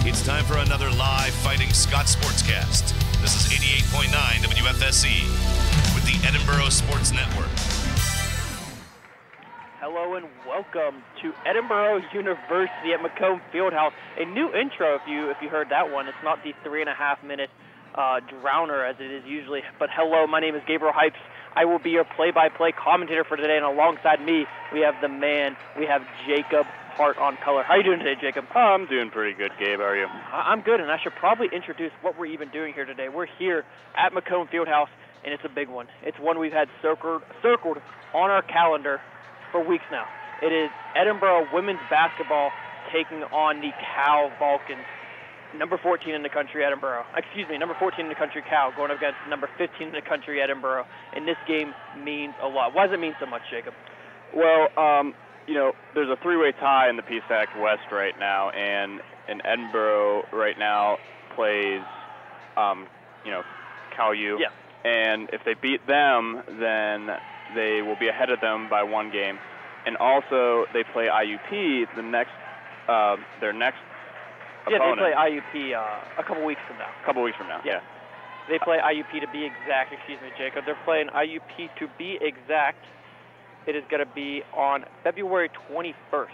It's time for another live Fighting Scots Sportscast. This is 88.9 WFSE with the Edinboro Sports Network. Hello and welcome to Edinboro University at Macomb Fieldhouse. A new intro if you heard that one. It's not the 3.5-minute drowner as it is usually. But hello, my name is Gabriel Hypes. I will be your play-by-play commentator for today, and alongside me, we have the man. We have Jacob Hart on color. How are you doing today, Jacob? I'm doing pretty good, Gabe. How are you? I'm good, and I should probably introduce what we're even doing here today. We're here at Macomb Fieldhouse, and it's a big one. It's one we've had circled on our calendar for weeks now. It is Edinboro women's basketball taking on the Cal Vulcans. Number 14 in the country, Edinboro. Excuse me, number 14 in the country, Cal, going up against number 15 in the country, Edinboro. And this game means a lot. Why does it mean so much, Jacob? Well, there's a three-way tie in the PSAC West right now, and Edinboro right now plays, Cal U. Yeah. And if they beat them, then they will be ahead of them by one game. And also, they play IUP their next Yeah, opponent. they play IUP a couple weeks from now. Yeah. They play IUP to be exact. Excuse me, Jacob. They're playing IUP to be exact. It is going to be on February 21st.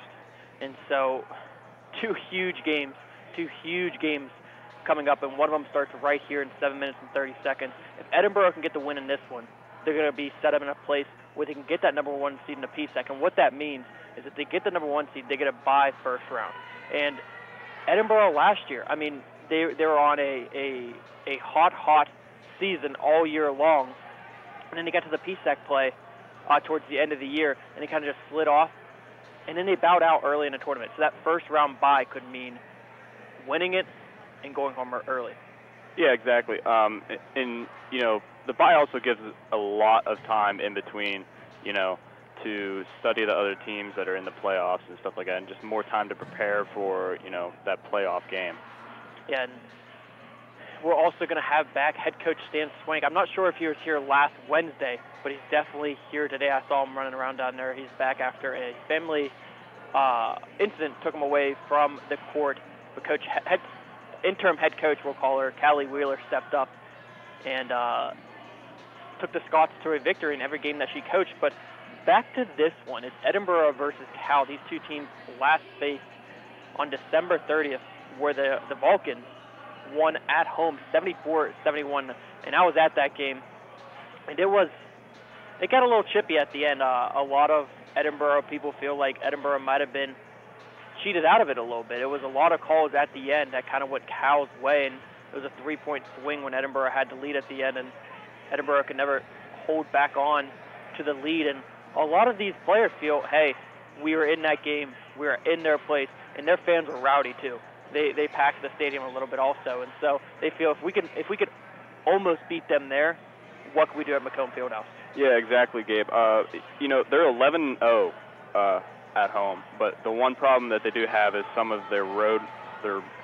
And so, two huge games coming up, and one of them starts right here in 7 minutes and 30 seconds. If Edinboro can get the win in this one, they're going to be set up in a place where they can get that number one seed in the PSAC. And what that means is if they get the number one seed, they get a bye first round. And Edinboro last year, I mean, they were on a hot season all year long. And then they got to the PSAC play towards the end of the year, and they kind of just slid off. And then they bowed out early in the tournament. So that first round bye could mean winning it and going home early. Yeah, exactly. The bye also gives a lot of time in between, to study the other teams that are in the playoffs and stuff like that, and just more time to prepare for, that playoff game. Yeah, and we're also going to have back head coach Stan Swank. I'm not sure if he was here last Wednesday, but he's definitely here today. I saw him running around down there. He's back after a family incident took him away from the court. But interim head coach, we'll call her, Callie Wheeler, stepped up and took the Scots to a victory in every game that she coached. But back to this one, it's Edinboro versus Cal. These two teams last faced on December 30th, where the Vulcans won at home 74-71, and I was at that game. And it got a little chippy at the end. A lot of Edinboro people feel like Edinboro might have been cheated out of it a little bit. It was a lot of calls at the end that kind of went Cal's way, and it was a 3-point swing when Edinboro had to lead at the end, and Edinboro could never hold back on to the lead. And a lot of these players feel, hey, we were in that game, we were in their place, and their fans were rowdy too. They packed the stadium a little bit also, and so they feel if we could almost beat them there, what can we do at Macomb Fieldhouse? Yeah, exactly, Gabe. They're 11-0 at home, but the one problem that they do have is some of their road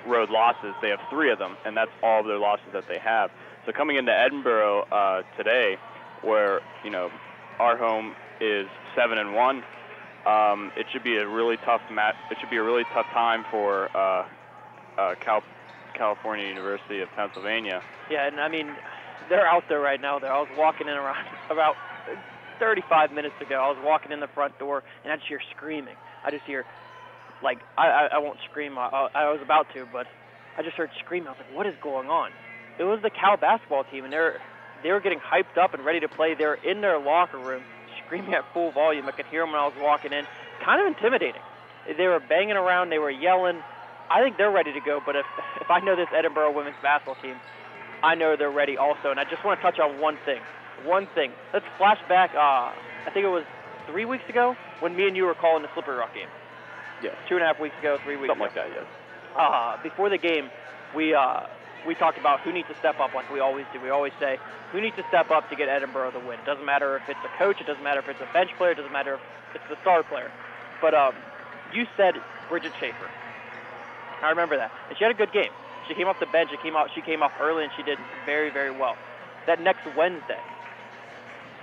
losses. They have 3 of them, and that's all of their losses that they have. So coming into Edinboro today, where our home is 7-1, it should be a really tough match. It should be a really tough time for California University of Pennsylvania. Yeah, and I mean, they're out there right now. I was walking in around about 35 minutes ago. I was walking in the front door, and I just hear screaming. I just hear, I won't scream. I was about to, but I just heard screaming. I was like, what is going on? It was the Cal basketball team, and they were getting hyped up and ready to play. They were in their locker room screaming at full volume. I could hear them when I was walking in. Kind of intimidating. They were banging around. They were yelling. I think they're ready to go, but if I know this Edinboro women's basketball team, I know they're ready also. And I just want to touch on one thing. Let's flash back, I think it was 3 weeks ago when me and you were calling the Slippery Rock game. Yes. 2.5 weeks ago, 3 weeks Something ago. like that, yes. Before the game, we talked about who needs to step up like we always do. We always say, who needs to step up to get Edinboro the win? It doesn't matter if it's a coach. It doesn't matter if it's a bench player. It doesn't matter if it's the star player. But you said Bridget Schaefer. I remember that. And she had a good game. She came off the bench. She came off early, and she did very, very well. That next Wednesday,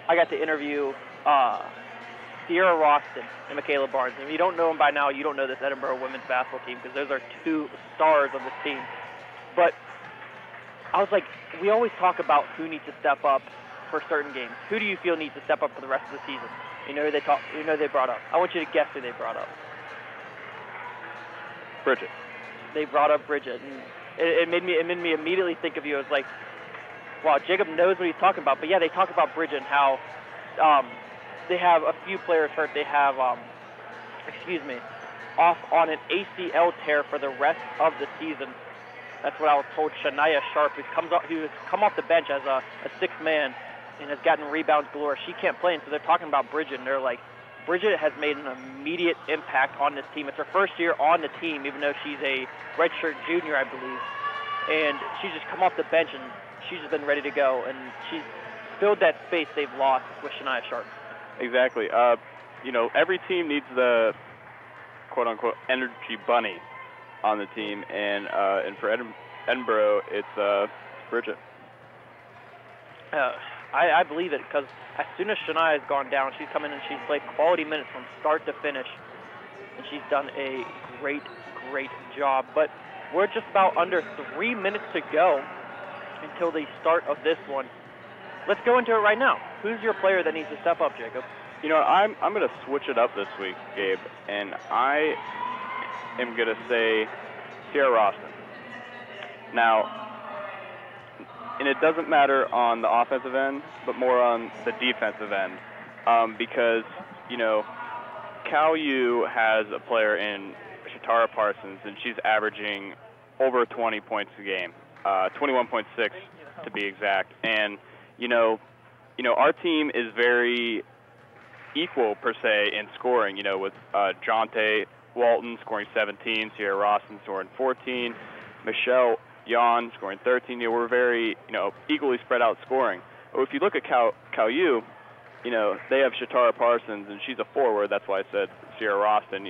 I got to interview Sierra Roston and Michaela Barnes. If you don't know them by now, you don't know this Edinboro women's basketball team because those are two stars of this team. But I was like, we always talk about who needs to step up for certain games. Who do you feel needs to step up for the rest of the season? You know who they brought up. I want you to guess who they brought up. Bridget. They brought up Bridget, and it made me immediately think of you. It was like, wow, Jacob knows what he's talking about. But yeah, they talk about Bridget and how they have a few players hurt. They have, off on an ACL tear for the rest of the season. That's what I was told. Shania Sharp, who's come off the bench as a sixth man and has gotten rebounds galore. She can't play, and so they're talking about Bridget, and they're like, Bridget has made an immediate impact on this team. It's her first year on the team, even though she's a redshirt junior, I believe. And she's just come off the bench, and she's just been ready to go, and she's filled that space they've lost with Shania Sharp. Exactly. Every team needs the quote-unquote energy bunny on the team, and for Edinboro, it's Bridget. I believe it because as soon as Shania has gone down, she's come in and she's played quality minutes from start to finish, and she's done a great, great job. But we're just about under 3 minutes to go until the start of this one. Let's go into it right now. Who's your player that needs to step up, Jacob? I'm going to switch it up this week, Gabe, and I am going to say Sierra Roston. Now, and it doesn't matter on the offensive end, but more on the defensive end, because, Cal U has a player in Shatara Parsons, and she's averaging over 20 points a game, 21.6 to be exact. And, our team is very equal, per se, in scoring, with Jonte Walton scoring 17, Sierra Roston scoring 14, Michelle Yon scoring 13. We're very, equally spread out scoring. But if you look at Cal U, they have Shatara Parsons, and she's a forward. That's why I said Sierra Roston.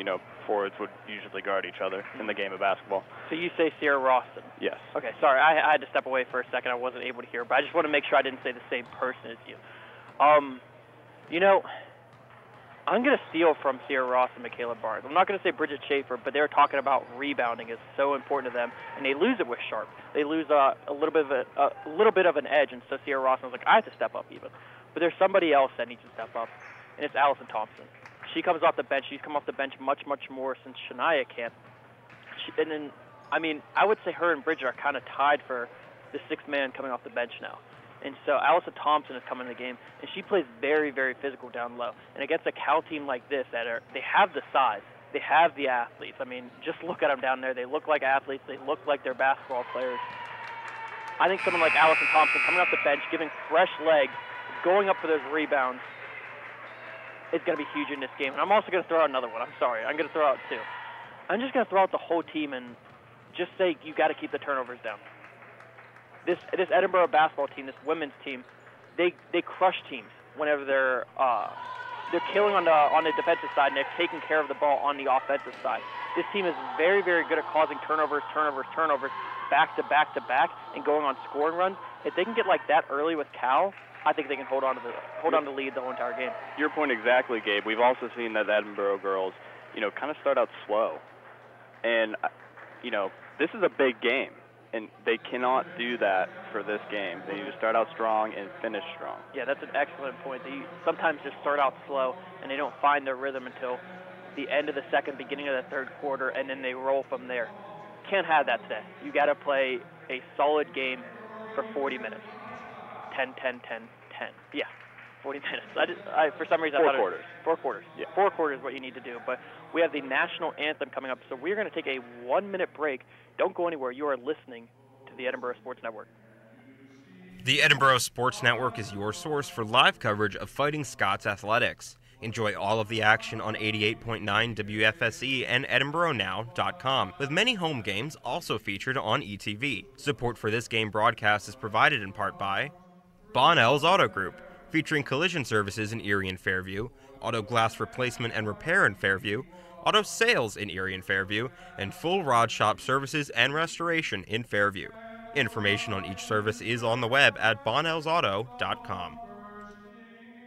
Forwards would usually guard each other in the game of basketball. So you say Sierra Roston? Yes. Okay, sorry. I had to step away for a second. I wasn't able to hear, but I just want to make sure I didn't say the same person as you. I'm going to steal from Sierra Ross and Michaela Barnes. I'm not going to say Bridget Schaefer, but they're talking about rebounding is so important to them, and they lose it with Sharp. They lose a little bit of an edge, and so Sierra Ross was like, I have to step up even. But there's somebody else that needs to step up, and it's Allison Thompson. She comes off the bench. She's come off the bench much, much more since Shania can't. I would say her and Bridget are kind of tied for the sixth man coming off the bench now. And so Allison Thompson is coming in the game, and she plays very, very physical down low. And against a Cal team like this, they have the size, they have the athletes. Just look at them down there. They look like athletes. They look like they're basketball players. I think someone like Allison Thompson coming off the bench, giving fresh legs, going up for those rebounds, is going to be huge in this game. And I'm also going to throw out another one. I'm sorry. I'm going to throw out two. I'm just going to throw out the whole team and just say you got to keep the turnovers down. This Edinboro basketball team, this women's team, they crush teams whenever they're killing on the defensive side and they're taking care of the ball on the offensive side. This team is very, very good at causing turnovers, back to back to back, and going on scoring runs. If they can get like that early with Cal, I think they can hold on to the lead the whole entire game. Your point exactly, Gabe. We've also seen that the Edinboro girls, kind of start out slow, and this is a big game. And they cannot do that for this game. They need to start out strong and finish strong. Yeah, that's an excellent point. They sometimes just start out slow, and they don't find their rhythm until the end of the second, beginning of the third quarter, and then they roll from there. Can't have that today. You got to play a solid game for 40 minutes. 10, 10, 10, 10. Yeah, 40 minutes. For some reason, I thought 4 quarters. 4 quarters. Yeah. 4 quarters is what you need to do. But we have the national anthem coming up, so we're going to take a 1-minute break. Don't go anywhere. You are listening to the Edinboro Sports Network. The Edinboro Sports Network is your source for live coverage of Fighting Scots athletics. Enjoy all of the action on 88.9 WFSE and EdinboroNow.com, with many home games also featured on ETV. Support for this game broadcast is provided in part by Bonnell's Auto Group, featuring collision services in Erie and Fairview, auto glass replacement and repair in Fairview, auto sales in Erie and Fairview, and full rod shop services and restoration in Fairview. Information on each service is on the web at bonnellsauto.com.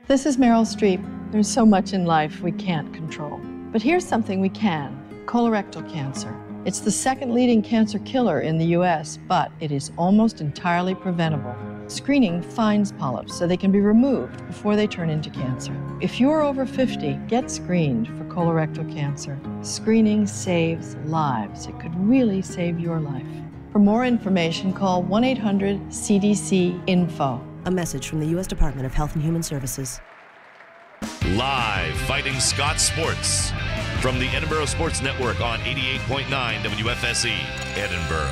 This is Meryl Streep. There's so much in life we can't control. But here's something we can: colorectal cancer. It's the second leading cancer killer in the U.S., but it is almost entirely preventable. Screening finds polyps so they can be removed before they turn into cancer. If you're over 50, get screened for colorectal cancer. Screening saves lives. It could really save your life. For more information, call 1-800-CDC-INFO. A message from the U.S. Department of Health and Human Services. Live Fighting Scots Sports from the Edinboro Sports Network on 88.9 WFSE, Edinboro.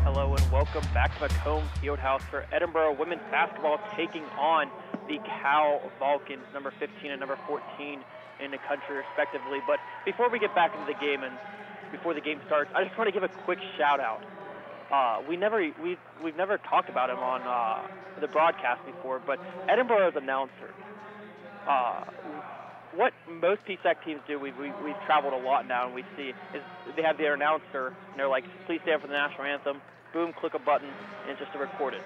Hello and welcome back to McComb Fieldhouse for Edinboro women's basketball taking on the Cal Vulcans, number 15 and number 14 in the country respectively. But before we get back into the game and before the game starts, I just want to give a quick shout out. We've never talked about him on the broadcast before, but Edinboro's announcer. What most PSAC teams do, we've traveled a lot now, and we see is they have their announcer, and they're like, please stand for the national anthem. Boom, click a button, and it's just to record it.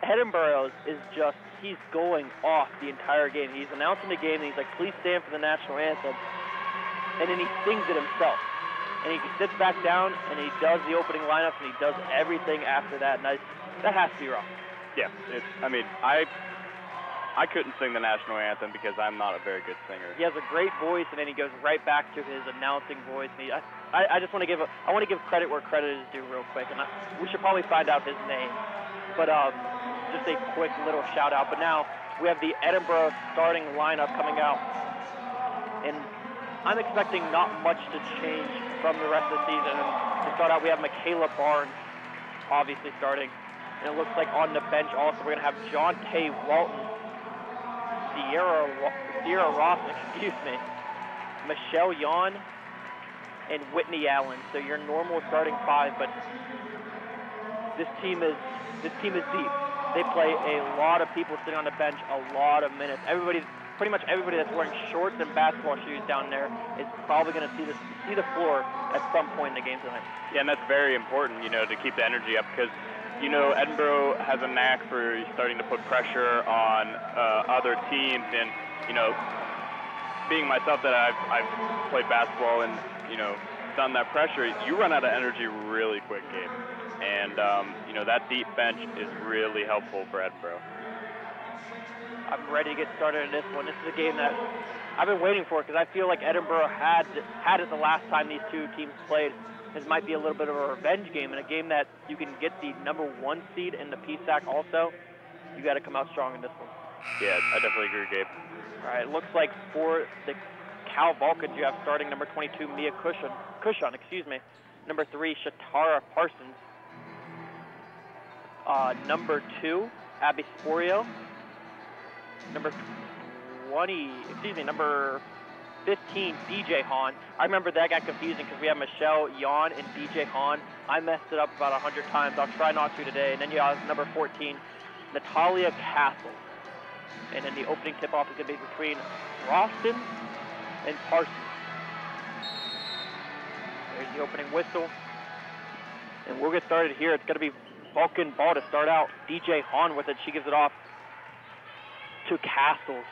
Edinboro's is just, he's going off the entire game. He's announcing the game, and he's like, please stand for the national anthem, and then he sings it himself. And he sits back down, and he does the opening lineups, and he does everything after that, and that has to be rough. Yeah, I couldn't sing the national anthem because I'm not a very good singer. He has a great voice, and then he goes right back to his announcing voice. And I just want to give credit where credit is due real quick, and we should probably find out his name. But just a quick little shout out. But now we have the Edinboro starting lineup coming out, and I'm expecting not much to change from the rest of the season. And to start out, we have Michaela Barnes obviously starting, and it looks like on the bench also we're going to have John Tay Walton, Sierra Ross, Michelle Yon, and Whitney Allen. So your normal starting five, but this team is deep. They play a lot of people sitting on the bench, a lot of minutes. Pretty much everybody that's wearing shorts and basketball shoes down there is probably going to see the floor at some point in the game tonight. Yeah, and that's very important, to keep the energy up because, Edinboro has a knack for starting to put pressure on other teams, and being myself that I've played basketball and done that pressure, you run out of energy really quick, Gabe. And that deep bench is really helpful for Edinboro. I'm ready to get started in this one. This is a game that I've been waiting for because I feel like Edinboro had it the last time these two teams played. This might be a little bit of a revenge game, and a game that you can get the number 1 seed in the PSAC also. You got to come out strong in this one. Yeah, I definitely agree, Gabe. All right, it looks like for the Cal Vulcans, you have starting number 22, Mia Cushon, number 3, Shatara Parsons, number 2, Abby Sporio, number 15, DJ Hahn. I remember that got confusing because we have Michelle Yon and DJ Hahn. I messed it up about 100 times. I'll try not to today. And then you have number 14, Natalia Castle. And then the opening tip-off is going to be between Roston and Parsons. There's the opening whistle. And we'll get started here. It's going to be Vulcan ball to start out. DJ Hahn with it. She gives it off to Castles.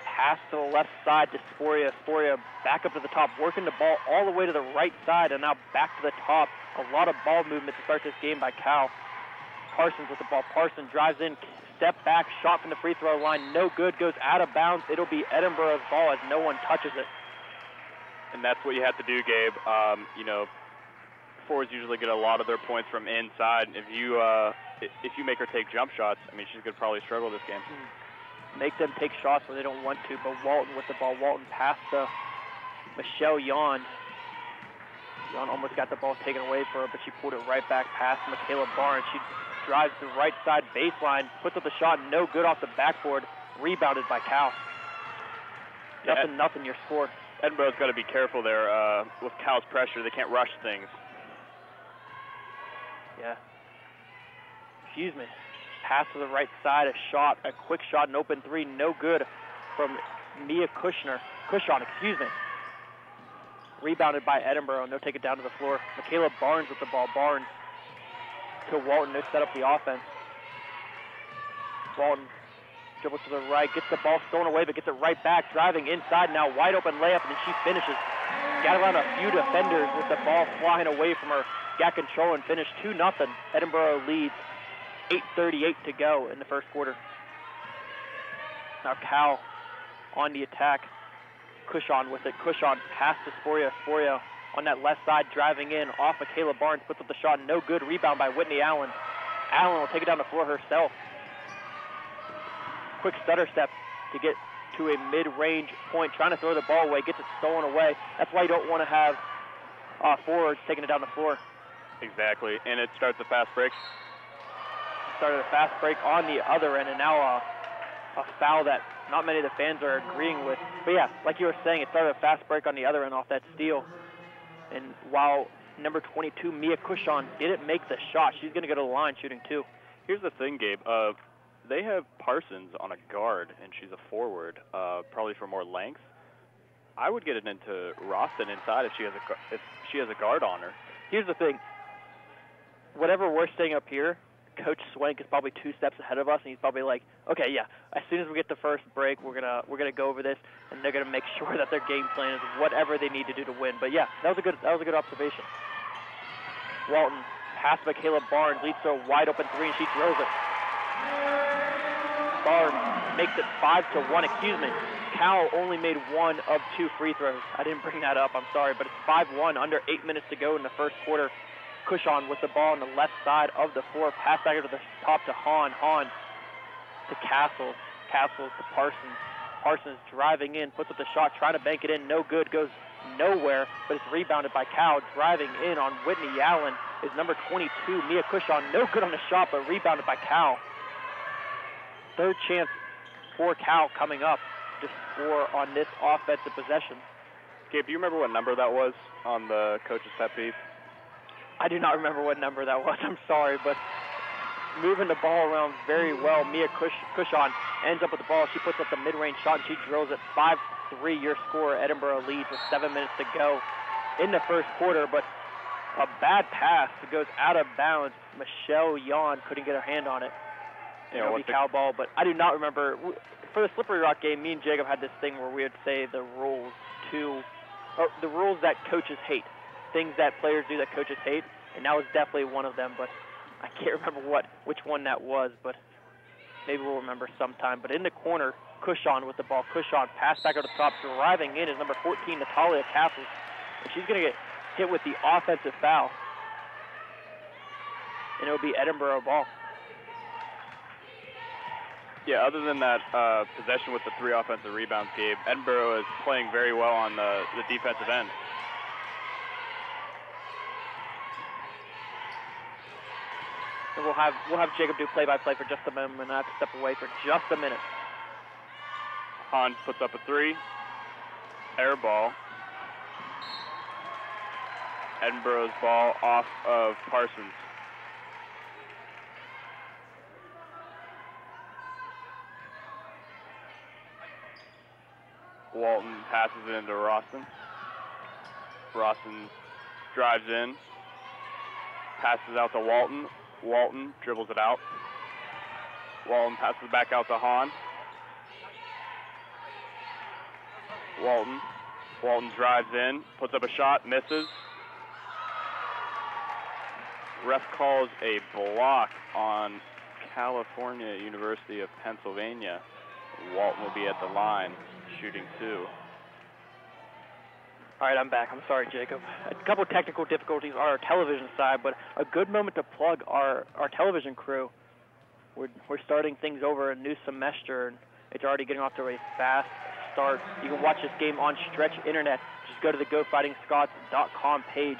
Pass to the left side to Sporia. Sporia back up to the top, working the ball all the way to the right side, and now back to the top. A lot of ball movement to start this game by Cal. Parsons with the ball. Parsons drives in, step back, shot from the free throw line, no good, goes out of bounds. It'll be Edinboro's ball as no one touches it. And that's what you have to do, Gabe. Forwards usually get a lot of their points from inside. If you make her take jump shots, she's going to probably struggle this game. Make them take shots when they don't want to, but Walton with the ball. Walton passed to Michelle Yon. Yon almost got the ball taken away for her, but she pulled it right back past Michaela Barnes. She drives the right side baseline, puts up the shot, no good off the backboard, rebounded by Cal. Nothing, your score. Edinboro's got to be careful there with Cal's pressure. They can't rush things. Yeah. Excuse me. Pass to the right side, a quick shot, an open three, no good from Mia Cushon. Rebounded by Edinboro, and they'll take it down to the floor. Michaela Barnes with the ball. Barnes to Walton to set up the offense. Walton dribbles to the right, gets the ball stolen away, but gets it right back, driving inside now, wide open layup, and then she finishes. Got around a few defenders with the ball flying away from her. Got control and finished 2-0. Edinboro leads, 8:38 to go in the first quarter. Now Cal on the attack. Cushon with it. Cushon pass to Sporia. Sporia on that left side, driving in off Michaela Barnes, puts up the shot, no good. Rebound by Whitney Allen. Allen will take it down the floor herself. Quick stutter step to get to a mid-range point, trying to throw the ball away, gets it stolen away. That's why you don't want to have forwards taking it down the floor. Exactly, and it starts a fast break. Started a fast break on the other end, and now a foul that not many of the fans are agreeing with. But yeah, like you were saying, it started a fast break on the other end off that steal. And while number 22, Mia Cushon, didn't make the shot, she's going to go to the line shooting two. Here's the thing, Gabe. They have Parsons on a guard, and she's a forward, probably for more length. I would get it into Roston inside if she has a guard on her. Here's the thing. Whatever we're saying up here, Coach Swank is probably 2 steps ahead of us, and he's probably like, okay, yeah, as soon as we get the first break, we're gonna go over this, and they're gonna make sure that their game plan is whatever they need to do to win. But yeah, that was a good observation. Walton pass Michaela Barnes, leads to a wide open three, and she throws it. Barnes makes it 5-1. Excuse me. Cal only made 1 of 2 free throws. I didn't bring that up. I'm sorry, but it's 5-1. Under 8 minutes to go in the first quarter. Cushon with the ball on the left side of the floor. Pass back to the top to Hahn. Hahn to Castles. Castles to Parsons. Parsons driving in, puts up the shot, trying to bank it in. No good. Goes nowhere, but it's rebounded by Cal. Driving in on Whitney Allen is number 22, Mia Cushon. No good on the shot, but rebounded by Cal. Third chance for Cal coming up to score on this offensive possession. Gabe, do you remember what number that was on the coach's pet peeve? I do not remember what number that was. I'm sorry, but moving the ball around very well. Mia Cushon ends up with the ball. She puts up the mid-range shot, and she drills it. 5-3 your score. Edinboro leads with 7 minutes to go in the first quarter, but a bad pass that goes out of bounds. Michelle Yon couldn't get her hand on it. It'll be Cal ball, but I do not remember. For the Slippery Rock game, me and Jacob had this thing where we would say the rules that coaches hate, things that players do that coaches hate, and that was definitely one of them, but I can't remember which one that was, but maybe we'll remember sometime. But in the corner, Cushon with the ball. Cushon pass back at the top, driving in is number 14, Natalia Castles, and she's going to get hit with the offensive foul, and it'll be Edinboro ball. Yeah, other than that possession with the 3 offensive rebounds, Gabe, Edinboro is playing very well on the defensive end. And we'll have Jacob do play-by-play for just a moment, and I have to step away for just a minute. Hahn puts up a 3. Air ball. Edinboro's ball off of Parsons. Walton passes it into Roston. Roston drives in, passes out to Walton. Walton dribbles it out. Walton passes it back out to Hahn. Walton drives in, puts up a shot, misses. Ref calls a block on California University of Pennsylvania. Walton will be at the line, shooting 2. All right, I'm back. I'm sorry, Jacob. A couple technical difficulties on our television side, but a good moment to plug our television crew. We're starting things over a new semester, and it's already getting off to a fast start. You can watch this game on Stretch Internet. Just go to the GoFightingScots.com page.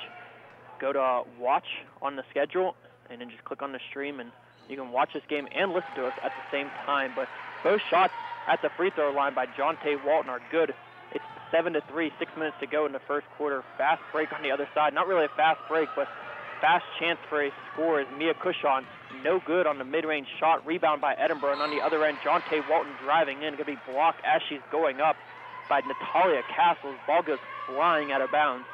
Go to watch on the schedule, and then just click on the stream, and you can watch this game and listen to us at the same time. But both shots at the free throw line by Jonte Walton are good. It's 7-3, 6 minutes to go in the first quarter. Fast break on the other side. Not really a fast break, but fast chance for a score is Mia Cushon. No good on the mid-range shot. Rebound by Edinboro. And on the other end, Jonte Walton driving in. Going to be blocked as she's going up by Natalia Castles. Ball goes flying out of bounds.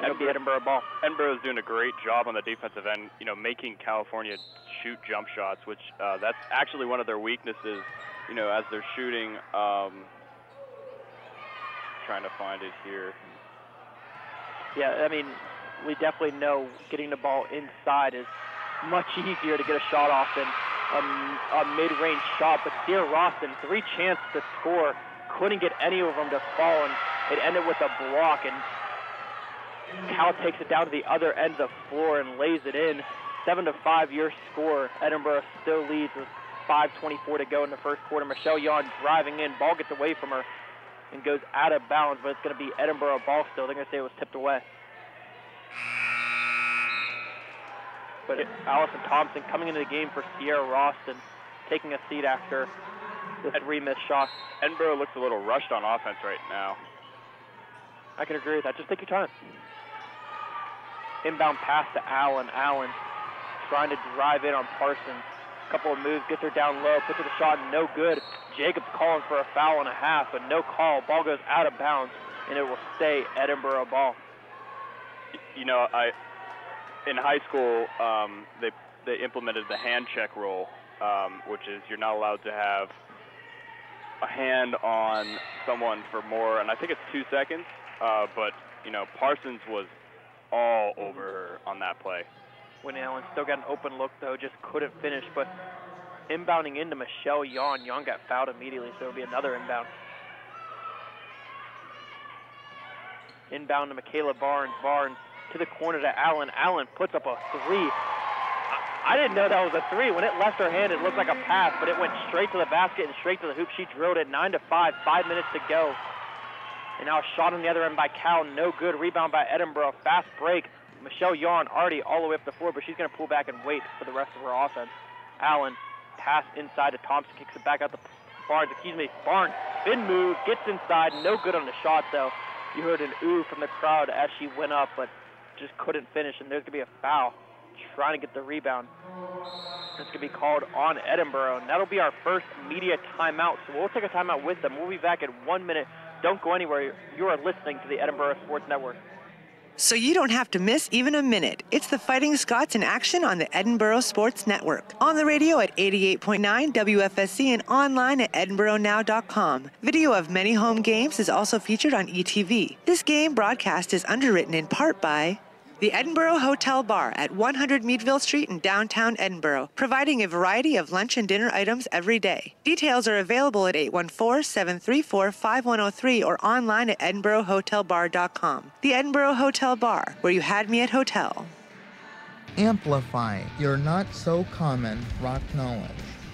It'll be Edinboro ball. Edinboro is doing a great job on the defensive end, making California shoot jump shots, which that's actually one of their weaknesses, as they're shooting. Trying to find it here. Yeah, I mean, we definitely know getting the ball inside is much easier to get a shot off than a mid-range shot. But Sierra Roston, 3 chances to score, couldn't get any of them to fall, and it ended with a block. And Cal takes it down to the other end of the floor and lays it in. 7-5 your score. Edinboro still leads with 5:24 to go in the first quarter. Michelle Yon driving in. Ball gets away from her and goes out of bounds, but it's going to be Edinboro ball still. They're going to say it was tipped away. But Allison Thompson coming into the game for Sierra Roston, taking a seat after the 3 missed shots. Edinboro looks a little rushed on offense right now. I can agree with that. Just take your time. Inbound pass to Allen. Allen trying to drive in on Parsons. Couple of moves, gets her down low, puts her the shot, no good. Jacobs calling for a foul and a half, but no call. Ball goes out of bounds, and it will stay Edinboro ball. In high school, they implemented the hand check rule, which is you're not allowed to have a hand on someone for more, and I think it's 2 seconds. But Parsons was all over her on that play. Whitney Allen still got an open look, though, just couldn't finish. But inbounding into Michelle Yon. Yon got fouled immediately, so it'll be another inbound. Inbound to Michaela Barnes. Barnes to the corner to Allen. Allen puts up a 3. I didn't know that was a 3. When it left her hand, it looked like a pass, but it went straight to the basket and straight to the hoop. She drilled it 9-5, 5 minutes to go. And now a shot on the other end by Cal, no good. Rebound by Edinboro, fast break. Michelle Yon already all the way up the floor, but she's going to pull back and wait for the rest of her offense. Allen, pass inside to Thompson, kicks it back out to Barnes. Barnes, spin move, gets inside, no good on the shot, though. You heard an ooh from the crowd as she went up, but just couldn't finish, and there's going to be a foul trying to get the rebound. It's going to be called on Edinboro, and that'll be our first media timeout, so we'll take a timeout with them. We'll be back in 1 minute. Don't go anywhere. You are listening to the Edinboro Sports Network. So you don't have to miss even a minute. It's the Fighting Scots in action on the Edinboro Sports Network. On the radio at 88.9 WFSC and online at edinboronow.com. Video of many home games is also featured on ETV. This game broadcast is underwritten in part by the Edinboro Hotel Bar at 100 Meadville Street in downtown Edinboro, providing a variety of lunch and dinner items every day. Details are available at 814-734-5103 or online at edinborohotelbar.com. The Edinboro Hotel Bar, where you had me at hotel. Amplify your not-so-common rock knowledge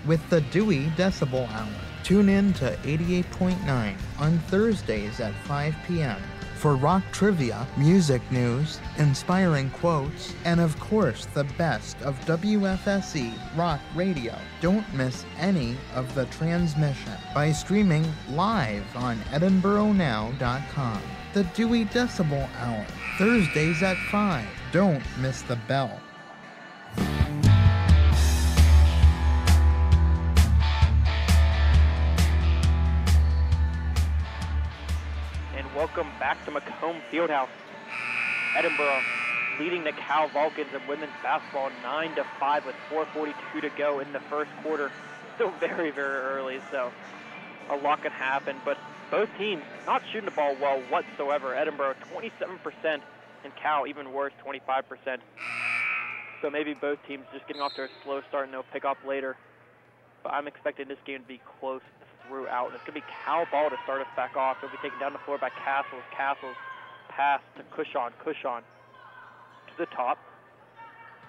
with the Dewey Decibel Hour. Tune in to 88.9 on Thursdays at 5 p.m. for rock trivia, music news, inspiring quotes, and of course the best of WFSE rock radio. Don't miss any of the transmission by streaming live on edinboronow.com. The Dewey Decibel Hour, Thursdays at 5. Don't miss the bell. Welcome back to Macomb Fieldhouse. Edinboro leading the Cal Vulcans in women's basketball 9-5 with 4:42 to go in the first quarter. Still very, very early, so a lot can happen. But both teams not shooting the ball well whatsoever. Edinboro 27% and Cal even worse, 25%. So maybe both teams just getting off to a slow start and they'll pick up later. But I'm expecting this game to be close throughout. It's going to be Cal ball to start us back off. It'll be taken down the floor by Castles. Castles pass to Cushon. Cushon to the top.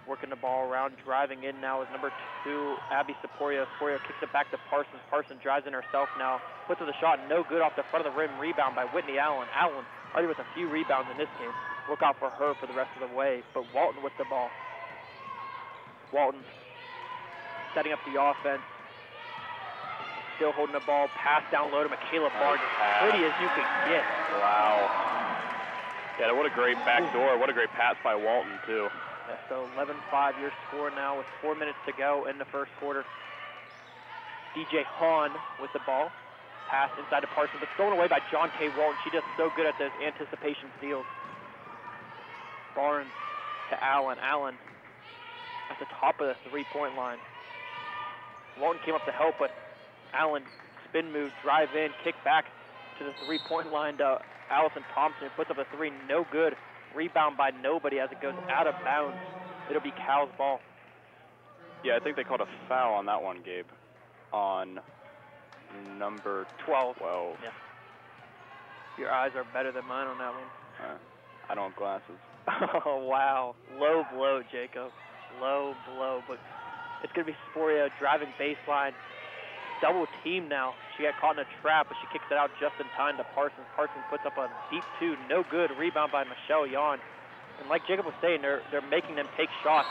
Working the ball around. Driving in now is number 2, Abby Saporio. Saporio kicks it back to Parsons. Parsons drives in herself now. Puts to the shot. No good off the front of the rim. Rebound by Whitney Allen. Allen already with a few rebounds in this game. Look out for her for the rest of the way. But Walton with the ball. Walton setting up the offense. Still holding the ball, pass down low to Michaela Barnes, as pretty as you can get. Wow. Yeah, what a great back door. What a great pass by Walton, too. Yeah, so 11-5 your score now with 4 minutes to go in the first quarter. DJ Hahn with the ball. Pass inside to Parsons, but thrown away by John K. Walton. She does so good at those anticipation steals. Barnes to Allen. Allen at the top of the three-point line. Walton came up to help, but Allen spin move, drive in, kick back to the three-point line to Allison Thompson, who puts up a three, no good. Rebound by nobody as it goes out of bounds. It'll be Cal's ball. Yeah, I think they called a foul on that one, Gabe, on number 12. Yeah. Your eyes are better than mine on that one. I don't have glasses. Oh, wow. Low blow, Jacob. Low blow. But it's going to be Sporia driving baseline. Double team now. She got caught in a trap, but she kicks it out just in time to Parsons. Parsons puts up a deep two. No good. Rebound by Michelle Yon. And like Jacob was saying, they're making them take shots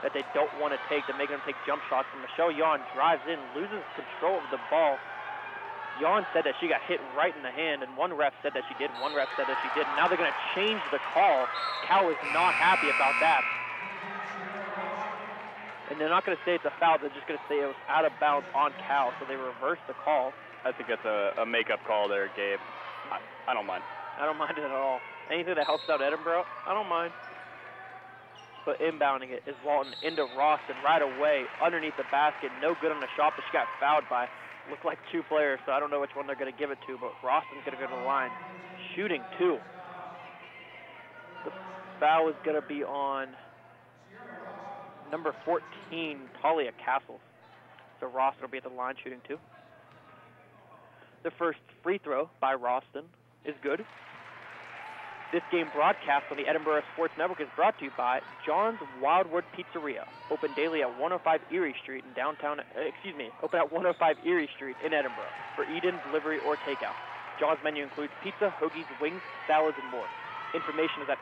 that they don't want to take. They're making them take jump shots. And Michelle Yon drives in, loses control of the ball. Yon said that she got hit right in the hand, and one ref said that she did, one ref said that she didn't. Now they're going to change the call. Cal is not happy about that. And they're not going to say it's a foul. They're just going to say it was out of bounds on Cal, so they reverse the call. I think that's a makeup call there, Gabe. I don't mind. I don't mind it at all. Anything that helps out Edinboro, I don't mind. But inbounding it is Walton into Roston right away, underneath the basket. No good on the shot, but she got fouled by, looked like two players, so I don't know which one they're going to give it to, but Roston's going to go to the line. Shooting two. The foul is going to be on number 14, Talia Castles. So Roston will be at the line shooting two. The first free throw by Roston is good. This game broadcast on the Edinboro Sports Network is brought to you by John's Wildwood Pizzeria, open daily at 105 Erie Street in downtown, open at 105 Erie Street in Edinboro for eat-in, delivery, or takeout. John's menu includes pizza, hoagies, wings, salads, and more. Information is at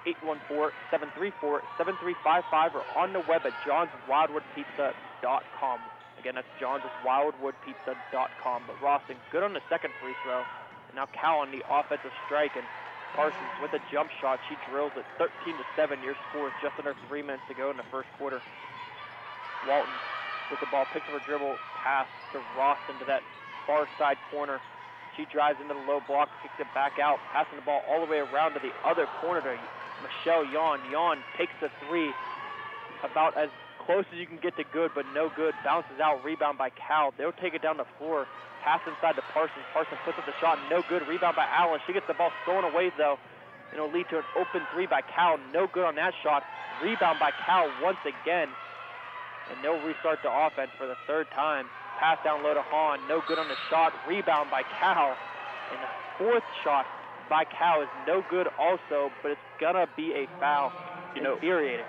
814-734-7355 or on the web at johnswildwoodpizza.com. Again, that's johnswildwoodpizza.com. But Roston good on the second free throw. And now Cal on the offensive strike, and Parsons with a jump shot. She drills it 13-7. Your score is just under 3 minutes to go in the first quarter. Walton with the ball, picks up her dribble, pass to Roston to that far side corner. She drives into the low block, kicks it back out, passing the ball all the way around to the other corner to Michelle Yon. Yon takes the three, about as close as you can get to good, but no good. Bounces out, rebound by Cal. They'll take it down the floor. Pass inside to Parsons. Parsons puts up the shot, no good. Rebound by Allen. She gets the ball stolen away, though. It'll lead to an open three by Cal. No good on that shot. Rebound by Cal once again. And they'll restart the offense for the third time. Pass down low to Hahn. No good on the shot. Rebound by Cal. And the fourth shot by Cal is no good also, but it's going to be a foul. Infuriating.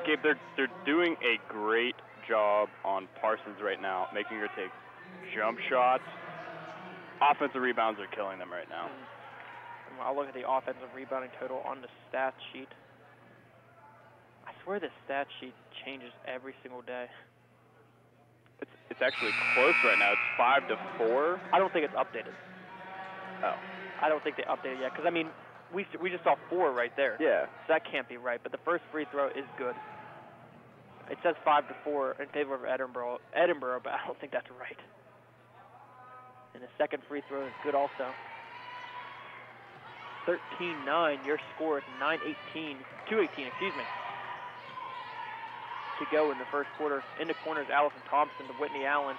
Gabe, they're doing a great job on Parsons right now, making her take jump shots. Offensive rebounds are killing them right now. I'll look at the offensive rebounding total on the stat sheet. I swear the stat sheet changes every single day. It's actually close right now. It's 5-4. I don't think it's updated. Oh. I don't think they updated yet, because, we just saw 4 right there. Yeah. So that can't be right, but the first free throw is good. It says 5-4 in favor of Edinboro, but I don't think that's right. And the second free throw is good also. 13-9, your score is 2:18, to go in the first quarter. In the corners, Allison Thompson to Whitney Allen.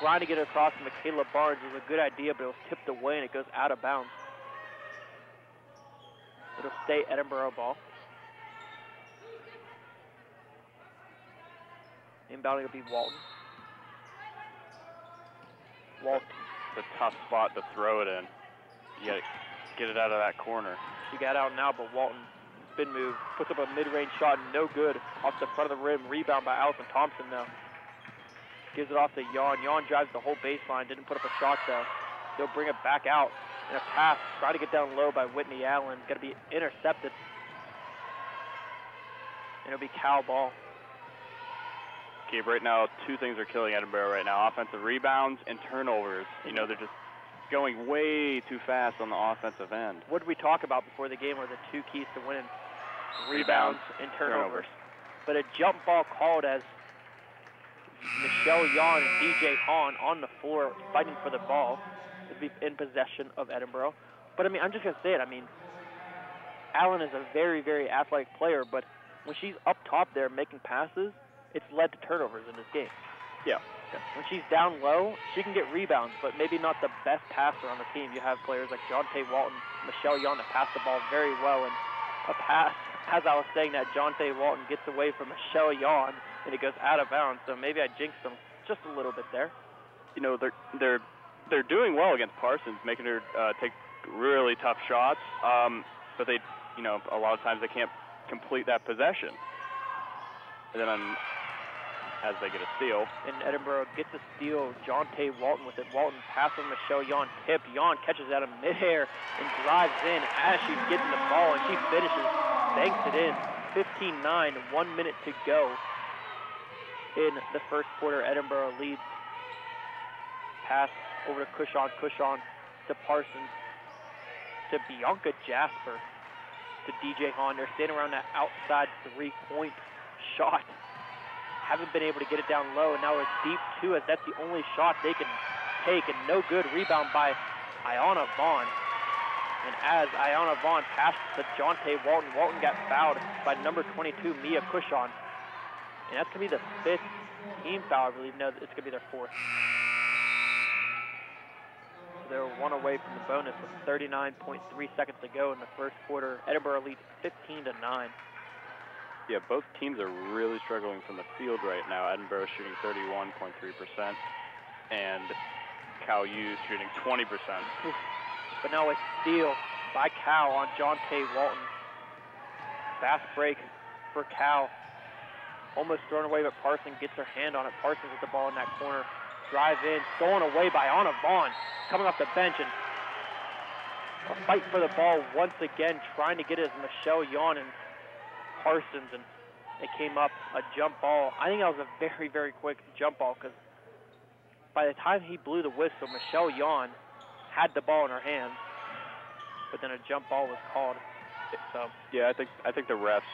Trying to get it across to Michaela Barnes was a good idea, but it was tipped away and it goes out of bounds. It'll stay Edinboro ball. Inbounding will be Walton. It's a tough spot to throw it in. You got to get it out of that corner. She got out now, but Walton, spin move, puts up a mid-range shot, no good. Off the front of the rim, rebound by Allison Thompson now. Gives it off to Yon. Yon drives the whole baseline, didn't put up a shot though. They'll bring it back out. And a pass, try to get down low by Whitney Allen. Going to be intercepted. And it'll be Cal ball. Gabe, right now, two things are killing Edinboro right now. Offensive rebounds and turnovers. They're just going way too fast on the offensive end. What did we talk about before the game were the two keys to winning? Rebounds and turnovers. But a jump ball called as Michelle Yon and DJ Hahn on the floor fighting for the ball to be in possession of Edinboro. But, I'm just going to say it. Allen is a very, very athletic player, but when she's up top there making passes, it's led to turnovers in this game. Yeah. When she's down low, she can get rebounds, but maybe not the best passer on the team. You have players like Jonte Walton, Michelle Yon that pass the ball very well, and a pass, as I was saying, that Jonte Walton gets away from Michelle Yon, and it goes out of bounds. So maybe I jinxed them just a little bit there. You know, they're doing well against Parsons, making her take really tough shots, but they, you know, a lot of times they can't complete that possession. And then as they get a steal. And Edinboro gets a steal. Jonte Walton with it. Walton passes Michelle Yon. Tip. Yon catches out of midair and drives in as she's getting the ball, and she finishes. Banks it in. 15-9, 1 minute to go in the first quarter. Edinboro leads. Pass over to Cushon. Cushon to Parsons. To Bianca Jasper. To DJ Hahn. They're standing around that outside three-point shot. Haven't been able to get it down low, and now it's deep two, as that's the only shot they can take, and no good. Rebound by Ayanna Vaughn. And as Ayanna Vaughn passed to Jonte Walton, Walton got fouled by number 22, Mia Cushon. And that's going to be the 5th team foul, I believe. No, it's going to be their 4th. So they're one away from the bonus with 39.3 seconds to go in the first quarter. Edinboro leads 15-9. Yeah, both teams are really struggling from the field right now. Edinboro shooting 31.3%, and Cal U shooting 20%. But now a steal by Cal on Jonte Walton. Fast break for Cal. Almost thrown away, but Parsons gets her hand on it. Parsons with the ball in that corner. Drive in, stolen away by Anna Vaughn, coming off the bench, and a fight for the ball once again, trying to get it as Michelle Yon and Parsons, and it came up a jump ball. I think that was a very, very quick jump ball, because by the time he blew the whistle, Michelle Yon had the ball in her hands, but then a jump ball was called. So yeah, I think the refs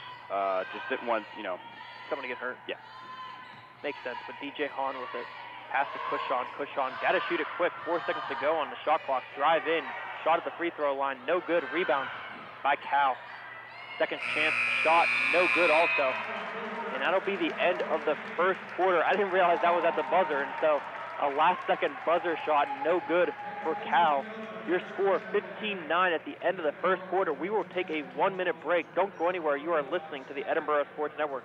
just didn't want, you know, someone to get hurt. Yeah, makes sense. But DJ Hahn with it, pass to Cushon. Cushon got to shoot it quick. 4 seconds to go on the shot clock. Drive in, shot at the free throw line, no good. Rebound by Cal. Second chance shot, no good also. And that'll be the end of the first quarter. I didn't realize that was at the buzzer, and so a last-second buzzer shot, no good for Cal. Your score, 15-9 at the end of the first quarter. We will take a 1-minute break. Don't go anywhere. You are listening to the Edinboro Sports Network.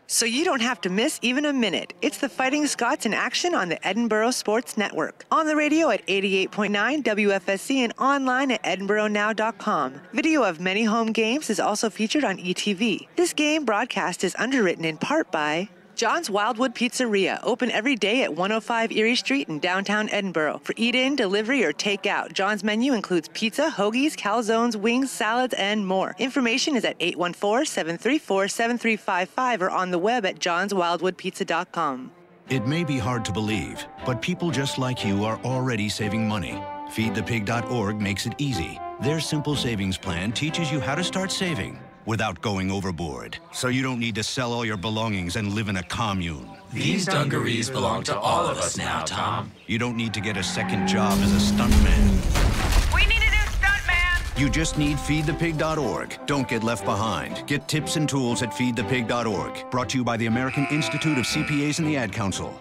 So you don't have to miss even a minute. It's the Fighting Scots in action on the Edinboro Sports Network. On the radio at 88.9 WFSC and online at edinboronow.com. Video of many home games is also featured on ETV. This game broadcast is underwritten in part by John's Wildwood Pizzeria, open every day at 105 Erie Street in downtown Edinboro. For eat-in, delivery, or take-out, John's menu includes pizza, hoagies, calzones, wings, salads, and more. Information is at 814-734-7355 or on the web at johnswildwoodpizza.com. It may be hard to believe, but people just like you are already saving money. FeedThePig.org makes it easy. Their simple savings plan teaches you how to start saving without going overboard, so you don't need to sell all your belongings and live in a commune. These dungarees belong to all of us now, Tom. You don't need to get a second job as a stuntman. We need a new stuntman! You just need FeedThePig.org. Don't get left behind. Get tips and tools at FeedThePig.org. Brought to you by the American Institute of CPAs and the Ad Council.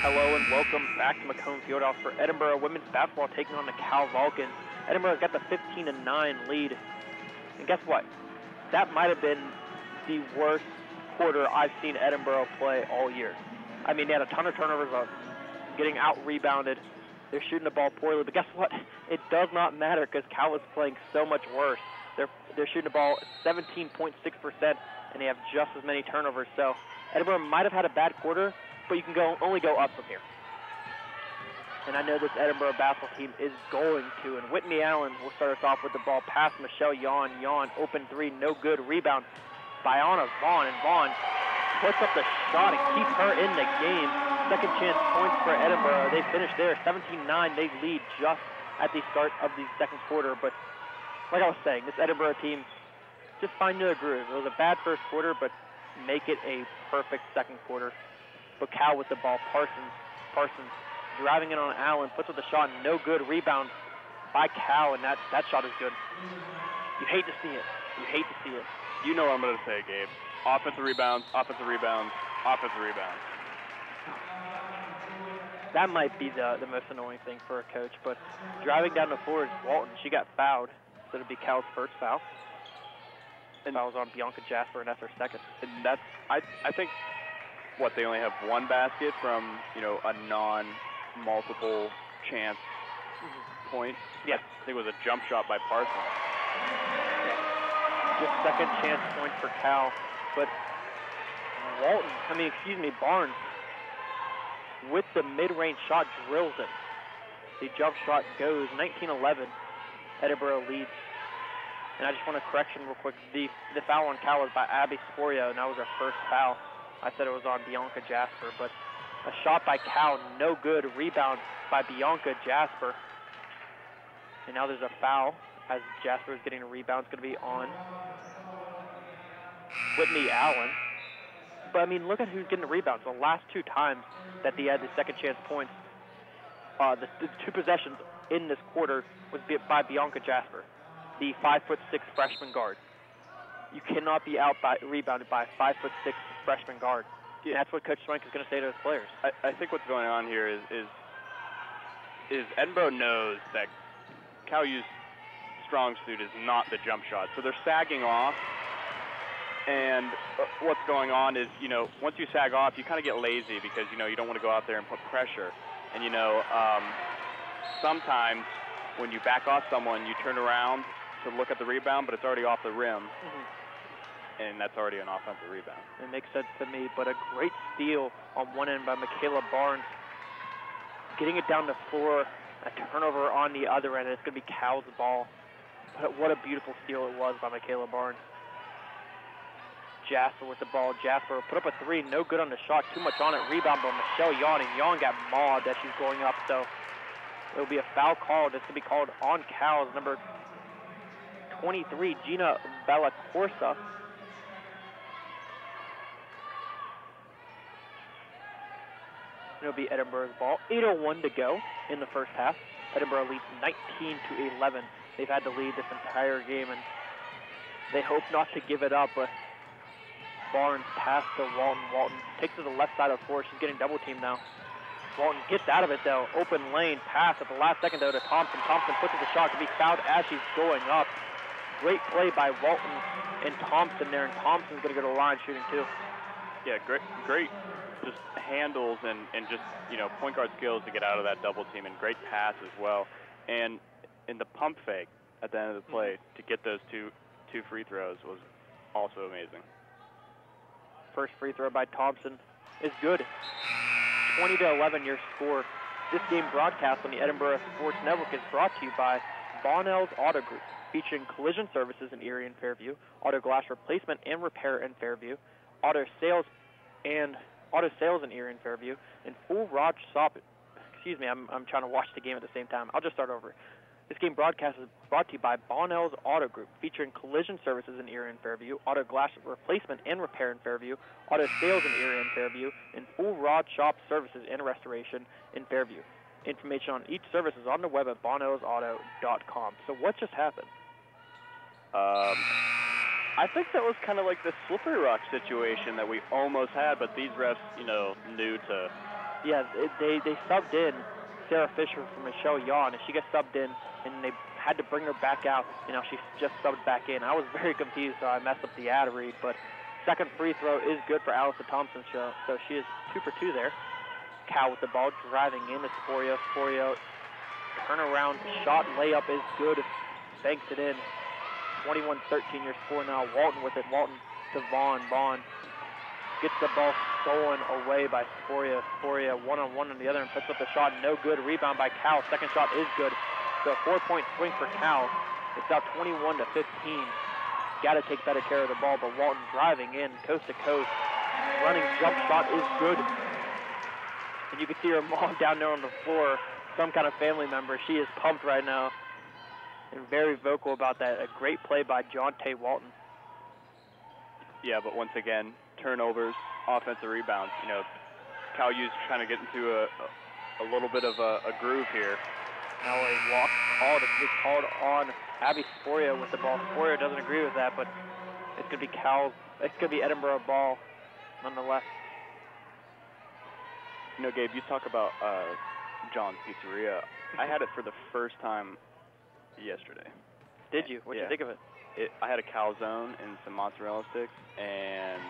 Hello and welcome back to Macomb Fieldhouse for Edinboro women's basketball taking on the Cal Vulcans. Edinboro's got the 15-9 lead. And guess what? That might have been the worst quarter I've seen Edinboro play all year. I mean, they had a ton of turnovers, getting out-rebounded. They're shooting the ball poorly. But guess what? It does not matter because Cal was playing so much worse. They're shooting the ball 17.6%, and they have just as many turnovers. So Edinboro might have had a bad quarter, but you can only go up from here. And I know this Edinboro basketball team is going to. And Whitney Allen will start us off with the ball past Michelle Yon. Yon, open three, no good. Rebound by Anna Vaughn. And Vaughn puts up the shot and keeps her in the game. Second chance points for Edinboro. They finish there, 17-9. They lead just at the start of the second quarter. But like I was saying, this Edinboro team just find their groove. It was a bad first quarter, but make it a perfect second quarter. but Cal with the ball. Parsons driving in on Allen, puts up the shot, no good. Rebound by Cal, and that shot is good. You hate to see it. You hate to see it. You know what I'm going to say, Gabe. Offensive rebounds, offensive rebounds, offensive rebounds. That might be the most annoying thing for a coach, but driving down the floor is Walton. She got fouled, so it'll be Cal's first foul. And foul was on Bianca Jasper, and that's her second. And that's, I think, they only have one basket from, a non-multiple chance point. Yeah. I think it was a jump shot by Parsons. Just second chance point for Cal, but Barnes, with the mid-range shot, drills it. The jump shot goes 19-11. Edinboro leads. And I just want a correction real quick. The foul on Cal was by Abby Sporio, and that was her first foul. I said it was on Bianca Jasper, but a shot by Cal, no good. Rebound by Bianca Jasper. And now there's a foul as Jasper is getting a rebound. It's going to be on Whitney Allen. But, look at who's getting the rebounds. The last two times that they had the second chance points, the two possessions in this quarter was by Bianca Jasper, the 5'6" freshman guard. You cannot be rebounded by a 5'6" freshman guard. Yeah. And that's what Coach Swank is going to say to his players. I think what's going on here is Edinboro knows that Cal U's strong suit is not the jump shot, so they're sagging off. And what's going on is, once you sag off, you kind of get lazy because, you don't want to go out there and put pressure. And, sometimes when you back off someone, you turn around to look at the rebound, but it's already off the rim. And that's already an offensive rebound. It makes sense to me, but a great steal on one end by Michaela Barnes. Getting it down the floor, a turnover on the other end, and it's going to be Cal's ball. But what a beautiful steal it was by Michaela Barnes. Jasper with the ball. Jasper put up a three, no good on the shot, too much on it. Rebound by Michelle Yawn, and Yawn got mauled as she's going up, so it'll be a foul called. It's going to be called on Cal's number 23, Gina Bellacorsa. It'll be Edinboro's ball. 8:01 to go in the first half. Edinboro leads 19-11. They've had the lead this entire game, and they hope not to give it up, but Barnes pass to Walton. Walton takes to the left side of the floor. She's getting double teamed now. Walton gets out of it, though. Open lane pass at the last second, though, to Thompson. Thompson puts up the shot to be fouled as she's going up. Great play by Walton and Thompson there, and Thompson's going to go to the line shooting, too. Yeah, great just handles and just, point guard skills to get out of that double team, and great pass as well. And in the pump fake at the end of the play to get those two free throws was also amazing. First free throw by Thompson is good. 20-11 your score. This game broadcast on the Edinboro Sports Network is brought to you by Bonnell's Auto Group, featuring collision services in Erie and Fairview, auto glass replacement and repair in Fairview, auto sales in Erie and Fairview, and full rod shop. Excuse me, I'm trying to watch the game at the same time. I'll just start over. This game broadcast is brought to you by Bonnell's Auto Group, featuring collision services in Erie and Fairview, auto glass replacement and repair in Fairview, auto sales in Erie and Fairview, and full rod shop services and restoration in Fairview. Information on each service is on the web at bonnellsauto.com. So what just happened? I think that was kind of like the slippery rock situation that we almost had, but these refs, knew to. Yeah, they subbed in Sarah Fisher for Michelle Yawn, and she got subbed in, and they had to bring her back out. She just subbed back in. I was very confused, so I messed up the ad read, but second free throw is good for Allison Thompson, so she is 2 for 2 there. Cal with the ball, driving in to Sporio. Sporio, turnaround shot, layup is good, banks it in. 21-13 your score now. Walton with it. Walton to Vaughn. Vaughn gets the ball stolen away by Sporia. Sporia one-on-one on the other and puts up the shot. No good. Rebound by Cal. Second shot is good. So a 4-point swing for Cal. It's now 21-15. Got to take better care of the ball, but Walton driving in coast to coast. Running jump shot is good. And you can see her mom down there on the floor, some kind of family member. She is pumped right now and very vocal about that. A great play by Jonte Walton. Yeah, but once again, turnovers, offensive rebounds. Cal U's trying to get into a little bit of a groove here. Now a walk called. It's called on Abby Sporio with the ball. Sporio doesn't agree with that, but it's going to be it's going to be Edinboro ball nonetheless. You know, Gabe, you talk about John's Pizzeria. I had it for the first time yesterday. Did you? What did you think of it? I had a calzone and some mozzarella sticks, and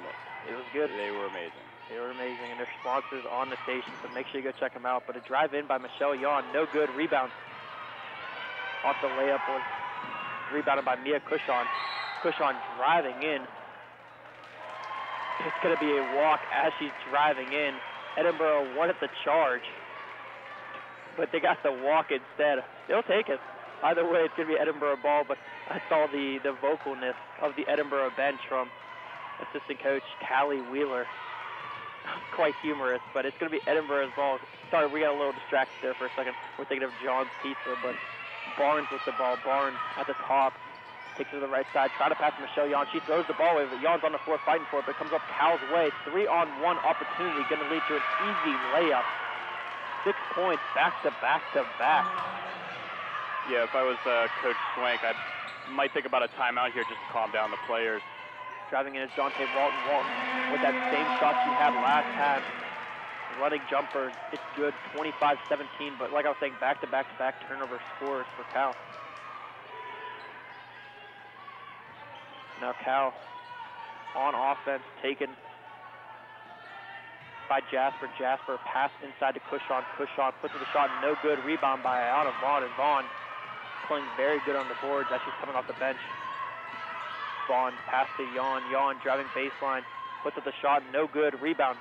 it was good. They were amazing. They were amazing, and their sponsors on the station, so make sure you go check them out. But a drive in by Michelle Yon, no good. Rebound off the layup was rebounded by Mia Cushon. Cushon driving in. It's going to be a walk as she's driving in. Edinboro wanted the charge, but they got the walk instead. They'll take it. Either way, it's going to be Edinboro ball, but I saw the vocalness of the Edinboro bench from assistant coach Callie Wheeler. Quite humorous, but it's going to be Edinboro's ball. Sorry, we got a little distracted there for a second. We're thinking of John's Pizza, but Barnes with the ball. Barnes at the top. Takes it to the right side. Try to pass to Michelle Yon. She throws the ball away, but Yon's on the floor fighting for it, but it comes up Cal's way. 3-on-1 opportunity, going to lead to an easy layup. 6 points, back to back to back. Yeah, if I was Coach Swank, I might think about a timeout here just to calm down the players. Driving in is Jonte Walton. Walton with that same shot she had last time. Running jumper, it's good, 25-17, but like I was saying, back-to-back-to-back turnover scores for Cal. Now Cal on offense, taken by Jasper. Jasper pass inside to Cushon. Cushon puts the shot, no good. Rebound by Ayana Vaughn, and Vaughn playing very good on the boards as she's coming off the bench. Vaughn pass to Yon. Yon driving baseline, puts up the shot, no good. Rebound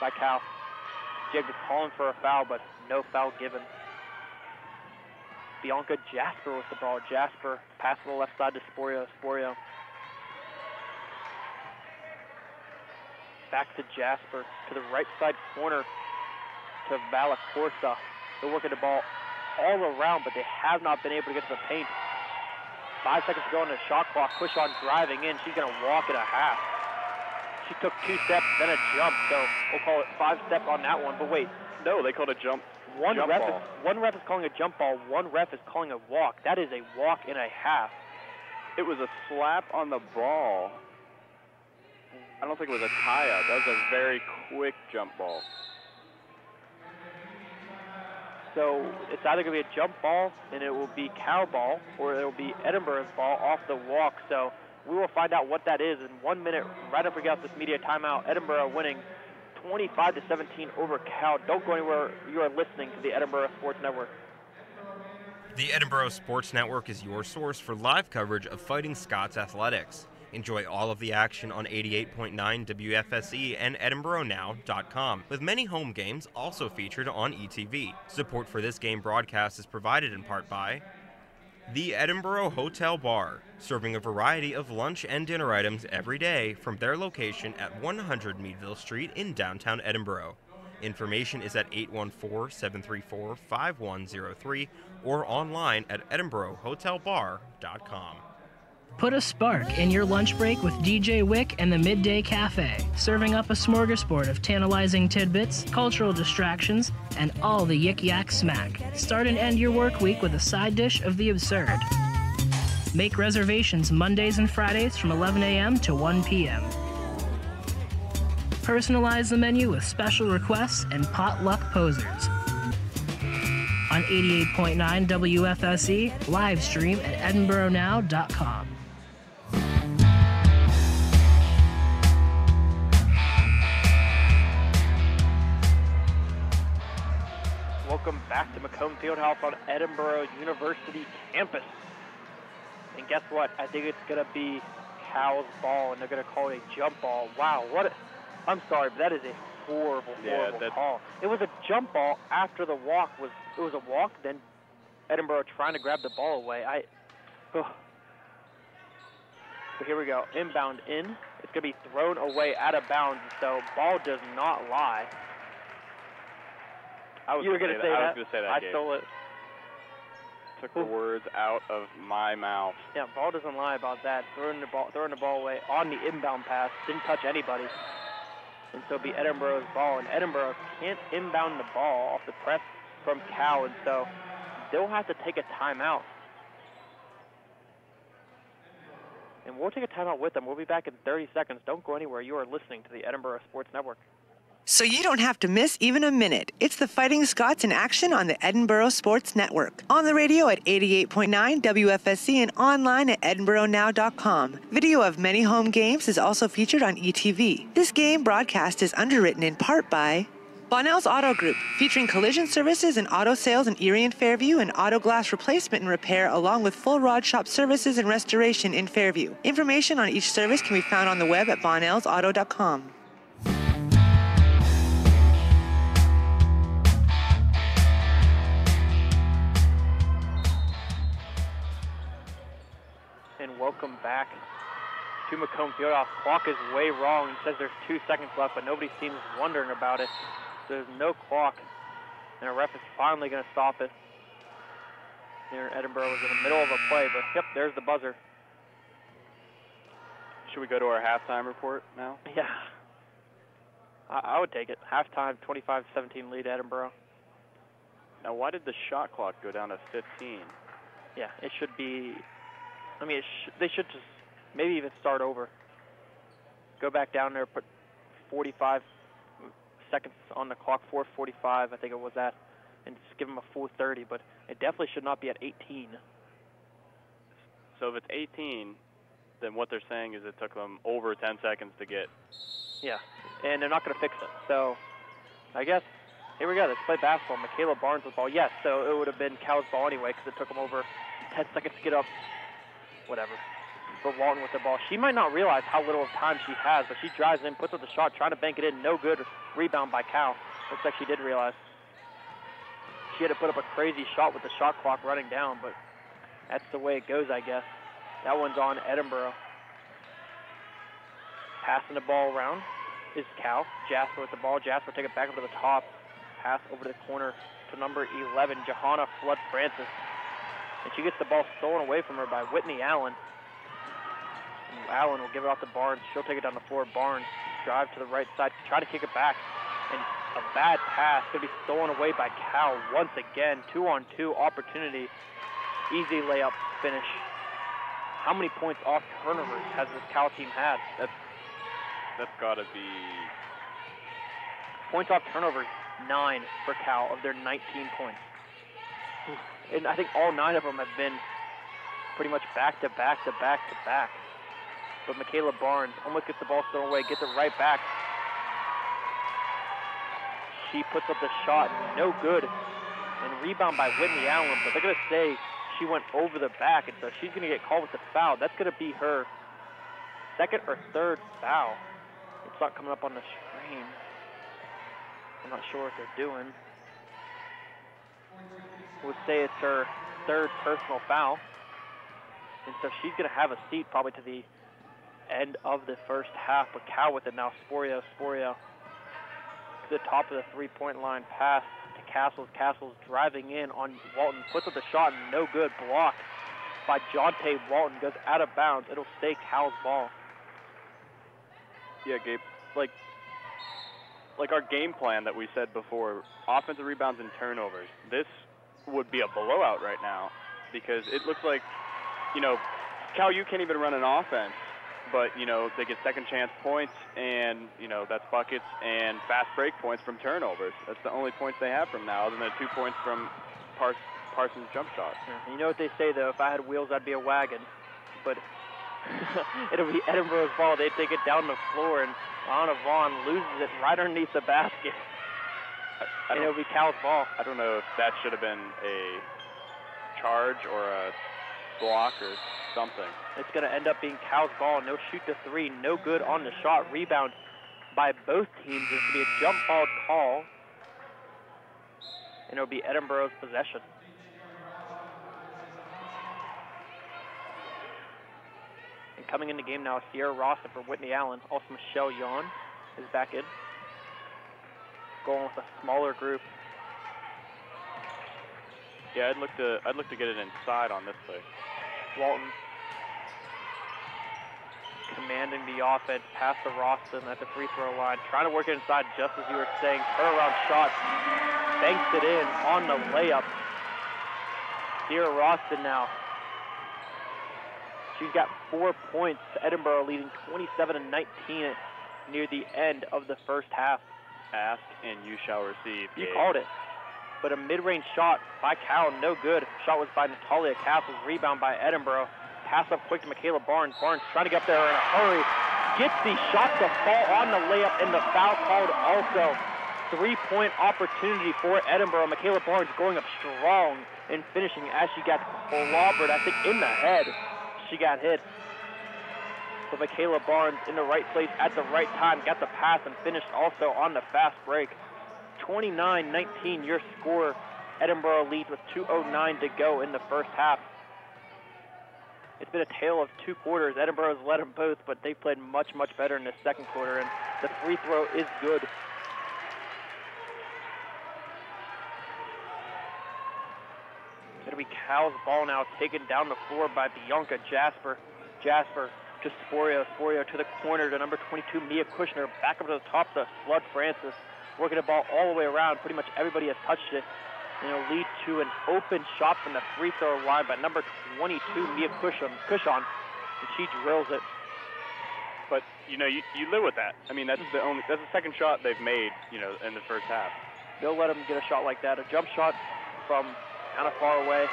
by Cal. Jacobs calling for a foul, but no foul given. Bianca Jasper with the ball. Jasper pass to the left side to Sporio. Sporio back to Jasper to the right side corner to Valacorsa. They're working the ball all around, but they have not been able to get to the paint. 5 seconds to go on the shot clock. Cushon driving in. She's going to walk at a half. She took 2 steps, then a jump, so we'll call it 5 steps on that one. But wait. No, they called a jump. One ref is calling a jump ball. One ref is calling a walk. That is a walk and a half. It was a slap on the ball. I don't think it was a tie-up. That was a very quick jump ball. So it's either going to be a jump ball, and it will be Cal ball, or it will be Edinboro's ball off the walk. So we will find out what that is in 1 minute, right after we get this media timeout. Edinboro winning 25-17 over Cal. Don't go anywhere. You are listening to the Edinboro Sports Network. The Edinboro Sports Network is your source for live coverage of Fighting Scots athletics. Enjoy all of the action on 88.9 WFSE and EdinboroNow.com, with many home games also featured on ETV. Support for this game broadcast is provided in part by the Edinboro Hotel Bar, serving a variety of lunch and dinner items every day from their location at 100 Meadville Street in downtown Edinboro. Information is at 814-734-5103 or online at EdinboroHotelBar.com. Put a spark in your lunch break with DJ Wick and the Midday Cafe, serving up a smorgasbord of tantalizing tidbits, cultural distractions, and all the yik-yak smack. Start and end your work week with a side dish of the absurd. Make reservations Mondays and Fridays from 11 a.m. to 1 p.m. Personalize the menu with special requests and potluck posers. On 88.9 WFSE, live stream at EdinboroNow.com. Welcome back to Macomb Fieldhouse on Edinboro University campus. And guess what? I think it's going to be Cal's ball, and they're going to call it a jump ball. Wow, I'm sorry, but that is a horrible call. It was a jump ball after the walk. It was a walk, then Edinboro trying to grab the ball away. So here we go. Inbound in. It's going to be thrown away out of bounds, so ball does not lie. You were going to say that? I was going to say that, I stole it. Took the words out of my mouth. Yeah, ball doesn't lie about that. Throwing the ball away on the inbound pass. Didn't touch anybody. And so it'll be Edinboro's ball, and Edinboro can't inbound the ball off the press from Cal, and so they'll have to take a timeout. And we'll take a timeout with them. We'll be back in 30 seconds. Don't go anywhere. You are listening to the Edinboro Sports Network. So you don't have to miss even a minute. It's the Fighting Scots in action on the Edinboro Sports Network. On the radio at 88.9 WFSC and online at edinboronow.com. Video of many home games is also featured on ETV. This game broadcast is underwritten in part by Bonnell's Auto Group, featuring collision services and auto sales in Erie and Fairview and auto glass replacement and repair, along with full rod shop services and restoration in Fairview. Information on each service can be found on the web at bonnellsauto.com. And welcome back to Macomb Fieldhouse. Clock is way wrong. It says there's 2 seconds left, but nobody seems wondering about it. There's no clock, and a ref is finally going to stop it. Here, Edinboro was in the middle of a play, but yep, there's the buzzer. Should we go to our halftime report now? Yeah. I would take it. Halftime, 25-17 lead, Edinboro. Now, why did the shot clock go down to 15? Yeah, it should be. I mean, they should just maybe even start over. Go back down there, put 45 seconds on the clock, 4:45, I think it was at, and just give them a full 30. But it definitely should not be at 18. So if it's 18, then what they're saying is it took them over 10 seconds to get. Yeah, and they're not going to fix it. So I guess here we go. Let's play basketball. Michaela Barnes with the ball. Yes, so it would have been Cal's ball anyway because it took them over 10 seconds to get up. Whatever. But Walton with the ball. She might not realize how little time she has, but she drives in, puts up the shot, trying to bank it in. No good. Rebound by Cal. Looks like she did realize. She had to put up a crazy shot with the shot clock running down, but that's the way it goes, I guess. That one's on Edinboro. Passing the ball around is Cal. Jasper with the ball. Jasper take it back up to the top. Pass over to the corner to number 11, Johanna Flood Francis. And she gets the ball stolen away from her by Whitney Allen. And Allen will give it off to Barnes. She'll take it down the floor. Barnes drive to the right side, try to kick it back. And a bad pass going to be stolen away by Cal once again. 2-on-2 opportunity. Easy layup finish. How many points off turnovers has this Cal team had? That's got to be... Points off turnovers, 9 for Cal of their 19 points. And I think all 9 of them have been pretty much back to back to back to back. But Michaela Barnes almost gets the ball stolen away, gets it right back. She puts up the shot, no good. And rebound by Whitney Allen, but they're going to say she went over the back, and so she's going to get called with the foul. That's going to be her second or third foul. It's not coming up on the screen. I'm not sure what they're doing. We'll say it's her third personal foul. And so she's going to have a seat probably to the end of the first half. But Cal with it now. Sporio to the top of the three-point line. Pass to Castles. Castles driving in on Walton. Puts up the shot. No good. Blocked by Jonte Walton. Goes out of bounds. It'll stay Cal's ball. Yeah, Gabe. Like our game plan that we said before, offensive rebounds and turnovers. This would be a blowout right now because it looks like, Cal, you can't even run an offense, but, they get second chance points and, that's buckets and fast break points from turnovers. That's the only points they have from now, other than 2 points from Parsons' jump shot. Yeah, you know what they say, though, if I had wheels, I'd be a wagon. But it'll be Edinboro's ball. They take it down the floor, and Anna Vaughn loses it right underneath the basket. And it'll be Cal's ball. I don't know if that should have been a charge or a block or something. It's going to end up being Cal's ball. No shoot to three. No good on the shot. Rebound by both teams. There's going to be a jump ball call. And it'll be Edinboro's possession. And coming in the game now is Sierra Rosser for Whitney Allen. Also Michelle Yon is back in. Going with a smaller group. Yeah, I'd look to get it inside on this play. Walton commanding the offense, pass to Roston at the free throw line, trying to work it inside just as you were saying. Turnaround shot, banks it in on the layup. Sierra Roston now. She's got 4 points. Edinboro leading 27-19 near the end of the first half. Ask and you shall receive. You called it. But a mid-range shot by Cal, no good. Shot was by Natalia Castles, rebound by Edinboro. Pass up quick to Michaela Barnes. Barnes trying to get up there in a hurry. Gets the shot to fall on the layup, and the foul called also. 3-point opportunity for Edinboro. Michaela Barnes going up strong and finishing as she got clobbered, I think, in the head. She got hit. But Michaela Barnes in the right place at the right time, got the pass and finished also on the fast break. 29-19 your score. Edinboro leads with 2:09 to go in the first half. It's been a tale of 2 quarters. Edinboro's led them both, but they played much, much better in the second quarter, and the free throw is good. It'll be Cal's ball now, taken down the floor by Bianca Jasper. Jasper to Sporio. Sporio to the corner to number 22, Mia Kushner. Back up to the top to Flood Francis. Working the ball all the way around. Pretty much everybody has touched it. And it'll lead to an open shot from the free throw line by number 22, Mia Cushon. And she drills it. But, you live with that. I mean, that's the second shot they've made, in the first half. They'll let them get a shot like that. A jump shot from kind of far away.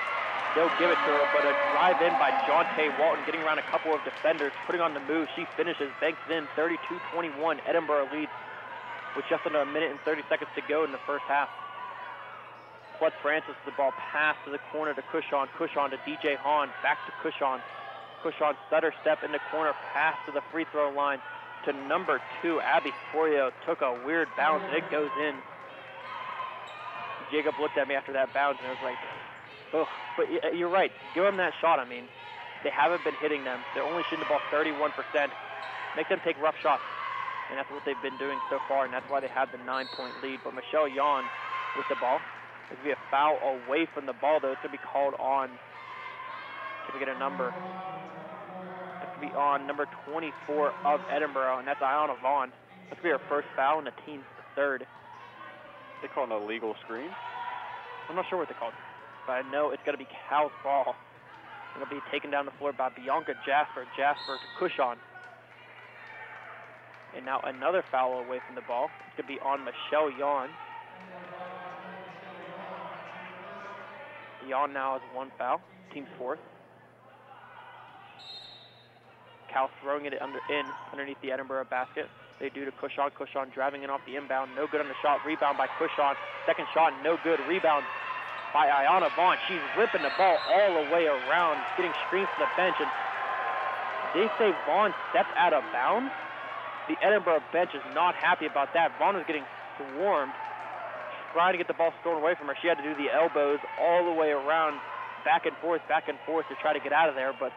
They'll give it to her, but a drive in by Jonte Walton, getting around a couple of defenders, putting on the move. She finishes, banks it in, 32-21. Edinboro leads with just under a minute and 30 seconds to go in the first half. Flood Francis, the ball passed to the corner to Cushon. Cushon to DJ Hahn, back to Cushon. Cushon stutter step in the corner, pass to the free throw line to number 2, Abby Sporio. Took a weird bounce, and it goes in. Jacob looked at me after that bounce, and I was like, oh, but you're right. Give them that shot. I mean, they haven't been hitting them. They're only shooting the ball 31%. Make them take rough shots, and that's what they've been doing so far, and that's why they have the 9-point lead. But Michelle Yon with the ball. There's going to be a foul away from the ball, though. It's going to be called on. Can we get a number? It's going to be on number 24 of Edinboro, and that's Iona Vaughn. That's going to be her first foul and the team's third. They call it an illegal screen? I'm not sure what they called it, but I know it's going to be Cal's ball. It'll be taken down the floor by Bianca Jasper. Jasper to Cushon. And now another foul away from the ball. It's going to be on Michelle Yon. Yon now has 1 foul. Team's fourth. Cal throwing it underneath the Edinboro basket. They do to Cushon. Cushon driving in off the inbound. No good on the shot. Rebound by Cushon. Second shot, no good. Rebound by Iona Vaughn. She's ripping the ball all the way around, getting screens from the bench. And they say Vaughn stepped out of bounds. The Edinboro bench is not happy about that. Vaughn is getting swarmed, trying to get the ball stolen away from her. She had to do the elbows all the way around, back and forth to try to get out of there. But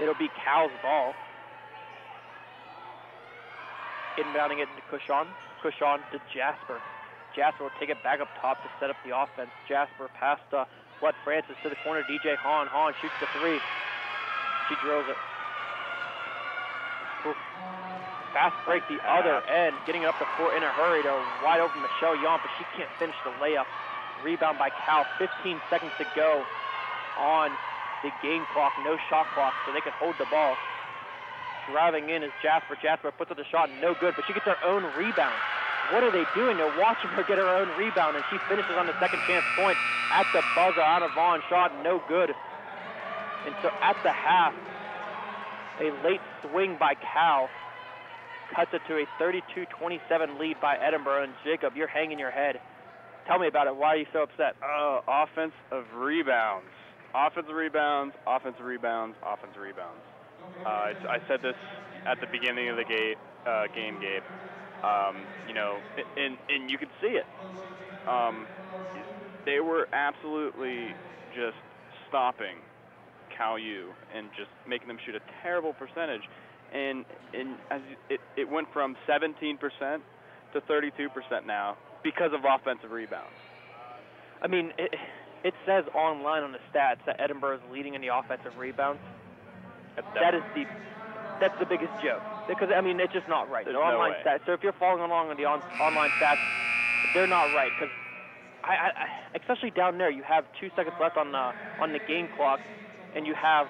it'll be Cal's ball. Inbounding it into Cushon. Cushon to Jasper. Jasper will take it back up top to set up the offense. Jasper past Flood Francis to the corner. DJ Hahn. Hahn shoots the 3. She drills it. Ooh. Fast break the other end. Getting it up the floor in a hurry to wide open Michelle Yon, but she can't finish the layup. Rebound by Cal. 15 seconds to go on the game clock. No shot clock, so they can hold the ball. Driving in is Jasper. Jasper puts up the shot, no good, but she gets her own rebound. What are they doing? They're watching her get her own rebound, and she finishes on the second chance point at the buzzer. Out of Vaughn, shot no good. And so at the half, a late swing by Cal cuts it to a 32-27 lead by Edinboro. And Jacob, you're hanging your head. Tell me about it. Why are you so upset? Offensive rebounds. Offensive rebounds, offensive rebounds, offensive rebounds. I said this at the beginning of the game, Gabe. And you could see it. They were absolutely just stopping Cal U and just making them shoot a terrible percentage. And as it went from 17% to 32% now because of offensive rebounds. I mean, it says online on the stats that Edinboro is leading in the offensive rebounds. That's the biggest joke. Because, I mean, it's just not right. There's The online no way. stats. So if you're following along on the online stats, they're not right. Because especially down there, you have 2 seconds left on the game clock, and you have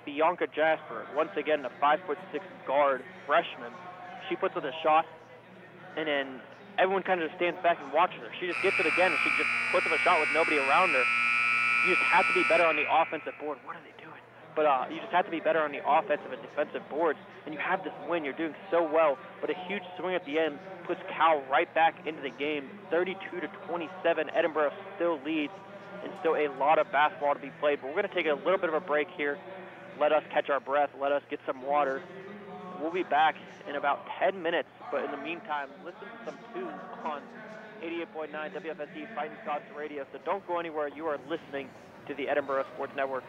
Bianca Jasper, once again, a 5'6" guard freshman. She puts up a shot, and then everyone kind of just stands back and watches her. She just gets it again, and she just puts up a shot with nobody around her. You just have to be better on the offensive board. What are they doing? But you just have to be better on the offensive and defensive boards, and you have this win. You're doing so well, but a huge swing at the end puts Cal right back into the game. 32-27, Edinboro still leads, and still a lot of basketball to be played. But we're going to take a little bit of a break here. Let us catch our breath. Let us get some water. We'll be back in about 10 minutes, but in the meantime, listen to some tunes on 88.9 WFSE Fighting Scots Radio. So don't go anywhere. You are listening to the Edinboro Sports Network.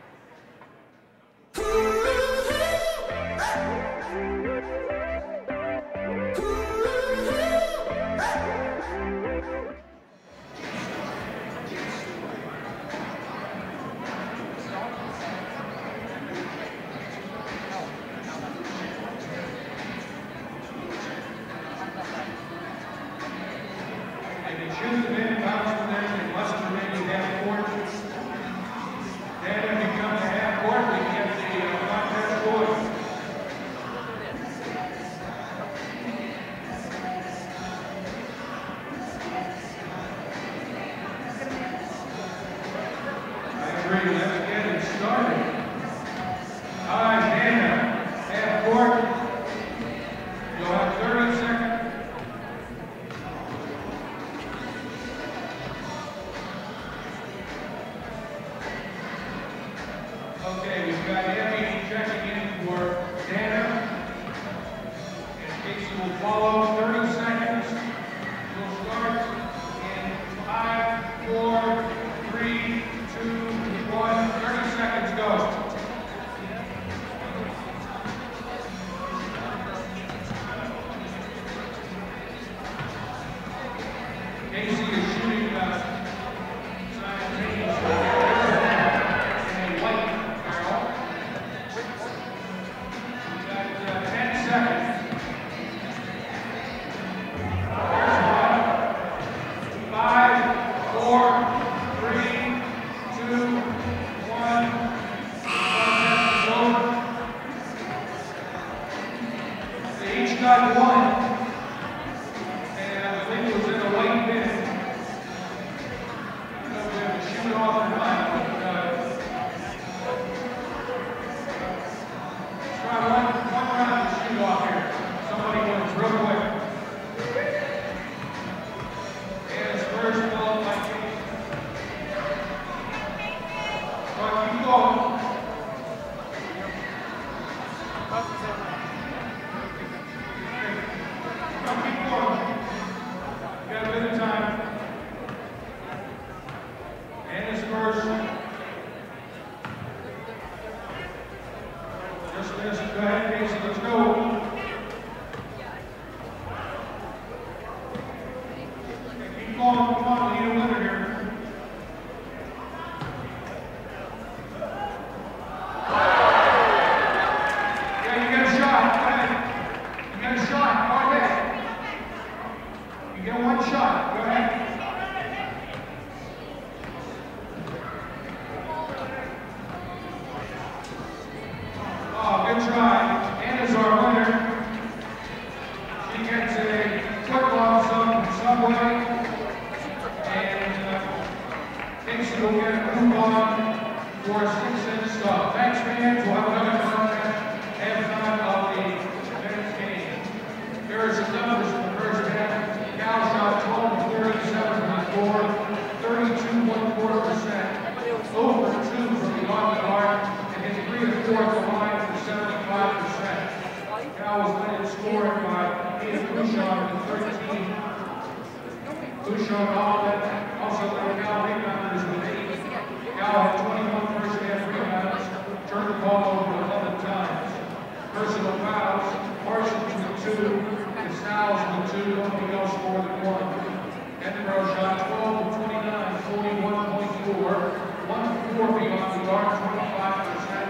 Edinboro shot 12 of 29, 41.4, 1 4 beyond the arc, 25%,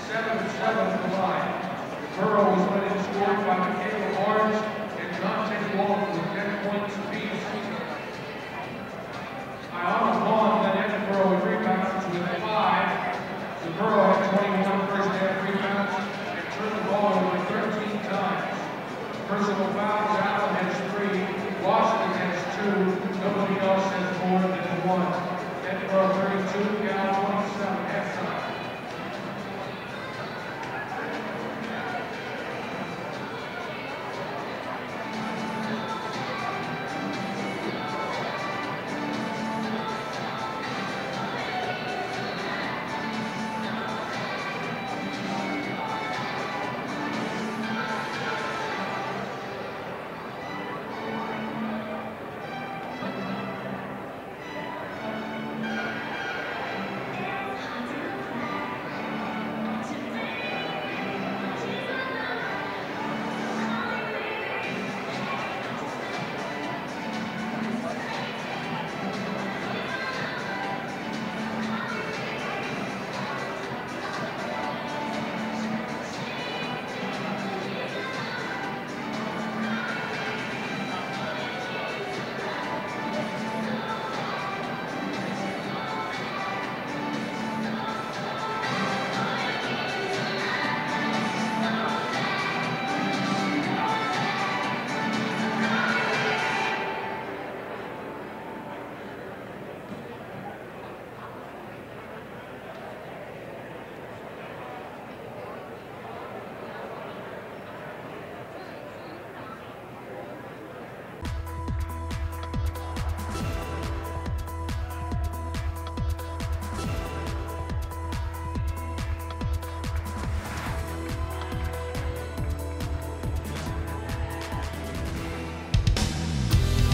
7 of 7 from the line. Edinboro was led in scoring by Michaela Barnes and Dante Walton with 10 points apiece. Iana Vaughn led Edinboro in rebounds with 5. Edinboro had 21 first half rebounds and turned the ball over 13 times. Personal fouls, Allen has 3, Washington has 2, nobody else has more than 1. Edinboro 32, Cal 27, halftime.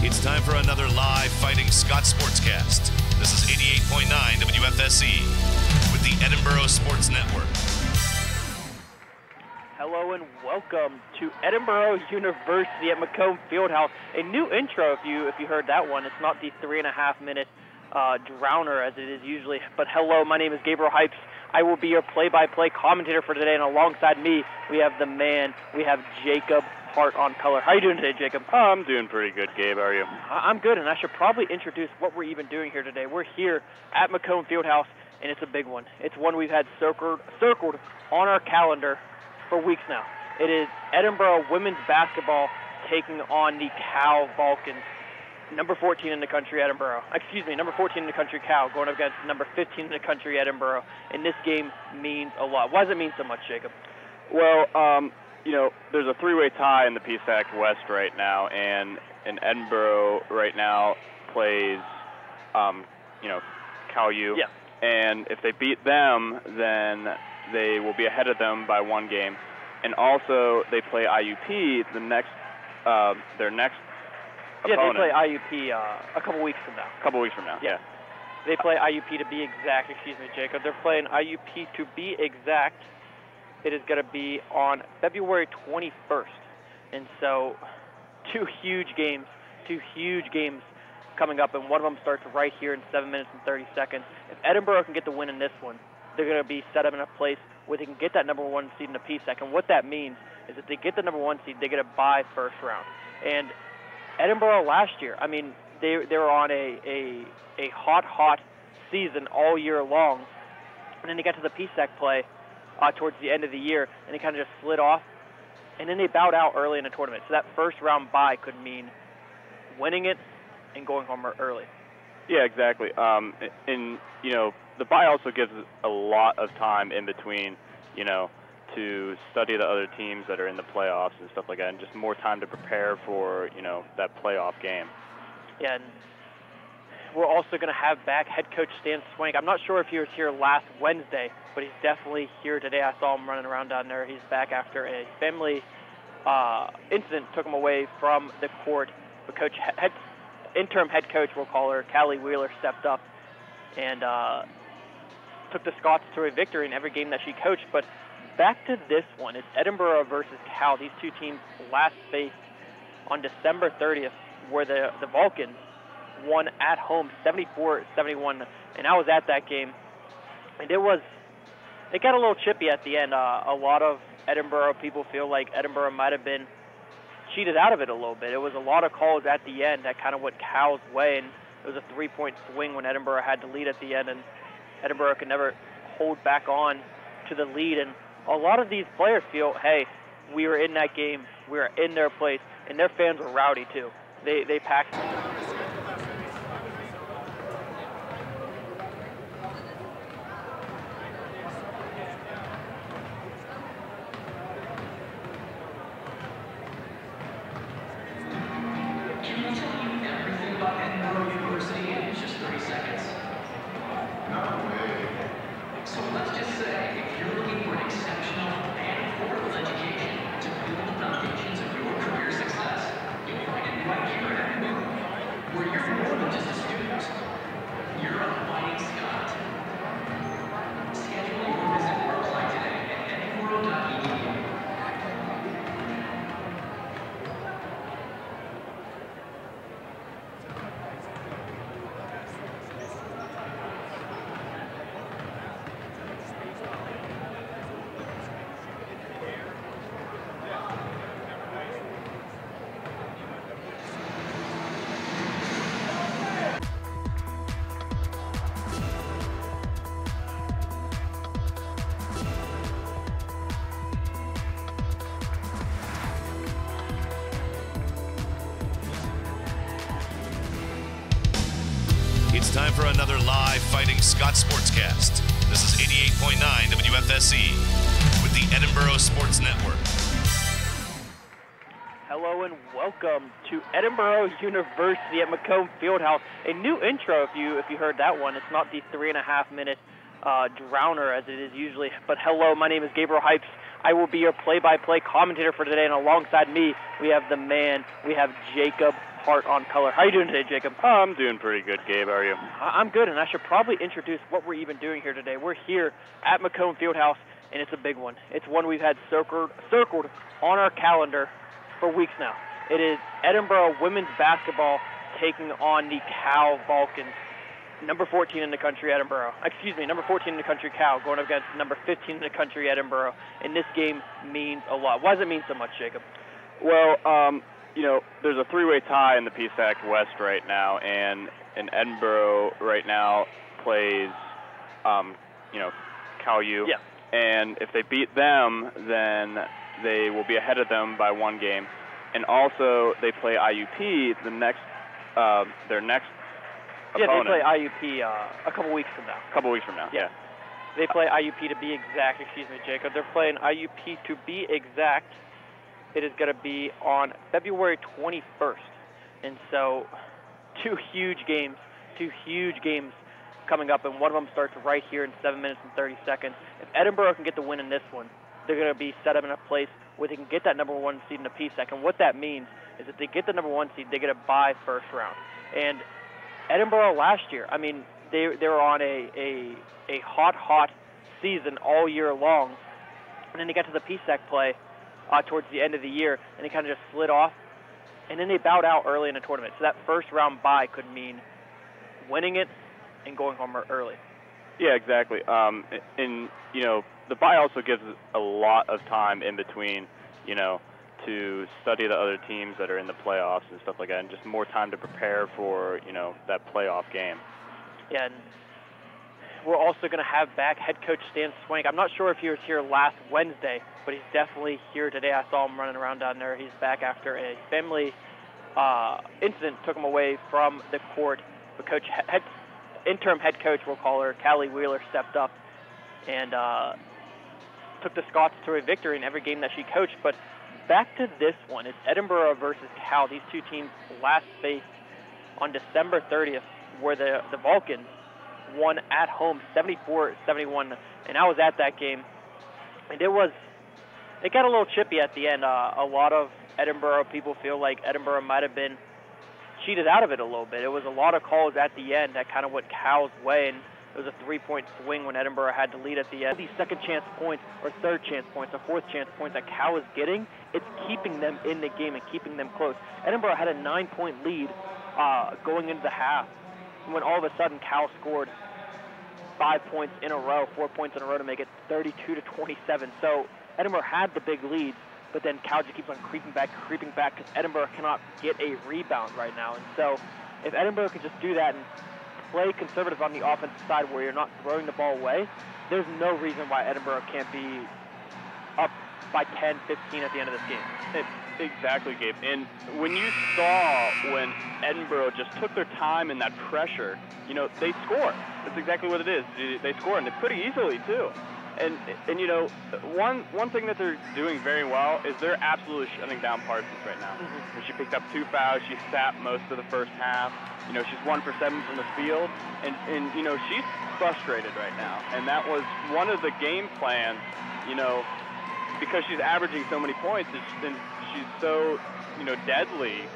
It's time for another live Fighting Scots Sportscast. This is 88.9 WFSE with the Edinboro Sports Network. Hello and welcome to Edinboro University at Macomb Fieldhouse. A new intro if you heard that one. It's not the 3.5-minute drowner as it is usually. But hello, my name is Gabriel Hypes. I will be your play-by-play commentator for today, and alongside me, we have the man. We have Jacob Hart on color. How are you doing today, Jacob? I'm doing pretty good, Gabe. How are you? I'm good, and I should probably introduce what we're even doing here today. We're here at Macomb Fieldhouse, and it's a big one. It's one we've had circled on our calendar for weeks now. It is Edinboro women's basketball taking on the Cal Vulcans. Number 14 in the country, Edinboro. Excuse me, number 14 in the country, Cal, going up against number 15 in the country, Edinboro. And this game means a lot. Why does it mean so much, Jacob? Well, there's a three-way tie in the PSAC West right now, and Edinboro right now plays, Cal U. Yeah. And if they beat them, then they will be ahead of them by 1 game. And also, they play IUP their next Yeah, opponent. they play IUP a couple weeks from now. Yeah. They play IUP to be exact. Excuse me, Jacob. They're playing IUP to be exact. It is going to be on February 21st. And so, two huge games coming up, and one of them starts right here in 7 minutes and 30 seconds. If Edinboro can get the win in this one, they're going to be set up in a place where they can get that number 1 seed in the PSAC. And what that means is if they get the number 1 seed, they get a bye first round. And Edinboro last year, I mean, they were on a hot season all year long. And then they got to the PSAC play towards the end of the year, and they kind of just slid off. And then they bowed out early in the tournament. So that first round bye could mean winning it and going home early. Yeah, exactly. And, the bye also gives a lot of time in between, to study the other teams that are in the playoffs and stuff like that, and just more time to prepare for, that playoff game. Yeah, and we're also going to have back head coach Stan Swank. I'm not sure if he was here last Wednesday, but he's definitely here today. I saw him running around down there. He's back after a family incident took him away from the court. But interim head coach, we'll call her, Callie Wheeler, stepped up and took the Scots to a victory in every game that she coached. But back to this one, it's Edinboro versus Cal. These two teams last faced on December 30th, where the Vulcans won at home 74-71, and I was at that game. And it got a little chippy at the end. A lot of Edinboro people feel like Edinboro might have been cheated out of it a little bit. It was a lot of calls at the end that kind of went Cal's way, and it was a 3-point swing when Edinboro had to lead at the end, and Edinboro could never hold back on to the lead. And a lot of these players feel, hey, we were in that game, we were in their place, and their fans were rowdy too. They packed. It's time for another live Fighting Scots Sportscast. This is 88.9 WFSE with the Edinboro Sports Network. Hello and welcome to Edinboro University at Macomb Fieldhouse. A new intro if you heard that one. It's not the 3.5-minute drowner as it is usually. But hello, my name is Gabriel Hypes. I will be your play-by-play commentator for today, and alongside me, we have the man. We have Jacob Hart on color. How are you doing today, Jacob? I'm doing pretty good, Gabe. How are you? I'm good, and I should probably introduce what we're even doing here today. We're here at Macomb Fieldhouse, and it's a big one. It's one we've had circled on our calendar for weeks now. It is Edinboro women's basketball taking on the Cal Vulcans. Number 14 in the country, Edinboro. Excuse me, number 14 in the country, Cal, going up against number 15 in the country, Edinboro. And this game means a lot. Why does it mean so much, Jacob? Well, you know, there's a three-way tie in the PSAC West right now, and Edinboro right now plays, you know, Cal U. Yeah. And if they beat them, then they will be ahead of them by one game. And also, they play IUP their next yeah, opponent. they play IUP a couple weeks from now. A couple weeks from now, yeah. They play IUP to be exact. Excuse me, Jacob. They're playing IUP to be exact. It is going to be on February 21st. And so, two huge games coming up, and one of them starts right here in 7 minutes and 30 seconds. If Edinboro can get the win in this one, they're going to be set up in a place where they can get that number 1 seed in the PSAC. And what that means is if they get the number 1 seed, they get a bye first round. And Edinboro last year, I mean, they were on a hot season all year long. And then they got to the PSAC play towards the end of the year, and they kind of just slid off. And then they bowed out early in the tournament. So that first round bye could mean winning it and going home early. Yeah, exactly. And, you know, the bye also gives a lot of time in between, you know, to study the other teams that are in the playoffs and stuff like that, and just more time to prepare for, you know, that playoff game. Yeah, and we're also going to have back head coach Stan Swank. I'm not sure if he was here last Wednesday, but he's definitely here today. I saw him running around down there. He's back after a family incident took him away from the court. But interim head coach, we'll call her, Callie Wheeler, stepped up and took the Scots to a victory in every game that she coached. But back to this one, it's Edinboro versus Cal. These two teams last faced on December 30th, where the Vulcans won at home 74-71, and I was at that game, and it got a little chippy at the end. A lot of Edinboro people feel like Edinboro might have been cheated out of it a little bit. It was a lot of calls at the end that kind of went Cal's way, and it was a 3-point swing when Edinboro had to lead at the end. These second chance points or third chance points or fourth chance points that Cal is getting, it's keeping them in the game and keeping them close. Edinboro had a 9-point lead going into the half, when all of a sudden Cal scored 5 points in a row, 4 points in a row to make it 32-27. So Edinboro had the big leads, but then Cal just keeps on creeping back, because Edinboro cannot get a rebound right now. And so if Edinboro can just do that and play conservative on the offensive side where you're not throwing the ball away, there's no reason why Edinboro can't be up by 10, 15 at the end of this game. Exactly, Gabe. And when you saw when Edinboro just took their time in that pressure, they score. That's exactly what it is. They score, and pretty easily, too. And one thing that they're doing very well is they're absolutely shutting down Parsons right now. She picked up 2 fouls. She sat most of the first half. She's 1 for 7 from the field, and she's frustrated right now. And that was one of the game plans, because she's averaging so many points, and she's so, deadly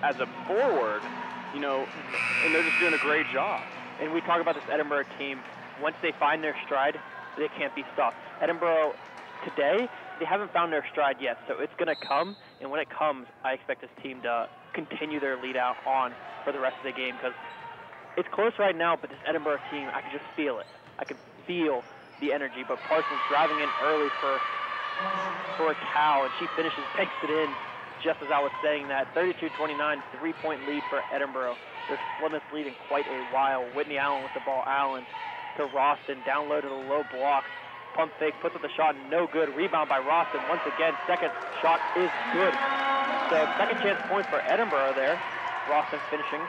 as a forward, and they're just doing a great job. And we talk about this Edinboro team. Once they find their stride, they can't be stopped. Edinboro today, they haven't found their stride yet, so it's going to come, and when it comes, I expect this team to continue their lead out on for the rest of the game, because it's close right now, but this Edinboro team, I can just feel it. I can feel the energy, but Parsons driving in early for a Cal, and she finishes, takes it in, just as I was saying that. 32-29, 3-point lead for Edinboro. They're split this lead in quite a while. Whitney Allen with the ball. Allen to Roston, down low to the low block. Pump fake, puts up the shot, no good. Rebound by Roston. Once again, second shot is good. So second chance point for Edinboro there. Roston finishing.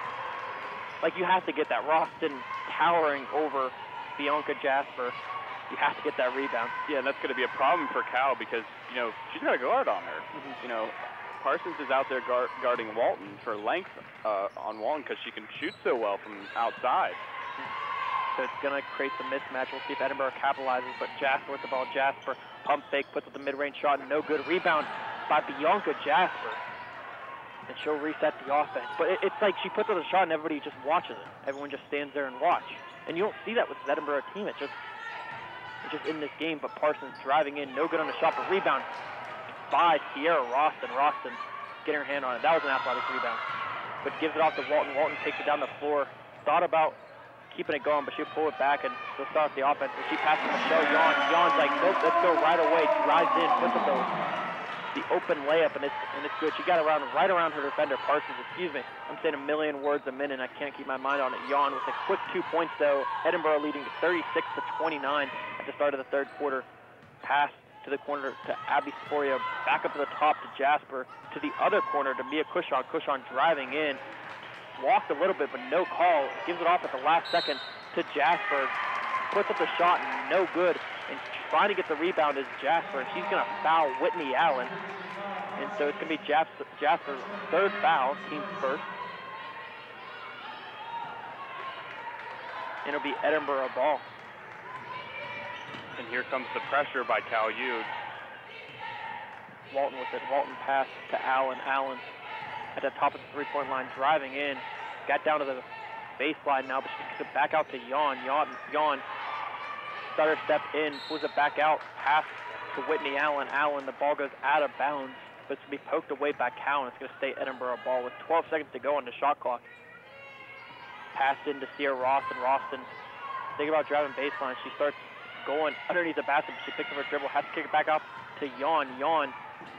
Like, you have to get that. Roston towering over Bianca Jasper. You have to get that rebound. Yeah, and that's going to be a problem for Cal because, she's got a guard on her. Parsons is out there guarding Walton for length on Walton because she can shoot so well from outside. So it's going to create some mismatch. We'll see if Edinboro capitalizes, but Jasper with the ball. Jasper, pump fake, puts up the mid-range shot, no good. Rebound by Bianca Jasper. And she'll reset the offense. But it's like she puts up the shot and everybody just watches it. Everyone just stands there and watch. And you don't see that with this Edinboro team. It's just in this game, but Parsons driving in, no good on the shot, but rebound by Sierra Roston. Roston getting her hand on it. That was an athletic rebound. But gives it off to Walton. Walton takes it down the floor. Thought about keeping it going, but she'll pull it back and she'll start the offense. And she passes to Michelle Yawn. Yawn's like, nope, let's go right away. Drives in, puts up the open layup, and it's good. She got right around her defender, Parsons, excuse me. I'm saying a million words a minute, and I can't keep my mind on it. Yawn with a quick 2 points, though. Edinboro leading 36-29 at the start of the third quarter. Pass to the corner to Abby Sporia, back up to the top to Jasper, to the other corner to Mia Cushon. Cushon driving in, walked a little bit, but no call. Gives it off at the last second to Jasper. Puts up the shot, no good. And trying to get the rebound is Jasper. She's going to foul Whitney Allen. And so it's going to be Jasper's third foul, team's first. And it'll be Edinboro ball. And here comes the pressure by Cal U. Walton with it. Walton pass to Allen. Allen at the top of the three-point line, driving in. Got down to the baseline now, but she kicks it back out to Yawn. Yawn stutter step in, pulls it back out, pass to Whitney Allen. Allen, the ball goes out of bounds, but it's going to be poked away by Cal, and it's going to stay Edinboro ball with 12 seconds to go on the shot clock. Passed in to Sierra Roston. Roston, thinking about driving baseline. She starts going underneath the basket, but she picks up her dribble, has to kick it back out to Yawn. Yawn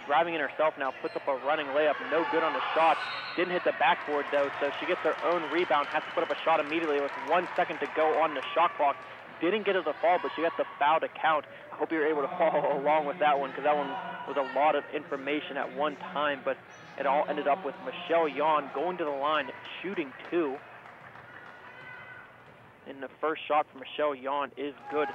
driving in herself now, puts up a running layup, no good on the shot. Didn't hit the backboard, though, so she gets her own rebound, has to put up a shot immediately with 1 second to go on the shot clock. Didn't get it to fall, but she got the foul to count. I hope you were able to follow along with that one, because that one was a lot of information at one time, but it all ended up with Michelle Yawn going to the line, shooting 2. And the first shot from Michelle Yawn is good.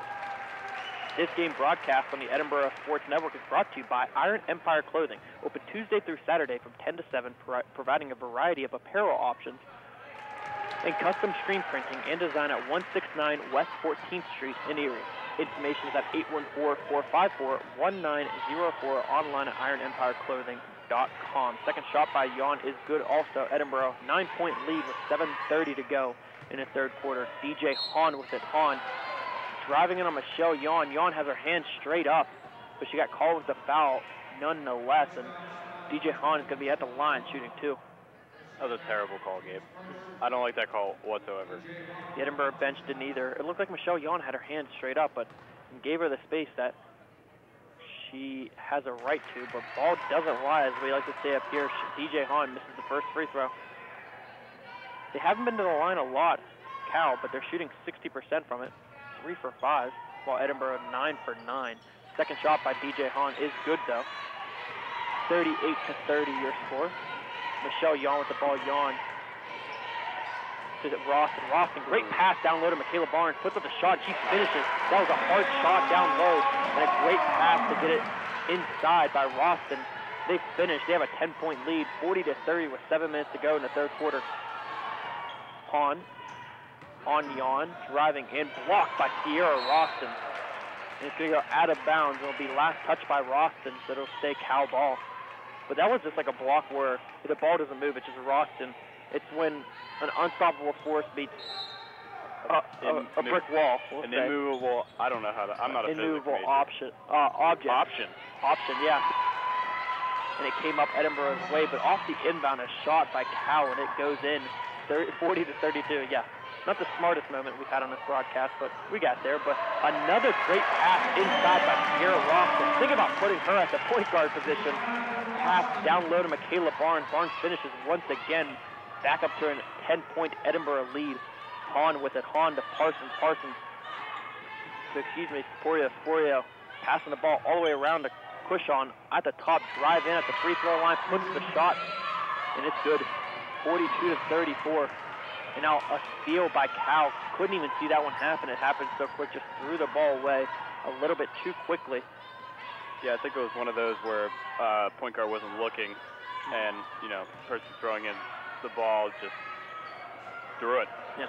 This game broadcast on the Edinboro Sports Network is brought to you by Iron Empire Clothing. Open Tuesday through Saturday from 10 to 7, providing a variety of apparel options and custom screen printing and design at 169 West 14th Street in Erie. Information is at 814-454-1904, online at ironempireclothing.com. Second shot by Yawn is good also. Edinboro, 9-point lead with 7:30 to go in the third quarter. DJ Hahn with it. Hahn driving in on Michelle Yawn. Yawn has her hand straight up, but she got called with the foul nonetheless, and DJ Hahn is going to be at the line shooting 2. That was a terrible call, Gabe. I don't like that call whatsoever. The Edinboro bench didn't either. It looked like Michelle Yawn had her hand straight up, but gave her the space that She has a right to, but ball doesn't lie, as we like to say up here. DJ Hahn misses the first free throw. They haven't been to the line a lot, Cal, but they're shooting 60% from it. 3 for 5, while Edinboro 9 for 9. Second shot by DJ Hahn is good, though. 38-30 your score. Michelle Yawn with the ball. Yawn to Roston. Roston, great pass down low to Michaela Barnes. Puts up the shot. She finishes. That was a hard shot down low, and a great pass to get it inside by Roston. They finish. They have a 10-point lead, 40-30 with 7 minutes to go in the third quarter. Hahn on Yawn, driving in, blocked by Sierra Roston. And it's going to go out of bounds. It'll be last touch by Roston, so it'll stay Cal ball. But that was just like a block where the ball doesn't move. It's just Roston. It's when an unstoppable force meets a brick wall. An immovable, I don't know how to, I'm not a immovable physics object. Option, yeah. And it came up Edinboro's way, but off the inbound, a shot by Cal, and it goes in 40-32. Yeah, not the smartest moment we've had on this broadcast, but we got there. But another great pass inside by Sierra Roston. Think about putting her at the point guard position. Pass down low to Michaela Barnes. Barnes finishes once again, back up to a 10-point Edinboro lead. Hahn with it. Hahn to Parsons. Sporio passing the ball all the way around to Cushon at the top. Drive in at the free throw line. Puts the shot, and it's good. 42-34. And now a steal by Cal. Couldn't even see that one happen. It happened so quick. Just threw the ball away a little bit too quickly. Yeah, I think it was one of those where point guard wasn't looking, and person throwing in the ball just threw it. Yeah,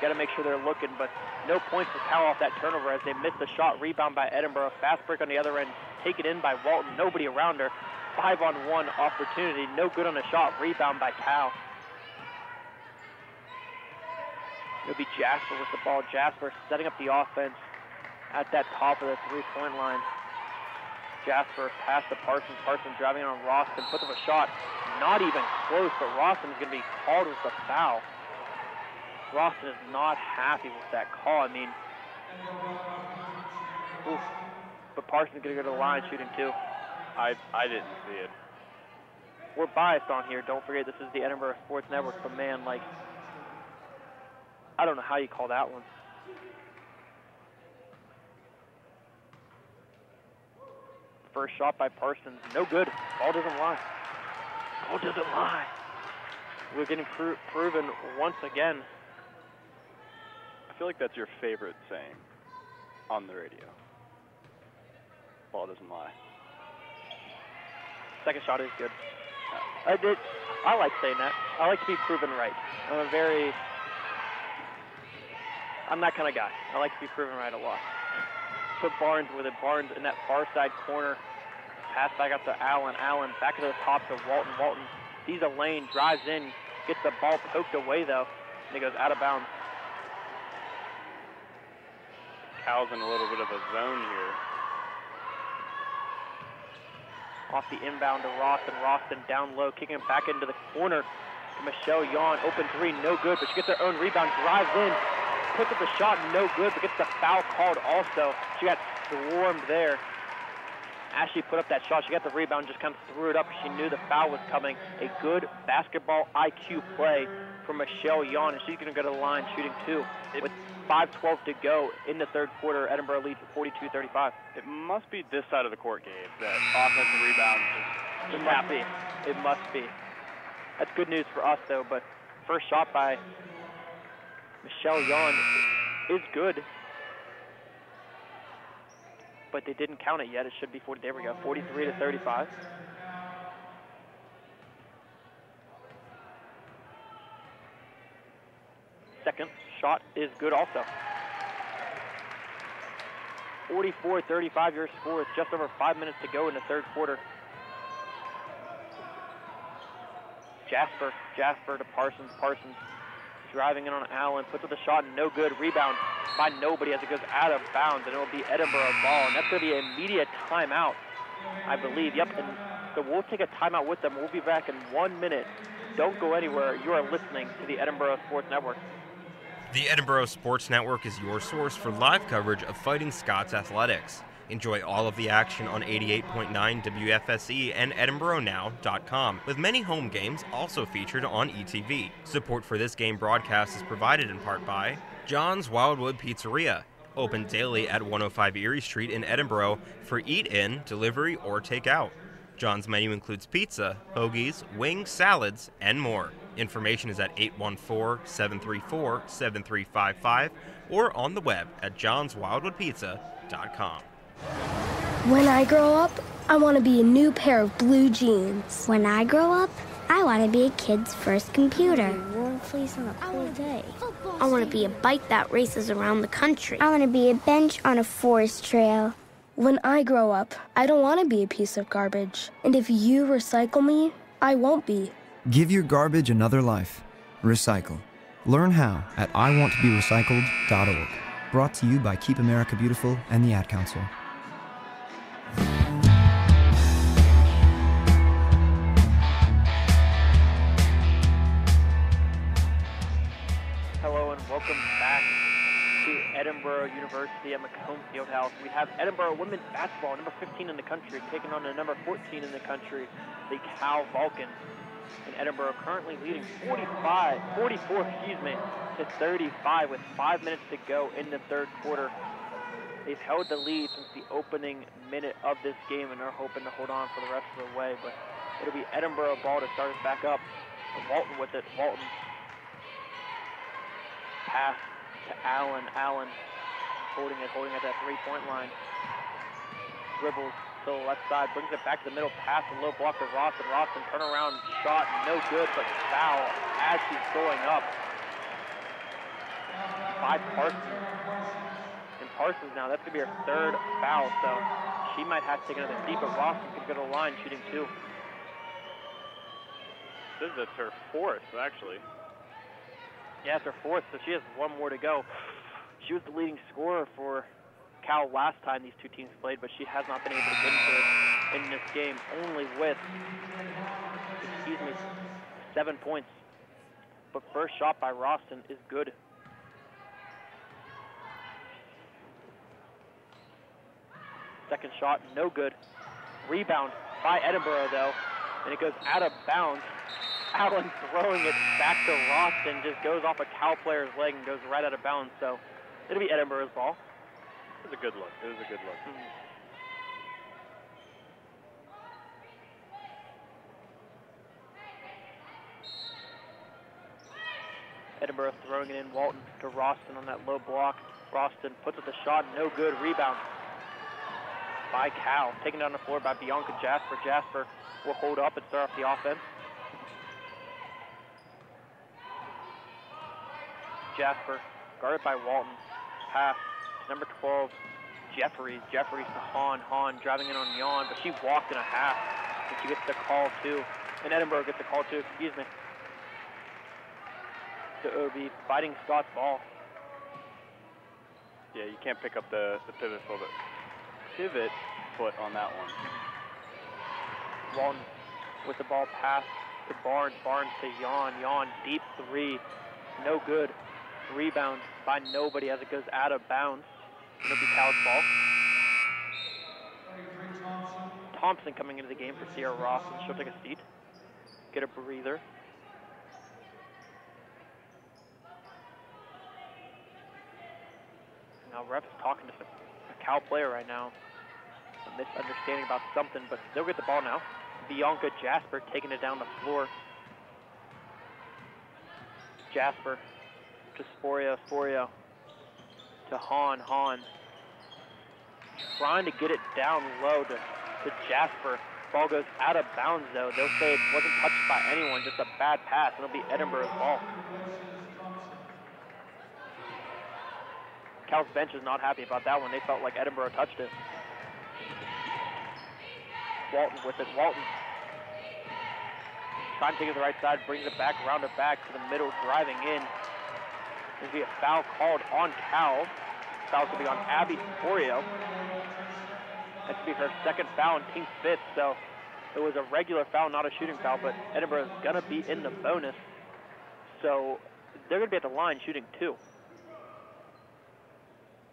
got to make sure they're looking, but no points for Cal off that turnover as they missed the shot. Rebound by Edinboro. Fast break on the other end. Taken in by Walton. Nobody around her. 5-on-1 opportunity. No good on the shot. Rebound by Cal. It'll be Jasper with the ball. Jasper setting up the offense at that top of the three-point line. Jasper pass to Parsons. Parsons driving on Roston. Puts up a shot. Not even close, but Roston is going to be called with the foul. Roston is not happy with that call. I mean, oof. But Parsons is going to go to the line shooting too. I didn't see it. We're biased on here. Don't forget, this is the Edinboro Sports Network. But man, I don't know how you call that one. First shot by Parsons. No good. Ball doesn't lie. Ball doesn't lie. We're getting proven once again. I feel like that's your favorite saying on the radio. Ball doesn't lie. Second shot is good. I like saying that. I like to be proven right. I'm that kind of guy. I like to be proven right a lot. Put Barnes with it. Barnes in that far side corner. Pass back up to Allen. Allen back to the top to Walton. Walton sees a lane, drives in, gets the ball poked away though, and it goes out of bounds. Cal's in a little bit of a zone here. Off the inbound to Roston. Roston down low, kicking him back into the corner to Michelle Yawn. Open three, no good, but she gets her own rebound, drives in, puts up the shot, no good, but gets the foul called also. She got swarmed there. Ashley put up that shot. She got the rebound, just kind of threw it up. She knew the foul was coming. A good basketball IQ play from Michelle Yawn, and she's going to go to the line shooting two. With 5:12 to go in the third quarter, Edinboro leads 42-35. It must be this side of the court, Gabe, that offensive rebound It must be. It must be. That's good news for us, though, but first shot by Michelle Yawn is good. But they didn't count it yet. It should be 40. There we go. 43-35. Second shot is good also. 44-35 your score with just over 5 minutes to go in the third quarter. Jasper to Parsons. Parsons driving in on Allen, puts up the shot, no good. Rebound by nobody as it goes out of bounds, and it will be Edinboro ball, and that's going to be an immediate timeout, I believe. Yep, and so we'll take a timeout with them. We'll be back in 1 minute. Don't go anywhere. You are listening to the Edinboro Sports Network. The Edinboro Sports Network is your source for live coverage of Fighting Scots athletics. Enjoy all of the action on 88.9 WFSE and EdinboroNow.com, with many home games also featured on ETV. Support for this game broadcast is provided in part by John's Wildwood Pizzeria, open daily at 105 Erie Street in Edinboro for eat-in, delivery, or takeout. John's menu includes pizza, hoagies, wings, salads, and more. Information is at 814-734-7355 or on the web at johnswildwoodpizza.com. When I grow up, I want to be a new pair of blue jeans. When I grow up, I want to be a kid's first computer. Warm place on a cold day. I want to be a bike that races around the country. I want to be a bench on a forest trail. When I grow up, I don't want to be a piece of garbage. And if you recycle me, I won't be. Give your garbage another life. Recycle. Learn how at iwanttoberecycled.org. Brought to you by Keep America Beautiful and the Ad Council. Hello and welcome back to Edinboro University at Macomb Fieldhouse. We have Edinboro women's basketball, number 15 in the country, taking on the number 14 in the country, the Cal Vulcans. And Edinboro currently leading 44 to 35 with 5 minutes to go in the third quarter. They've held the lead since the opening minute of this game, and they're hoping to hold on for the rest of the way. But it'll be Edinboro ball to start us back up. Walton with it. Walton. Pass to Allen. Allen holding at that three-point line. Dribbles to the left side, brings it back to the middle, pass and low block to Roston. Roston turn around shot, no good, but foul as she's going up by Parsons. And Parsons now, that's going to be her third foul, so she might have to take another seat, but Roston could go to the line shooting two. This is her fourth, actually. Yeah, it's her fourth, so she has one more to go. She was the leading scorer for Cal last time these two teams played, but she has not been able to get into it in this game, only with, 7 points. But first shot by Roston is good. Second shot, no good. Rebound by Edinboro, though, and it goes out of bounds. Allen throwing it back to Roston, just goes off a Cal player's leg and goes right out of bounds, so it'll be Edinboro's ball. It was a good look. Edinboro throwing it in. Walton to Roston on that low block. Roston puts up the shot, no good. Rebound by Cal. Taken down the floor by Bianca Jasper. Jasper will hold up and start off the offense. Jasper guarded by Walton. Pass to number 12, Jeffries. Jeffries to Hahn. Hahn driving in on Yon, but she walked in a half. And she gets the call too. And Edinboro gets the call too, excuse me. So it would be Fighting Scots ball. Yeah, you can't pick up the pivot foot on that one. Walton with the ball pass to Barnes. Barnes to Yon. Yon deep three. No good. Rebound by nobody as it goes out of bounds. It'll be Cal's ball. Thompson coming into the game for Sierra Ross, and she'll take a seat. Get a breather. Now ref's talking to a Cal player right now. A misunderstanding about something, but they'll get the ball now. Bianca Jasper taking it down the floor. Jasper to Sporio. Sporio to Hahn. Hahn trying to get it down low to Jasper. Ball goes out of bounds though. They'll say it wasn't touched by anyone, just a bad pass, and it'll be Edinboro's ball. Cal's bench is not happy about that one. They felt like Edinboro touched it. Walton with it. Walton trying to take it to the right side, brings it back, round it back to the middle, driving in. There's going to be a foul called on Cal. Foul's going to be on Abby Sporio. That's going to be her second foul and team fifth, so it was a regular foul, not a shooting foul, but Edinboro's going to be in the bonus. So they're going to be at the line shooting two.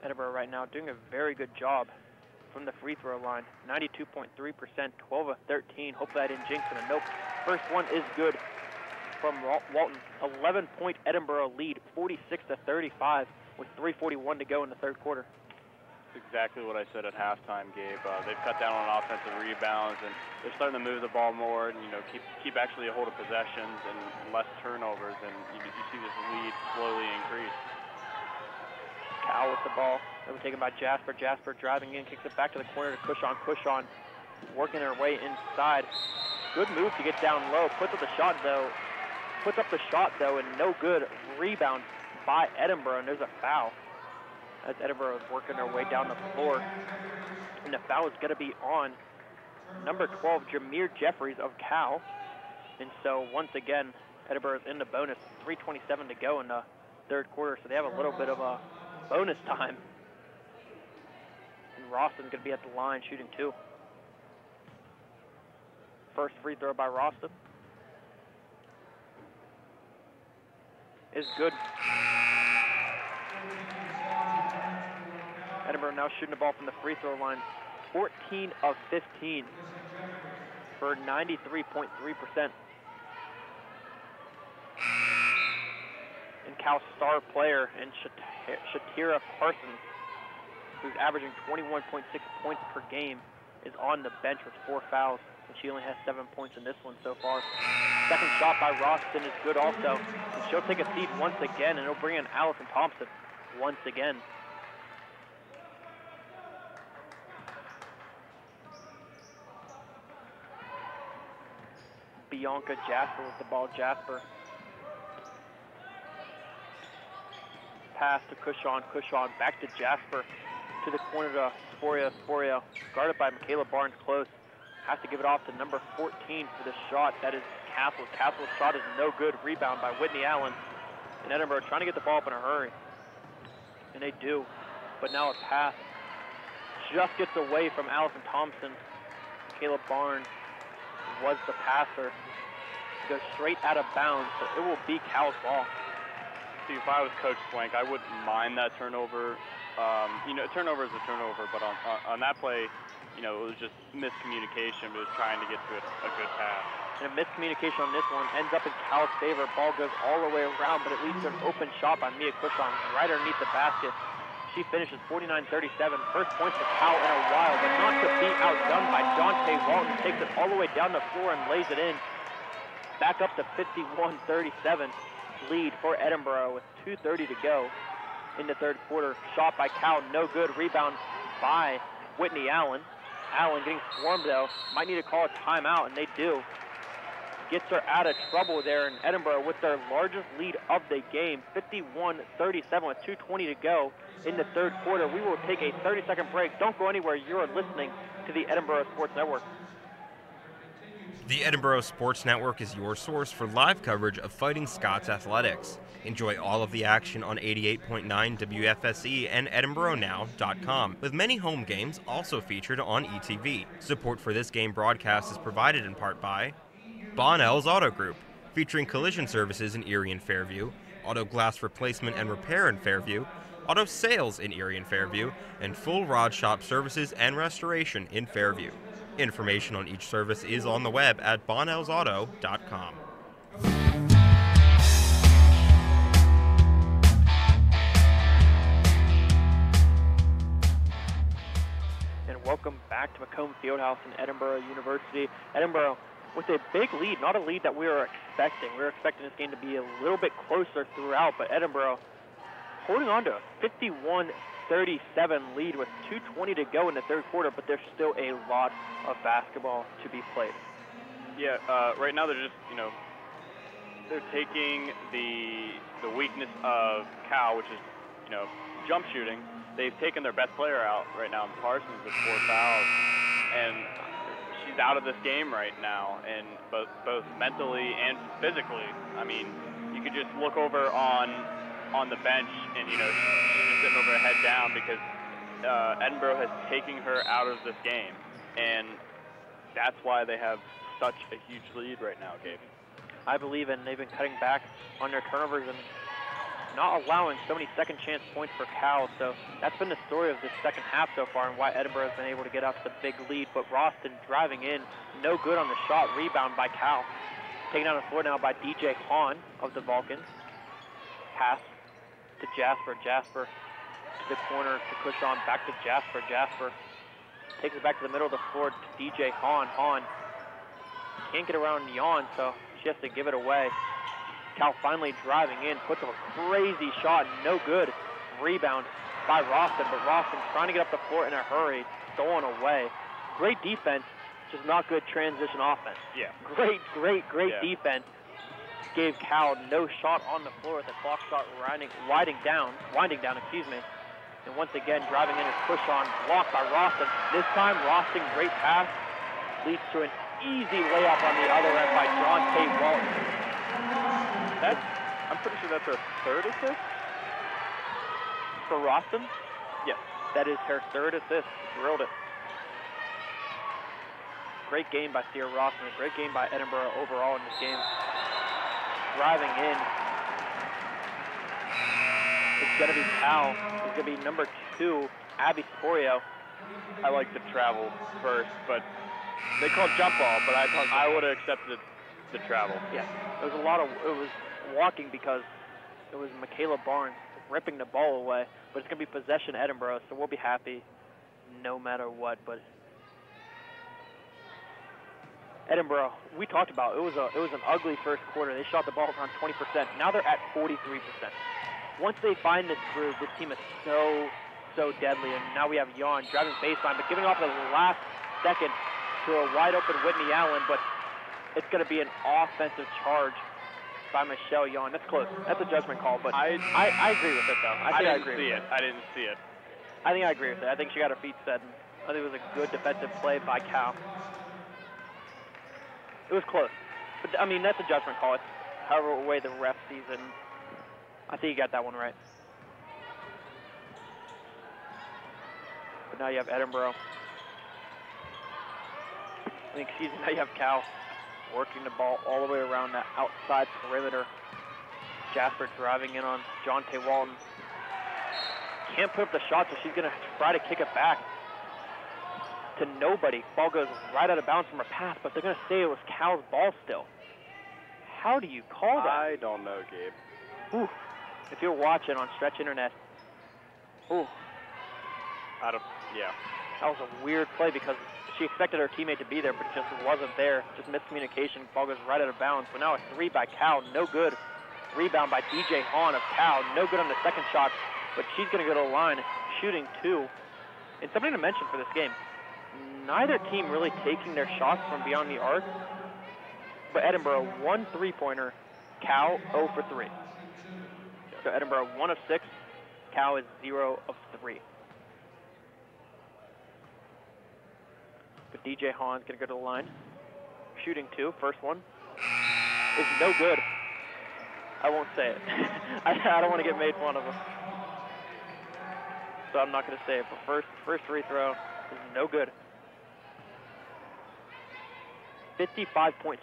Edinboro right now doing a very good job from the free throw line. 92.3%, 12 of 13. Hopefully I didn't jinx it. Nope. First one is good from Walton. 11-point Edinboro lead, 46-35, with 3:41 to go in the third quarter. That's exactly what I said at halftime, Gabe. They've cut down on offensive rebounds, and they're starting to move the ball more, and keep actually a hold of possessions and less turnovers, and you see this lead slowly increase. Cal with the ball. Overtaken by Jasper. Jasper driving in, kicks it back to the corner to Cushon. Cushon working her way inside. Good move to get down low. Puts up the shot though, and no good. Rebound by Edinboro, and there's a foul. As Edinboro is working their way down the floor. And the foul is going to be on number 12, Jameer Jeffries of Cal. And so once again, Edinboro is in the bonus. 3:27 to go in the third quarter, so they have a little bit of a bonus time. And Ralston's going to be at the line shooting 2. First free throw by Ralston is good. Edinboro now shooting the ball from the free throw line. 14 of 15 for 93.3%. And Cal's star player in Shatira Parsons, who's averaging 21.6 points per game, is on the bench with 4 fouls, and she only has 7 points in this one so far. Second shot by Ralston is good also, and she'll take a seat once again, and it'll bring in Allison Thompson once again. Bianca Jasper with the ball. Jasper. Pass to Cushon. Cushon back to Jasper. To the corner to Sporia. Sporia guarded by Michaela Barnes close. Has to give it off to number 14 for the shot. That is Castle. Castle's shot is no good. Rebound by Whitney Allen. And Edinboro trying to get the ball up in a hurry. And they do. But now a pass just gets away from Allison Thompson. Michaela Barnes was the passer. Goes straight out of bounds, so it will be Cal's ball. See, if I was Coach Swank, I wouldn't mind that turnover. A turnover is a turnover, but on that play, it was just miscommunication. But it was trying to get to a good pass. And a miscommunication on this one ends up in Cal's favor. Ball goes all the way around, but it leads to an open shot by Mia Cushon right underneath the basket. She finishes 49-37. First points for Cal in a while, but not to be outdone by Jonte Walton. Takes it all the way down the floor and lays it in. Back up to 51-37 lead for Edinboro with 2:30 to go in the third quarter. Shot by Cal, no good. Rebound by Whitney Allen. Allen getting swarmed though. Might need to call a timeout, and they do. Gets her out of trouble there, and Edinboro with their largest lead of the game, 51-37 with 2:20 to go in the third quarter. We will take a 30-second break. Don't go anywhere. You're listening to the Edinboro Sports Network. The Edinboro Sports Network is your source for live coverage of Fighting Scots athletics. Enjoy all of the action on 88.9 WFSE and EdinboroNow.com, with many home games also featured on ETV. Support for this game broadcast is provided in part by Bonnell's Auto Group, featuring collision services in Erie and Fairview, auto glass replacement and repair in Fairview, auto sales in Erie and Fairview, and full rod shop services and restoration in Fairview. Information on each service is on the web at bonnellsauto.com. And welcome back to Macomb Fieldhouse in Edinboro University. Edinboro with a big lead, not a lead that we were expecting. We were expecting this game to be a little bit closer throughout, but Edinboro holding on to a 51-37 lead with 2:20 to go in the third quarter, but there's still a lot of basketball to be played. Yeah, right now they're just, they're taking the weakness of Cal, which is, jump shooting. They've taken their best player out right now, Parsons, with 4 fouls, and she's out of this game right now, and both mentally and physically. I mean, you could just look over on the bench, and she's just sitting over her head down because Edinboro has taken her out of this game, and that's why they have such a huge lead right now, Gabe. I believe, and they've been cutting back on their turnovers, and not allowing so many second chance points for Cal. So that's been the story of this second half so far and why Edinboro has been able to get out to the big lead. But Roston driving in, no good on the shot, rebound by Cal. Taken on the floor now by DJ Hahn of the Vulcans. Pass to Jasper. Jasper to the corner to Cushon, back to Jasper. Jasper takes it back to the middle of the floor to DJ Hahn. Hahn can't get around Yon, so she has to give it away. Cal finally driving in, puts up a crazy shot, no good. Rebound by Roston, but Roston trying to get up the floor in a hurry, stolen away. Great defense, just not good transition offense. Yeah. Great defense. Gave Cal no shot on the floor with the clock shot winding down, excuse me. And once again, driving in is Cushon, blocked by Roston. This time, Roston, great pass, leads to an easy layup on the other end by John Tate Walton. I'm pretty sure that's her third assist. For Roston? Yes. That is her third assist. Drilled it. Great game by Sierra Roston. A great game by Edinboro overall in this game. Driving in. It's going to be Cal. It's going to be number 2, Abby Sporio. I like the travel first, but they called jump ball, but I would have accepted the travel. Yeah. It was walking because it was Michaela Barnes ripping the ball away, but it's going to be possession Edinboro, so we'll be happy no matter what. But Edinboro, we talked about it was an ugly first quarter. They shot the ball around 20%. Now they're at 43%. Once they find this groove, this team is so deadly. And now we have Yon driving baseline, but giving off the last second to a wide open Whitney Allen, but it's going to be an offensive charge by Michelle Yon. That's close. That's a judgment call, but I agree with it, though. I didn't see it. I think I agree with it. I think she got her feet set, and I think it was a good defensive play by Cal. It was close. But, I mean, that's a judgment call. It's however way the ref sees it. And I think you got that one right. But now you have Edinboro. Now you have Cal working the ball all the way around that outside perimeter. Jasper driving in on Jonte Walton. Can't put up the shot, so she's going to try to kick it back to nobody. Ball goes right out of bounds from her pass, but they're going to say it was Cal's ball still. How do you call that? I don't know, Gabe. Ooh. If you're watching on Stretch Internet, ooh. Yeah. That was a weird play because she expected her teammate to be there, but it just wasn't there. Just miscommunication. Ball goes right out of bounds. But now a 3 by Cal, no good. Rebound by DJ Hahn of Cal, no good on the second shot, but she's going to go to the line, shooting 2. And something to mention for this game, neither team really taking their shots from beyond the arc, but Edinboro, 1 3-pointer, Cal 0 for 3. So Edinboro 1 of 6, Cal is 0 of 3. But DJ Hahn's going to go to the line. Shooting 2, first one is no good. I won't say it. I don't want to get made fun of him. So I'm not going to say it, but first free throw is no good. 55.6%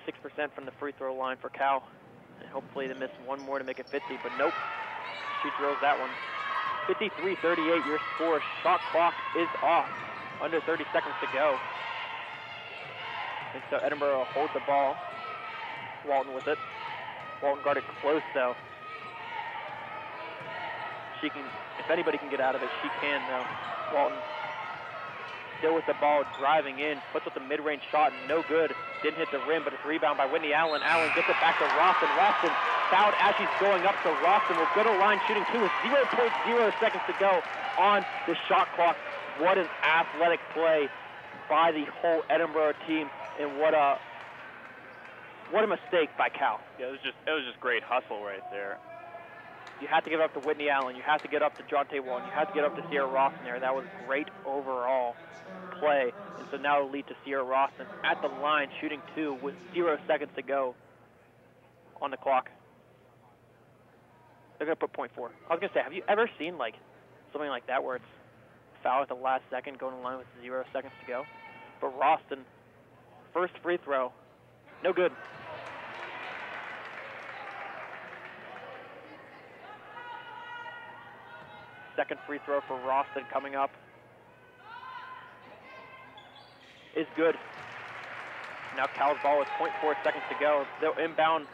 from the free throw line for Cal. And hopefully they miss one more to make it 50, but nope. She drills that one. 53-38, your score. Shot clock is off. Under 30 seconds to go. And so Edinboro holds the ball. Walton with it. Walton guarded close, though. She can, if anybody can get out of it, she can, though. Walton still with the ball, driving in, puts up the mid-range shot, no good. Didn't hit the rim, but it's rebound by Whitney Allen. Allen gets it back to Roston. Roston fouled as she's going up, so Roston will go to line shooting 2 with 0.0 seconds to go on the shot clock. What an athletic play by the whole Edinboro team, and what a mistake by Cal. Yeah, it was just great hustle right there. You had to get up to Whitney Allen. You had to get up to Jonte Walton. You had to get up to Sierra Roston there. That was great overall play. And so now it'll lead to Sierra Roston at the line, shooting 2 with 0 seconds to go on the clock. They're going to put .4. I was going to say, have you ever seen like something like that where it's foul at the last second, going to the line with 0 seconds to go? But Roston, first free throw, no good. second free throw for Ralston coming up is good. Now Cal's ball with 0.4 seconds to go. They'll inbound,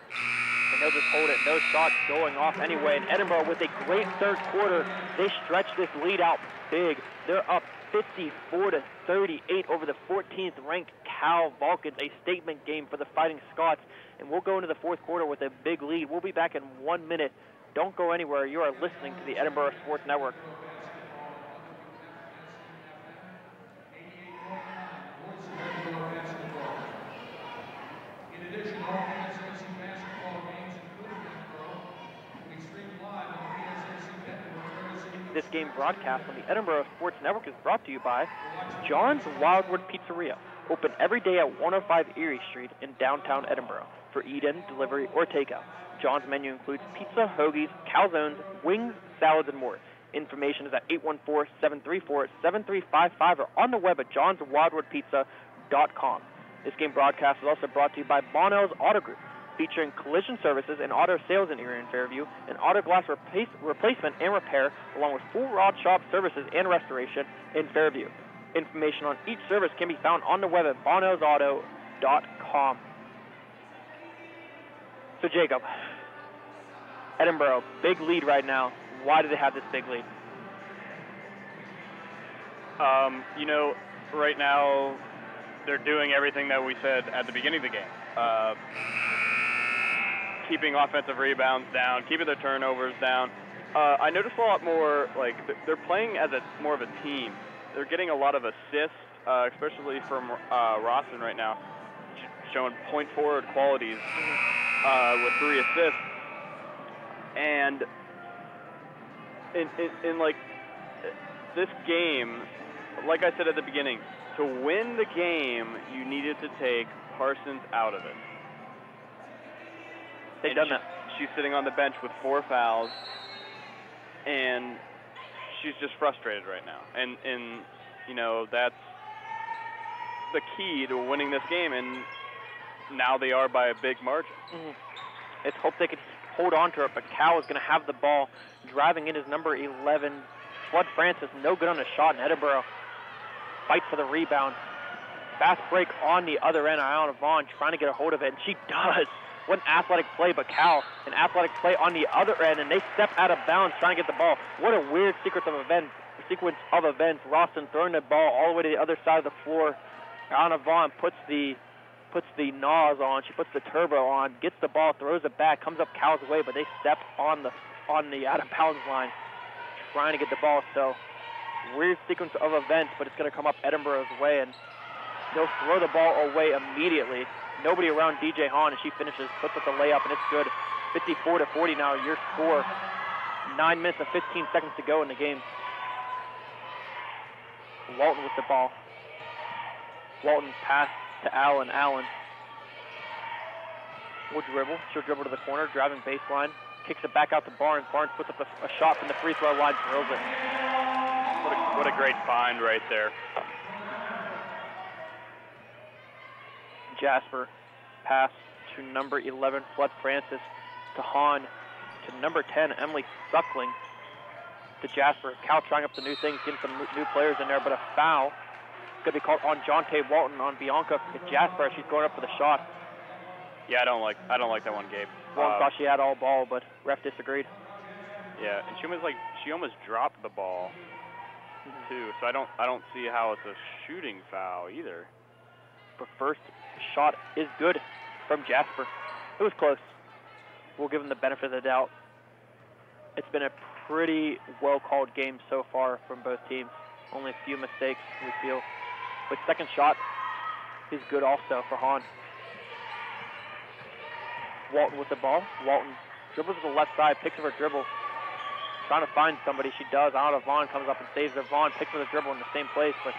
and they'll just hold it. No shots going off anyway. And Edinboro with a great third quarter. They stretch this lead out big. They're up 54-38 over the 14th ranked Cal Vulcans. A statement game for the Fighting Scots. And we'll go into the fourth quarter with a big lead. We'll be back in 1 minute. Don't go anywhere. You are listening to the Edinboro Sports Network. In addition, all PSAC basketball games, including Edinboro, will be streamed live on the PSAC network. This game broadcast on the Edinboro Sports Network is brought to you by John's Wildwood Pizzeria, open every day at 105 Erie Street in downtown Edinboro for eat-in, delivery, or takeout. John's menu includes pizza, hoagies, calzones, wings, salads, and more. Information is at 814-734-7355 or on the web at johnswildwoodpizza.com. This game broadcast is also brought to you by Bonnell's Auto Group, featuring collision services and auto sales in Erie and Fairview, and auto glass replacement and repair, along with full rod shop services and restoration in Fairview. Information on each service can be found on the web at bonnellsauto.com. So Jacob, Edinboro, big lead right now. Why do they have this big lead? You know, right now they're doing everything that we said at the beginning of the game. Keeping offensive rebounds down, keeping their turnovers down. I noticed a lot more, like, they're playing as more of a team. They're getting a lot of assists, especially from Ralston right now, showing point forward qualities with 3 assists. And in like this game, like I said at the beginning, to win the game, you needed to take Parsons out of it. They've done that. She's sitting on the bench with 4 fouls, and she's just frustrated right now. And you know, that's the key to winning this game, and now they are by a big margin. Let's hope they can hold on to it, but Cal is going to have the ball. Driving in is number 11, Flood Francis. No good on the shot, and Edinboro fights for the rebound. Fast break on the other end. Iona Vaughn trying to get a hold of it, and she does. What an athletic play, but Cal, an athletic play on the other end, and they step out of bounds trying to get the ball. What a weird sequence of events. Ralston throwing the ball all the way to the other side of the floor. Iona Vaughn puts the NOS on, she puts the turbo on, gets the ball, throws it back, comes up Cal's way, but they step on the out of bounds line trying to get the ball. So weird sequence of events, but it's going to come up Edinboro's way, and they'll throw the ball away immediately. Nobody around DJ Hahn, and she finishes, puts up the layup, and it's good. 54-40 now, your score. 9 minutes and 15 seconds to go in the game. Walton with the ball. Walton pass to Allen. Allen will dribble. She'll dribble to the corner, driving baseline. Kicks it back out to Barnes. Barnes puts up a shot from the free throw line, drills it. What a great find right there. Jasper pass to number 11, Flood Francis, to Hahn, to number 10, Emily Suckling, to Jasper. Cal trying up the new things, getting some new players in there, but a foul going to be called on Jonte Walton on Bianca Jasper. She's going up for the shot. Yeah, I don't like that one, Gabe. Walton thought she had all ball, but ref disagreed. Yeah, and she almost dropped the ball too. So I don't see how it's a shooting foul either. But first shot is good from Jasper. It was close. We'll give them the benefit of the doubt. It's been a pretty well-called game so far from both teams. Only a few mistakes, we feel. But second shot is good also for Hahn. Walton with the ball. Walton dribbles to the left side, picks up her dribble. Trying to find somebody. She does. Anna Vaughn comes up and saves her. Vaughn picks up the dribble in the same place, but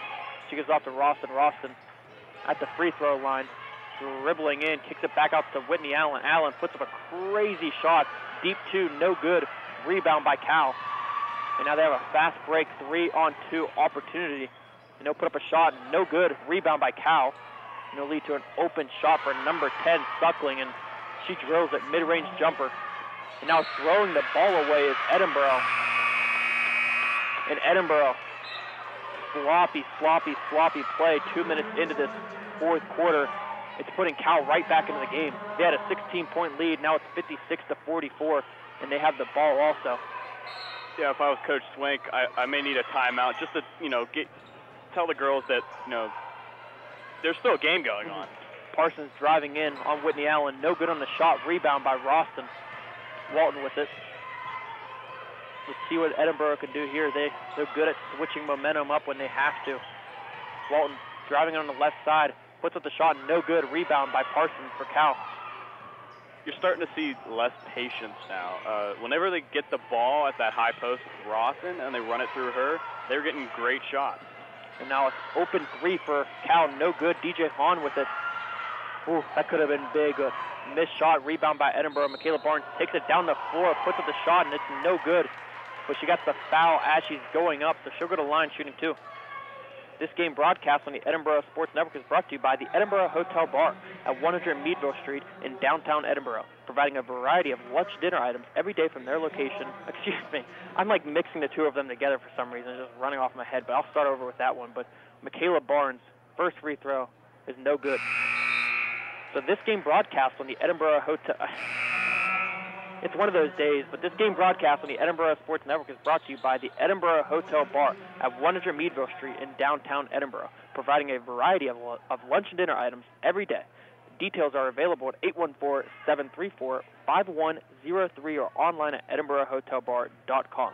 she gives off to Ralston. Ralston at the free throw line, dribbling in, kicks it back out to Whitney Allen. Allen puts up a crazy shot. Deep 2, no good. Rebound by Cal. And now they have a fast break 3-on-2 opportunity. And they'll put up a shot, no good. Rebound by Cal. And it'll lead to an open shot for number 10, Suckling, and she drills it, mid-range jumper. And now throwing the ball away is Edinboro. And Edinboro, sloppy play 2 minutes into this fourth quarter. It's putting Cal right back into the game. They had a 16-point lead. Now it's 56-44, and they have the ball also. Yeah, if I was Coach Swank, I may need a timeout just to, tell the girls that, there's still a game going on. Parsons driving in on Whitney Allen. No good on the shot. Rebound by Ralston. Walton with it. Let's see what Edinboro can do here. They're good at switching momentum up when they have to. Walton driving on the left side. Puts up the shot. No good. Rebound by Parsons for Cal. You're starting to see less patience now. Whenever they get the ball at that high post with Rawson and they run it through her, they're getting great shots. And now it's open three for Cal. No good. DJ Hahn with it. Ooh, that could have been big. A missed shot. Rebound by Edinboro. Michaela Barnes takes it down the floor, puts up the shot, and it's no good. But she got the foul as she's going up, so she'll go to line shooting two. This game broadcast on the Edinboro Sports Network is brought to you by the Edinboro Hotel Bar at 100 Meadville Street in downtown Edinboro, providing a variety of lunch dinner items every day from their location. Excuse me, I'm like mixing the two of them together for some reason, just running off my head, but I'll start over with that one. But Michaela Barnes' first free throw is no good. So this game broadcast on the Edinboro Hotel... It's one of those days, but this game broadcast on the Edinboro Sports Network is brought to you by the Edinboro Hotel Bar at 100 Meadville Street in downtown Edinboro, providing a variety of lunch and dinner items every day. Details are available at 814-734-5103 or online at edinborohotelbar.com.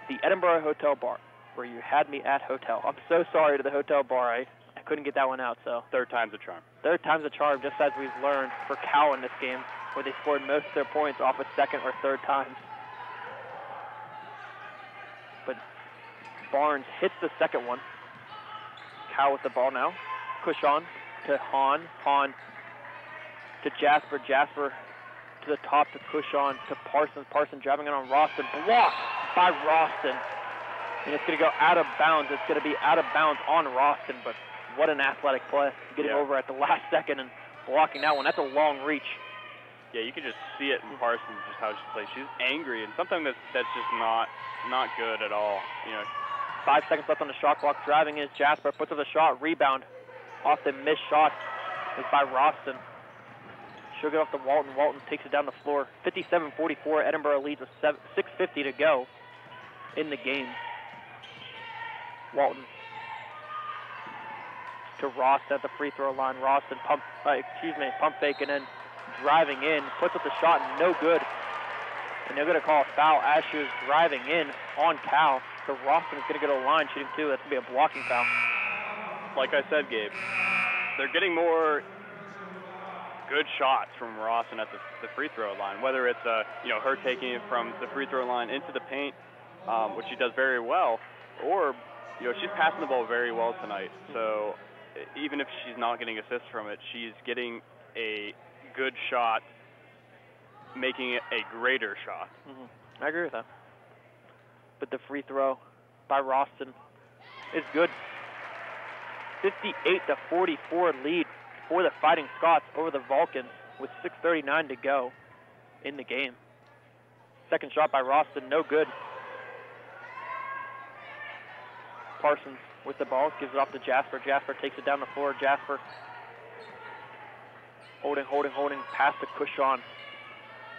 The Edinboro Hotel Bar, where you had me at hotel. I'm so sorry to the hotel bar. I couldn't get that one out, so. Third time's a charm. Third time's a charm, just as we've learned for Cal in this game, where they scored most of their points off of second or third times. But Barnes hits the second one. Cal with the ball now. Cushon to Hahn. Hahn to Jasper. Jasper to the top to Cushon to Parsons. Parsons driving it on Ralston. Blocked by Ralston. And it's going to go out of bounds. It's going to be out of bounds on Ralston, but what an athletic play. Getting over at the last second and blocking that one. That's a long reach. Yeah, you can just see it in Parsons, just how she plays. She's angry, and sometimes that's just not good at all. 5 seconds left on the shot clock. Driving is Jasper. Puts up the shot. Rebound off the missed shot is by Ralston. She'll get off to Walton. Walton takes it down the floor. 57-44. Edinboro leads with 6:50 to go in the game. Walton to Ross at the free throw line. Ralston pump fake and then driving in, puts up the shot, no good. And they're going to call a foul as she was driving in on Cal. So Ralston is going to go to the line shooting two. That's going to be a blocking foul. Like I said, Gabe, they're getting more good shots from Ralston at the free throw line, whether it's her taking it from the free throw line into the paint, which she does very well, or she's passing the ball very well tonight. So even if she's not getting assists from it, she's getting a good shot, making it a greater shot. I agree with that. But the free throw by Ralston is good. 58-44 lead for the Fighting Scots over the Vulcans with 6:39 to go in the game. Second shot by Ralston, no good. Parsons with the ball, gives it off to Jasper. Jasper takes it down the floor. Jasper holding, pass to Cushon.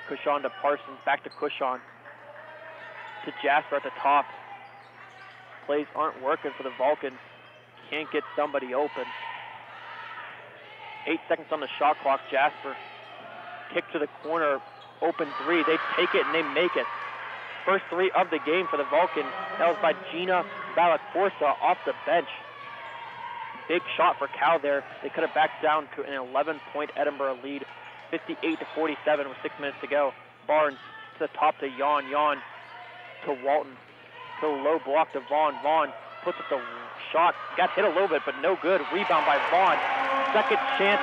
Cushon to Parsons, back to Cushon. To Jasper at the top. Plays aren't working for the Vulcans. Can't get somebody open. 8 seconds on the shot clock. Jasper. Kick to the corner. Open three. They take it and they make it. First three of the game for the Vulcans. That was by Gina Balacorsa off the bench. Big shot for Cal there. They cut it back down to an 11-point Edinboro lead, 58-47 with 6 minutes to go. Barnes to the top to Yon. Yon to Walton. To the low block to Vaughn. Vaughn puts up the shot. Got hit a little bit, but no good. Rebound by Vaughn. Second chance,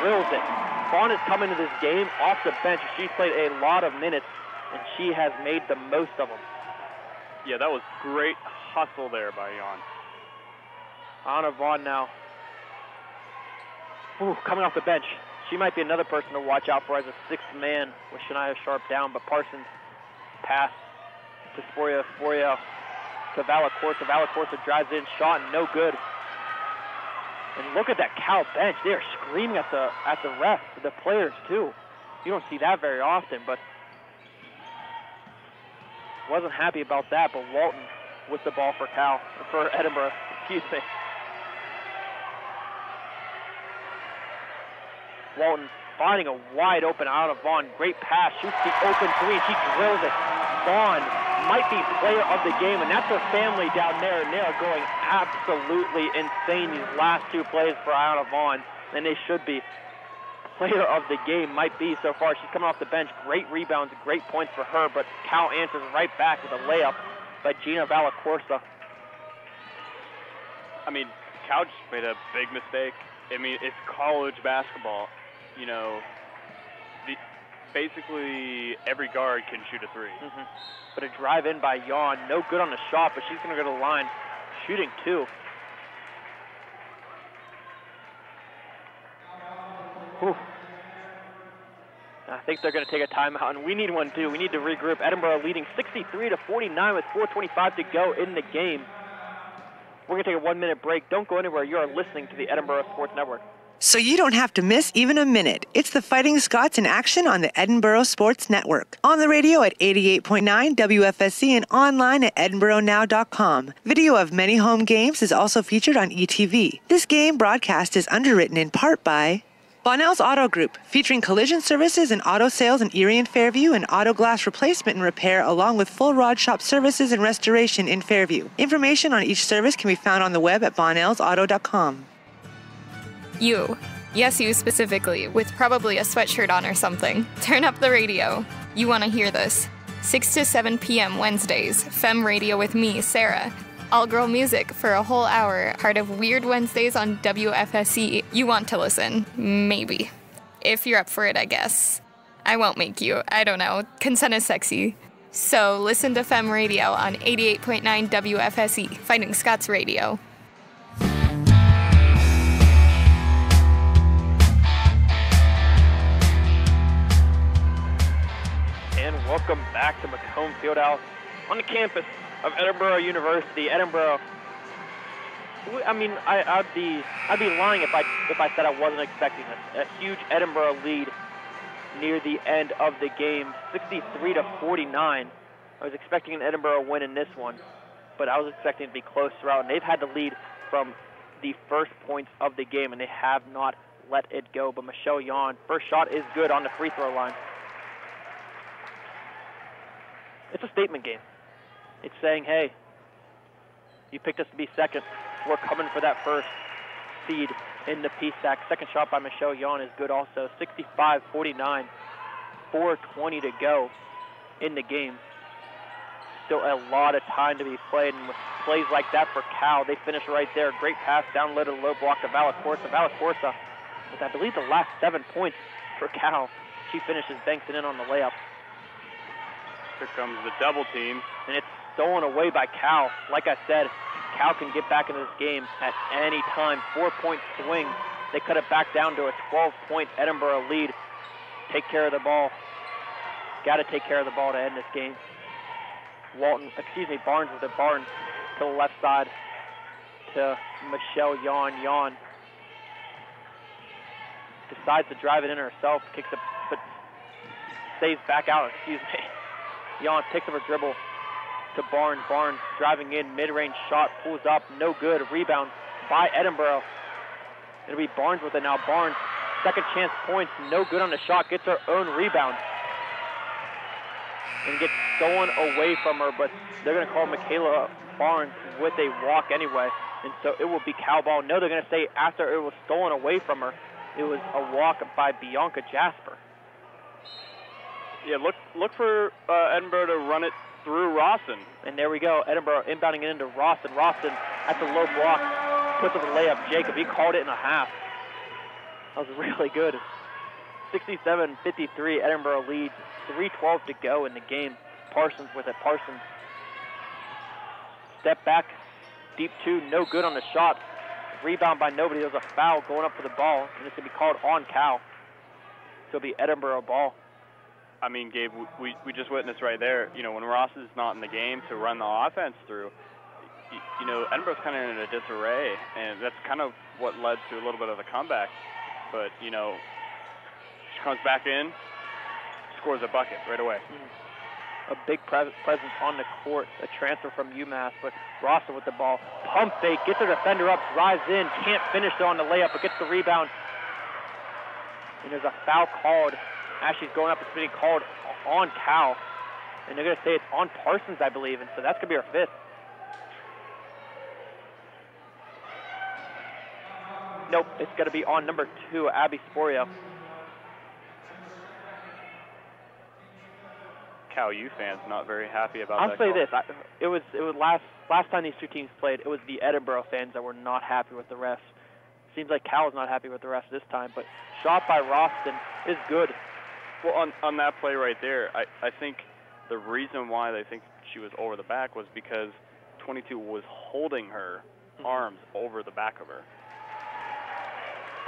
drills it. Vaughn is coming to this game off the bench. She's played a lot of minutes, and she has made the most of them. Yeah, that was great hustle there by Yon. Anna Vaughn now. Ooh, coming off the bench. She might be another person to watch out for as a sixth man with Shania Sharp down, but Parsons pass to Sporio. Sporio to Valacorsa. Valacorsa drives in, shot, and no good. And look at that Cal bench. They are screaming at the refs, the players too. You don't see that very often, but wasn't happy about that. But Walton with the ball for Edinboro, excuse me. Walton finding a wide open out of Vaughn. Great pass, shoots the open three, and she drills it. Vaughn might be player of the game, and that's her family down there, and they are going absolutely insane these last two plays for Iona Vaughn, and they should be. Player of the game might be so far. She's coming off the bench. Great rebounds, great points for her, but Cal answers right back with a layup by Gina Valacorsa. I mean, Cal just made a big mistake. I mean, it's college basketball. You know, basically every guard can shoot a three. Mm-hmm. But a drive in by Yon, no good on the shot, but she's going to go to the line, shooting two. Whew. I think they're going to take a timeout, and we need one too. We need to regroup. Edinboro leading 63-49 with 4:25 to go in the game. We're going to take a 1 minute break. Don't go anywhere. You are listening to the Edinboro Sports Network. So you don't have to miss even a minute. It's the Fighting Scots in action on the Edinboro Sports Network. On the radio at 88.9 WFSC and online at edinboronow.com. Video of many home games is also featured on ETV. This game broadcast is underwritten in part by Bonnell's Auto Group, featuring collision services and auto sales in Erie and Fairview, and auto glass replacement and repair, along with full rod shop services and restoration in Fairview. Information on each service can be found on the web at bonnellsauto.com. You. Yes, you specifically, with probably a sweatshirt on or something. Turn up the radio. You want to hear this. 6 to 7 p.m. Wednesdays, Femme Radio with me, Sarah. All-girl music for a whole hour, part of Weird Wednesdays on WFSC. You want to listen. Maybe. If you're up for it, I guess. I won't make you. I don't know. Consent is sexy. So listen to Femme Radio on 88.9 WFSE, Fighting Scots Radio. And welcome back to Macomb Fieldhouse on the campus of Edinboro University. Edinboro. I mean, I'd be lying if I said I wasn't expecting this. A huge Edinboro lead near the end of the game, 63-49. I was expecting an Edinboro win in this one, but I was expecting it to be close throughout. And they've had the lead from the first points of the game, and they have not let it go. But Michelle Yon, first shot is good on the free throw line. It's a statement game. It's saying, hey, you picked us to be second. We're coming for that first seed in the PSAC. Second shot by Michelle Yon is good also. 65-49, 4:20 to go in the game. Still a lot of time to be played, and with plays like that for Cal, they finish right there. Great pass down low to the low block to Valacorsa. Valacorsa with, I believe, the last 7 points for Cal. She finishes, banks it in on the layup. Here comes the double team. And it's stolen away by Cal. Like I said, Cal can get back into this game at any time. 4-point swing. They cut it back down to a 12-point Edinboro lead. Take care of the ball. Got to take care of the ball to end this game. Barnes with it. Barnes to the left side to Michelle Yon. Yon decides to drive it in herself. Kicks it, but stays back out. Yon picks up her dribble to Barnes. Barnes driving in, mid-range shot, pulls up, no good. Rebound by Edinboro. It'll be Barnes with it now. Barnes, second chance points, no good on the shot, gets her own rebound. And gets stolen away from her, but they're going to call Michaela Barnes with a walk anyway. And so it will be Cal ball. No, they're going to say after it was stolen away from her, it was a walk by Bianca Jasper. Yeah, look for Edinboro to run it through Rawson. And there we go. Edinboro inbounding it into Rawson. Rawson at the low block puts up a layup. Jacob, he called it in a half. That was really good. 67-53, Edinboro leads. 3:12 to go in the game. Parsons with it. Parsons. Step back. Deep two. No good on the shot. Rebound by nobody. There's a foul going up for the ball. And it's going to be called on Cal. So it'll be Edinboro ball. I mean, Gabe, we just witnessed right there, you know, when Ross is not in the game to run the offense through, you know, Edinboro's kind of in a disarray, and that's kind of what led to a little bit of the comeback. But, you know, she comes back in, scores a bucket right away. A big presence on the court, a transfer from UMass, but Rosser with the ball. Pump fake, gets her defender up, drives in, can't finish though on the layup, but gets the rebound. And there's a foul called. Ashley's going up, it's being called on Cal. And they're going to say it's on Parsons, I believe, and so that's going to be her fifth. Nope, it's going to be on number 2, Abby Sporio. Cal U fans not very happy about that. I'll say this: it was last time these two teams played. It was the Edinboro fans that were not happy with the refs. Seems like Cal is not happy with the refs this time, but shot by Roston is good. Well, on that play right there, I think the reason why they think she was over the back was because 22 was holding her arms over the back of her.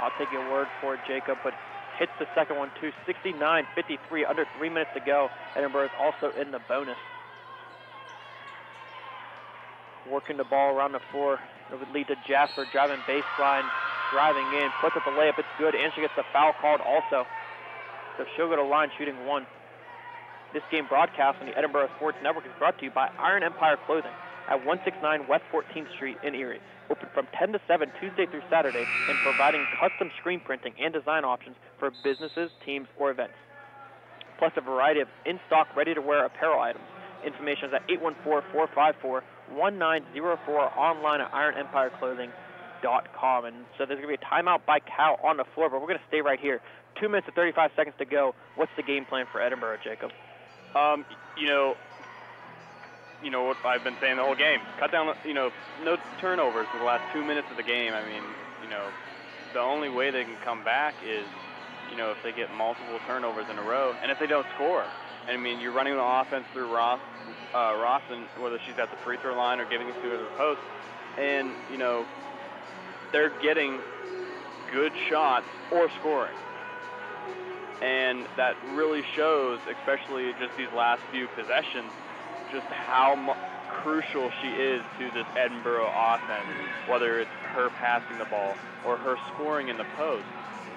I'll take your word for it, Jacob, but hits the second one too. 69-53, under 3 minutes to go. Edinboro is also in the bonus. Working the ball around the floor. It would lead to Jasper driving baseline, driving in, puts up the layup, it's good, and she gets the foul called also. So she'll go to line shooting 1. This game broadcast on the Edinboro Sports Network is brought to you by Iron Empire Clothing at 169 West 14th Street in Erie. Open from 10 to 7 Tuesday through Saturday and providing custom screen printing and design options for businesses, teams, or events. Plus a variety of in-stock, ready-to-wear apparel items. Information is at 814-454-1904, online at IronEmpireClothing.com. And so there's going to be a timeout by Cal on the floor, but we're going to stay right here. 2 minutes and 35 seconds to go. What's the game plan for Edinboro, Jacob? You know what I've been saying the whole game. Cut down, no turnovers for the last 2 minutes of the game. I mean, the only way they can come back is, if they get multiple turnovers in a row, and if they don't score. I mean, you're running the offense through Rawson, whether she's at the free throw line or giving it to her to the post, and, they're getting good shots or scoring. And that really shows, especially just these last few possessions, just how crucial she is to this Edinboro offense, whether it's her passing the ball or her scoring in the post.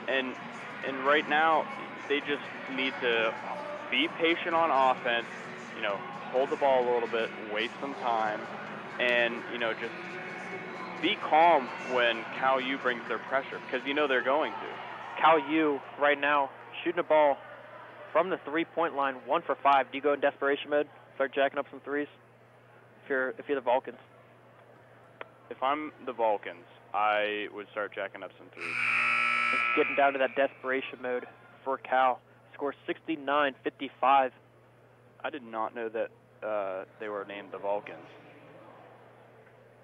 And right now, they just need to be patient on offense, hold the ball a little bit, waste some time, and, just be calm when Cal U brings their pressure, because they're going to. Cal U right now shooting the ball from the three-point line, 1 for 5. Do you go in desperation mode? Start jacking up some threes? If you're the Vulcans. If I'm the Vulcans, I would start jacking up some threes. It's getting down to that desperation mode for Cal. Score 69-55. I did not know that they were named the Vulcans.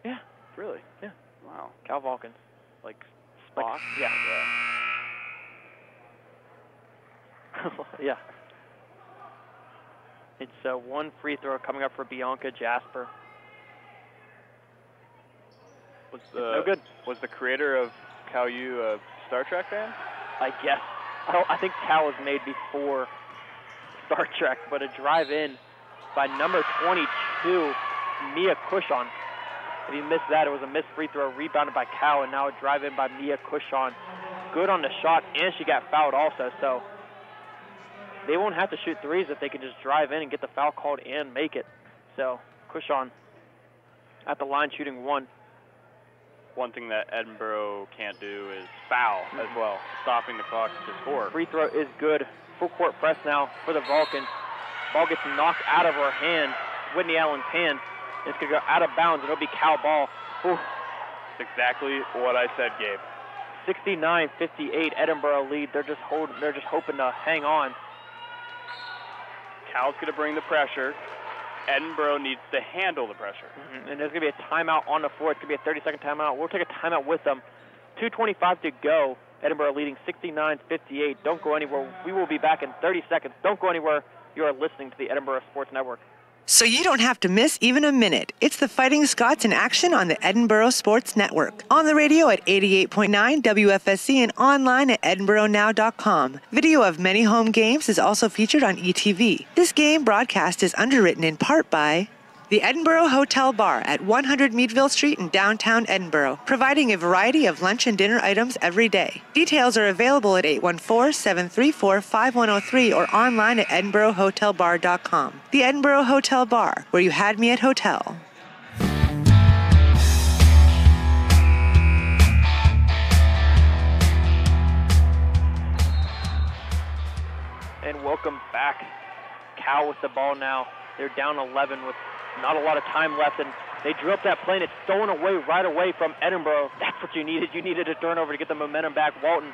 Yeah. Really? Yeah. Wow. Cal Vulcans. Like Spock? Yeah. Yeah. It's one free throw coming up for Bianca Jasper. No good. Was the creator of Cal U a Star Trek fan? I guess. I think Cal was made before Star Trek, but a drive in by number 22, Mia Cushon. If you missed that, it was a missed free throw rebounded by Cal, and now a drive in by Mia Cushon. Good on the shot, and she got fouled also, so they won't have to shoot threes if they can just drive in and get the foul called and make it. So, Cushon at the line shooting 1. One thing that Edinboro can't do is foul as well, stopping the clock to score. Free throw is good. Full court press now for the Vulcans. Ball gets knocked out of her hand, Whitney Allen's hand. It's going to go out of bounds, and it'll be Cal ball. Ooh. That's exactly what I said, Gabe. 69-58, Edinboro lead. They're just hoping to hang on. Cal's going to bring the pressure. Edinboro needs to handle the pressure. And there's going to be a timeout on the floor. It's going to be a 30-second timeout. We'll take a timeout with them. 2:25 to go. Edinboro leading 69-58. Don't go anywhere. We will be back in 30 seconds. Don't go anywhere. You are listening to the Edinboro Sports Network. So you don't have to miss even a minute. It's the Fighting Scots in action on the Edinboro Sports Network. On the radio at 88.9 WFSC and online at edinboronow.com. Video of many home games is also featured on ETV. This game broadcast is underwritten in part by The Edinboro Hotel Bar at 100 Meadville Street in downtown Edinboro, providing a variety of lunch and dinner items every day. Details are available at 814-734-5103 or online at edinborohotelbar.com. The Edinboro Hotel Bar, where you had me at hotel. And welcome back. Cal with the ball now. They're down 11 with not a lot of time left, and they drew up that play, and it's stolen away right away from Edinboro. That's what you needed. You needed a turnover to get the momentum back. Walton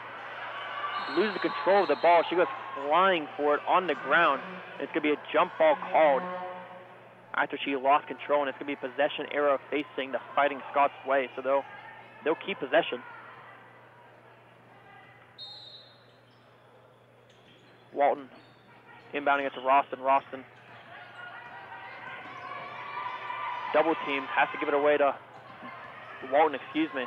loses control of the ball. She goes flying for it on the ground. It's going to be a jump ball called after she lost control, and it's going to be possession arrow facing the Fighting Scots way, so they'll keep possession. Walton inbounding it to Roston. Roston double team, has to give it away to Walton, excuse me.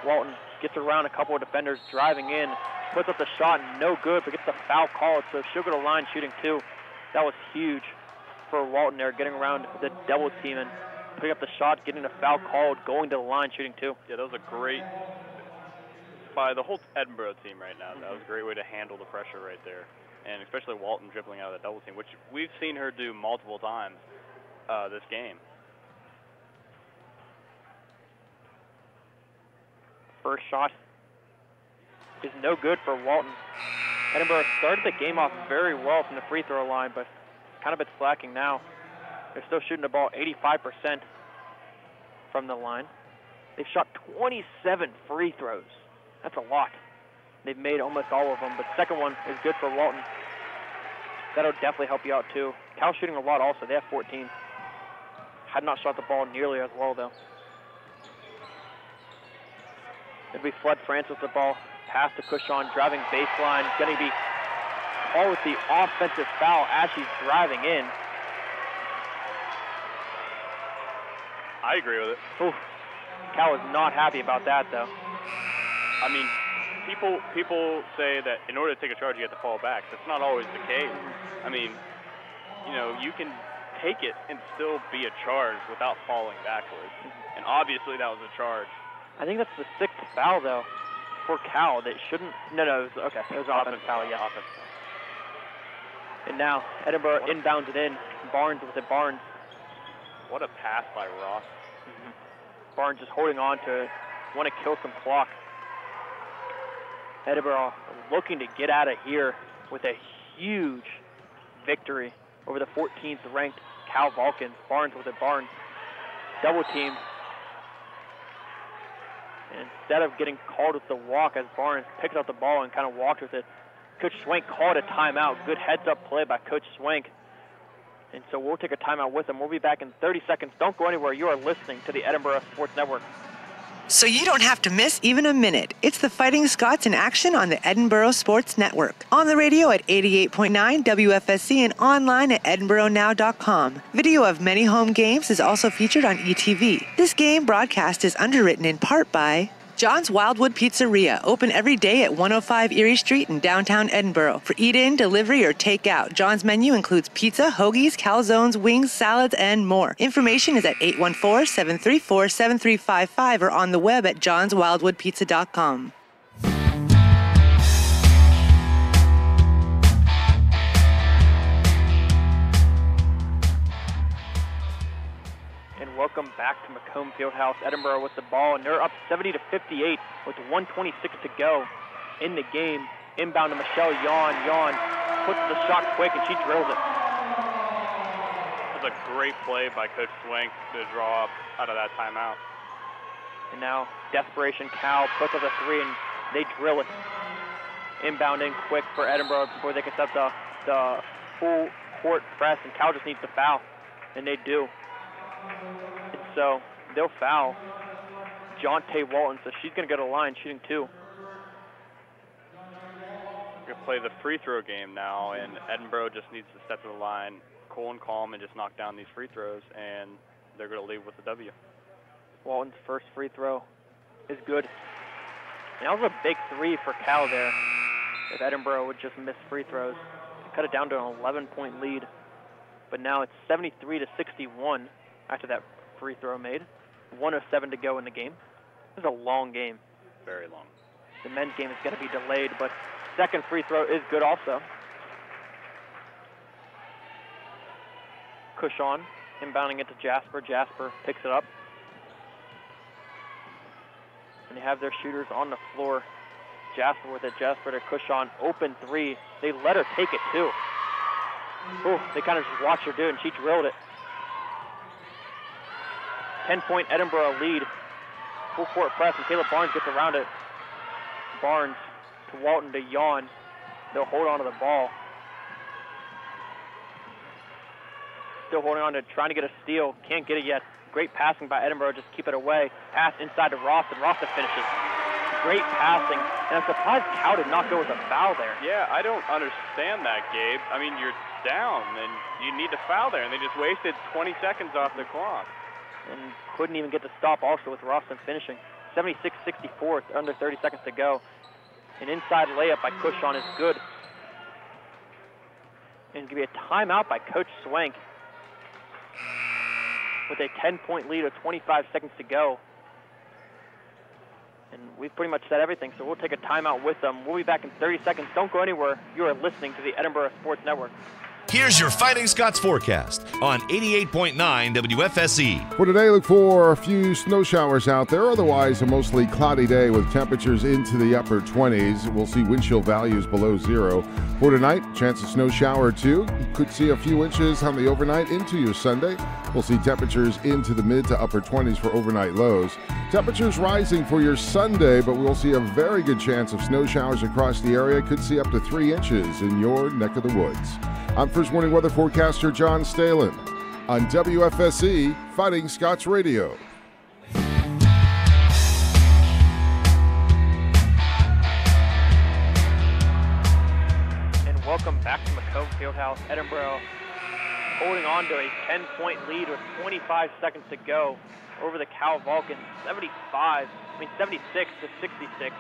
Walton gets around a couple of defenders, driving in, puts up the shot, no good, but gets the foul called, so she'll go to line shooting two. That was huge for Walton there, getting around the double team and putting up the shot, getting the foul called, going to the line shooting two. Yeah, that was a great by the whole Edinboro team right now. That was a great way to handle the pressure right there. And especially Walton dribbling out of that double team, which we've seen her do multiple times this game. First shot is no good for Walton. Edinboro started the game off very well from the free throw line, but kind of been slacking now. They're still shooting the ball 85% from the line. They've shot 27 free throws. That's a lot. They've made almost all of them, but the second one is good for Walton. That'll definitely help you out, too. Cal's shooting a lot also. They have 14. Had not shot the ball nearly as well, though. It'll be Flood Francis with the ball. Pass to Cushon, driving baseline. Going to be called with the offensive foul as she's driving in. I agree with it. Oof. Cal is not happy about that, though. I mean, people say that in order to take a charge, you have to fall back. That's not always the case. I mean, you know, you can take it and still be a charge without falling backwards. And obviously that was a charge. I think that's the sixth foul, though, for Cal. That shouldn't. No, it was okay. It was an offensive foul, yeah. Offensive. And now Edinboro inbounds it in. Barnes with it. Barnes. What a pass by Ross. Barnes just holding on to it. Want to kill some clock. Edinboro looking to get out of here with a huge victory over the 14th ranked Cal Vulcans. Barnes with it. Barnes double team. And instead of getting called with the walk, as Barnes picked up the ball and kind of walked with it, Coach Swank called a timeout. Good heads-up play by Coach Swank. And so we'll take a timeout with him. We'll be back in 30 seconds. Don't go anywhere. You are listening to the Edinboro Sports Network. So you don't have to miss even a minute. It's the Fighting Scots in action on the Edinboro Sports Network. On the radio at 88.9 WFSC and online at edinboronow.com. Video of many home games is also featured on ETV. This game broadcast is underwritten in part by John's Wildwood Pizzeria, open every day at 105 Erie Street in downtown Edinboro. For eat-in, delivery, or take-out, John's menu includes pizza, hoagies, calzones, wings, salads, and more. Information is at 814-734-7355 or on the web at johnswildwoodpizza.com. Welcome back to Macomb Fieldhouse. Edinboro with the ball, and they're up 70-58 with 1:26 to go in the game. Inbound to Michelle Yawn. Yawn puts the shot quick, and she drills it. It was a great play by Coach Swank to draw up out of that timeout. And now, desperation, Cal puts up a three, and they drill it. Inbounding quick for Edinboro before they can set the full court press, and Cal just needs to foul, and they do. And so they'll foul Jonte Walton, so she's going to go to the line shooting two. We're going to play the free throw game now, and Edinboro just needs to step to the line, cool and calm, and just knock down these free throws, and they're going to leave with the W. Walton's first free throw is good. And that was a big three for Cal there. If Edinboro would just miss free throws, cut it down to an 11-point lead. but now it's 73-61 after that free throw made. 1:07 to go in the game. This is a long game. Very long. The men's game is going to be delayed, but second free throw is good also. Cushon inbounding it to Jasper. Jasper picks it up. And they have their shooters on the floor. Jasper with it. Jasper to Cushon. Open three. They let her take it too. Ooh, they kind of just watched her do it, and she drilled it. 10-point Edinboro lead. Full court press, and Caleb Barnes gets around it. Barnes to Walton to Yawn. They'll hold on to the ball. Still holding on to trying to get a steal. Can't get it yet. Great passing by Edinboro. Just keep it away. Pass inside to Roston. Roston finishes. Great passing. And I'm surprised Cow did not go with a foul there. Yeah, I don't understand that, Gabe. I mean, you're down, and you need to foul there, and they just wasted 20 seconds off the clock. And couldn't even get the stop also with Roston finishing. 76-64, under 30 seconds to go. An inside layup by Cushon is good. And it's going to be a timeout by Coach Swank with a 10-point lead with 25 seconds to go. And we've pretty much said everything, so we'll take a timeout with them. We'll be back in 30 seconds. Don't go anywhere. You are listening to the Edinboro Sports Network. Here's your Fighting Scots forecast on 88.9 WFSE. For today, look for a few snow showers out there. Otherwise, a mostly cloudy day with temperatures into the upper 20s. We'll see wind chill values below zero. For tonight, chance of snow shower or two. Could see a few inches on the overnight into your Sunday. We'll see temperatures into the mid to upper 20s for overnight lows. Temperatures rising for your Sunday, but we'll see a very good chance of snow showers across the area. Could see up to 3 inches in your neck of the woods. I'm First Warning Weather Forecaster John Stalen on WFSE Fighting Scots Radio. And welcome back to McComb Fieldhouse. Edinboro holding on to a 10-point lead with 25 seconds to go over the Cal Vulcans. 76-66.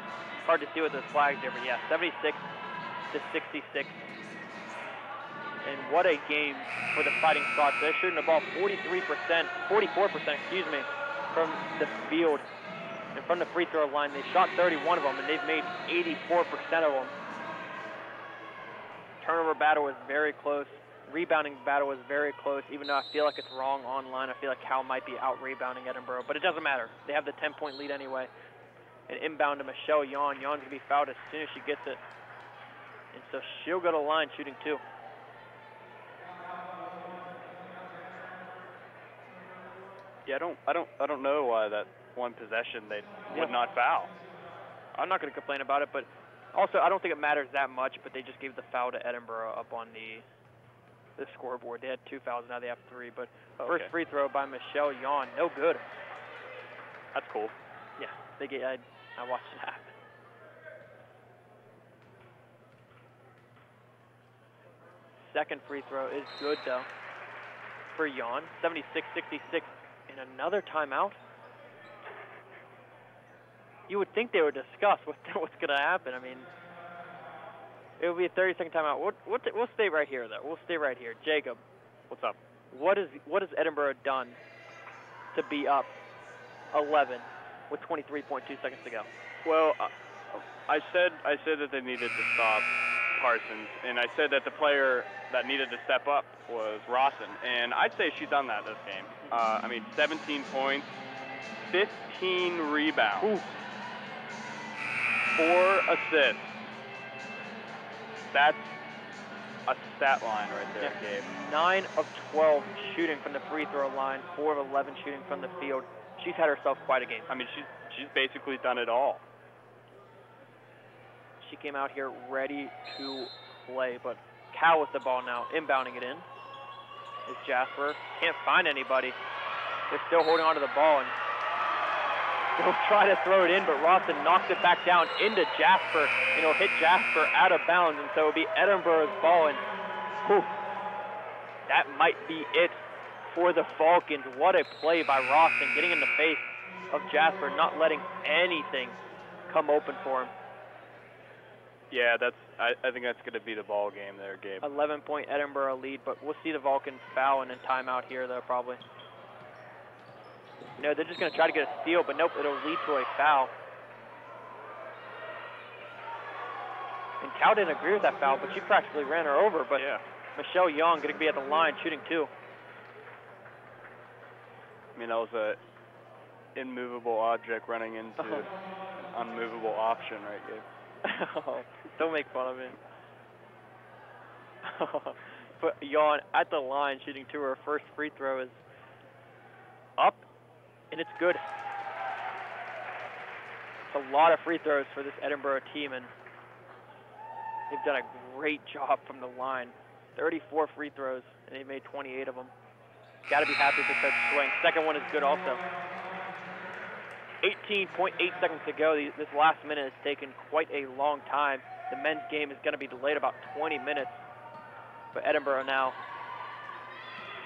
Hard to see with those flags here, but yeah, 76-66. And what a game for the Fighting Scots. They're shooting the ball 44%, from the field and from the free throw line. They shot 31 of them, and they've made 84% of them. Turnover battle was very close. Rebounding battle was very close, even though I feel like it's wrong online. I feel like Cal might be out-rebounding Edinboro, but it doesn't matter. They have the 10-point lead anyway. And inbound to Michelle Yawn. Yawn's going to be fouled as soon as she gets it. And so she'll go to the line shooting two. Yeah, I don't know why that one possession they would not foul. I'm not going to complain about it, but also I don't think it matters that much, but they just gave the foul to Edinboro up on the scoreboard. They had 2 fouls, now they have 3, but first free throw by Michelle Yawn, no good. That's cool. Yeah, I watched it happen. Second free throw is good though for Yawn. 76-66. And another timeout. You would think they would discuss what's going to happen. I mean, it will be a 30-second timeout. We'll stay right here, though. We'll stay right here. Jacob, what's up? What has Edinboro done to be up 11 with 23.2 seconds to go? Well, I said that they needed to stop Parsons, and I said that the player that needed to step up was Rawson, and I'd say she's done that this game. 17 points, 15 rebounds, 4 assists. That's a stat line right there, Gabe. 9 of 12 shooting from the free throw line, 4 of 11 shooting from the field. She's had herself quite a game. I mean, she's basically done it all. She came out here ready to play, but Cal with the ball now, inbounding it in. Is Jasper. Can't find anybody. They're still holding on to the ball, and they'll try to throw it in, but Rawson knocks it back down into Jasper, and it'll hit Jasper out of bounds, and so it'll be Edinboro's ball, and that might be it for the Falcons. What a play by Rawson, getting in the face of Jasper, not letting anything come open for him. Yeah, I think that's going to be the ball game there, Gabe. 11-point Edinboro lead, but we'll see the Vulcans foul and then timeout here, though, probably. You know, they're just going to try to get a steal, but nope, it'll lead to a foul. And Cal didn't agree with that foul, but she practically ran her over. But yeah. Michelle Young going to be at the line shooting 2. I mean, that was a immovable object running into an unmovable option, right, Gabe? Oh, don't make fun of him. But Yawn at the line shooting 2. Her first free throw is up, and it's good. It's a lot of free throws for this Edinboro team, and they've done a great job from the line. 34 free throws, and they made 28 of them. Got to be happy for Coach Swing. Second one is good also. 18.8 seconds to go. This last minute has taken quite a long time. The men's game is going to be delayed about 20 minutes. But Edinboro now,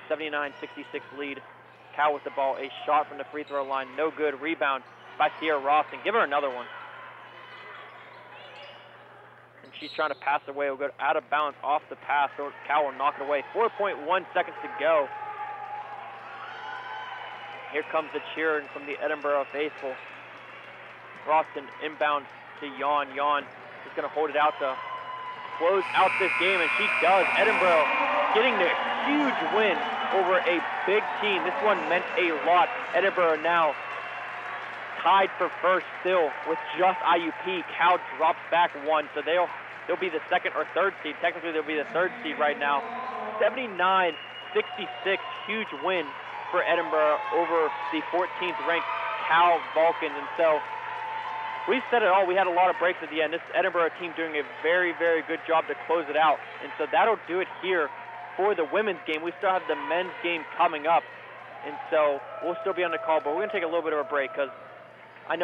79-66 lead. Cal with the ball. A shot from the free throw line. No good. Rebound by Sierra Roston. Give her another one. And she's trying to pass away. Will go out of bounds off the pass. So Cal will knock it away. 4.1 seconds to go. Here comes the cheer from the Edinboro faithful. Roston inbound to Yawn. Yawn is going to hold it out to close out this game, and she does. Edinboro getting the huge win over a big team. This one meant a lot. Edinboro now tied for first still with just IUP. Cal drops back 1, so they'll be the second or third seed. Technically, they'll be the third seed right now. 79-66, huge win for Edinboro over the 14th ranked Cal Vulcans. And so we've said it all. We had a lot of breaks at the end. This Edinboro team doing a very, very good job to close it out. And so that'll do it here for the women's game. We still have the men's game coming up. And so we'll still be on the call, but we're going to take a little bit of a break because I know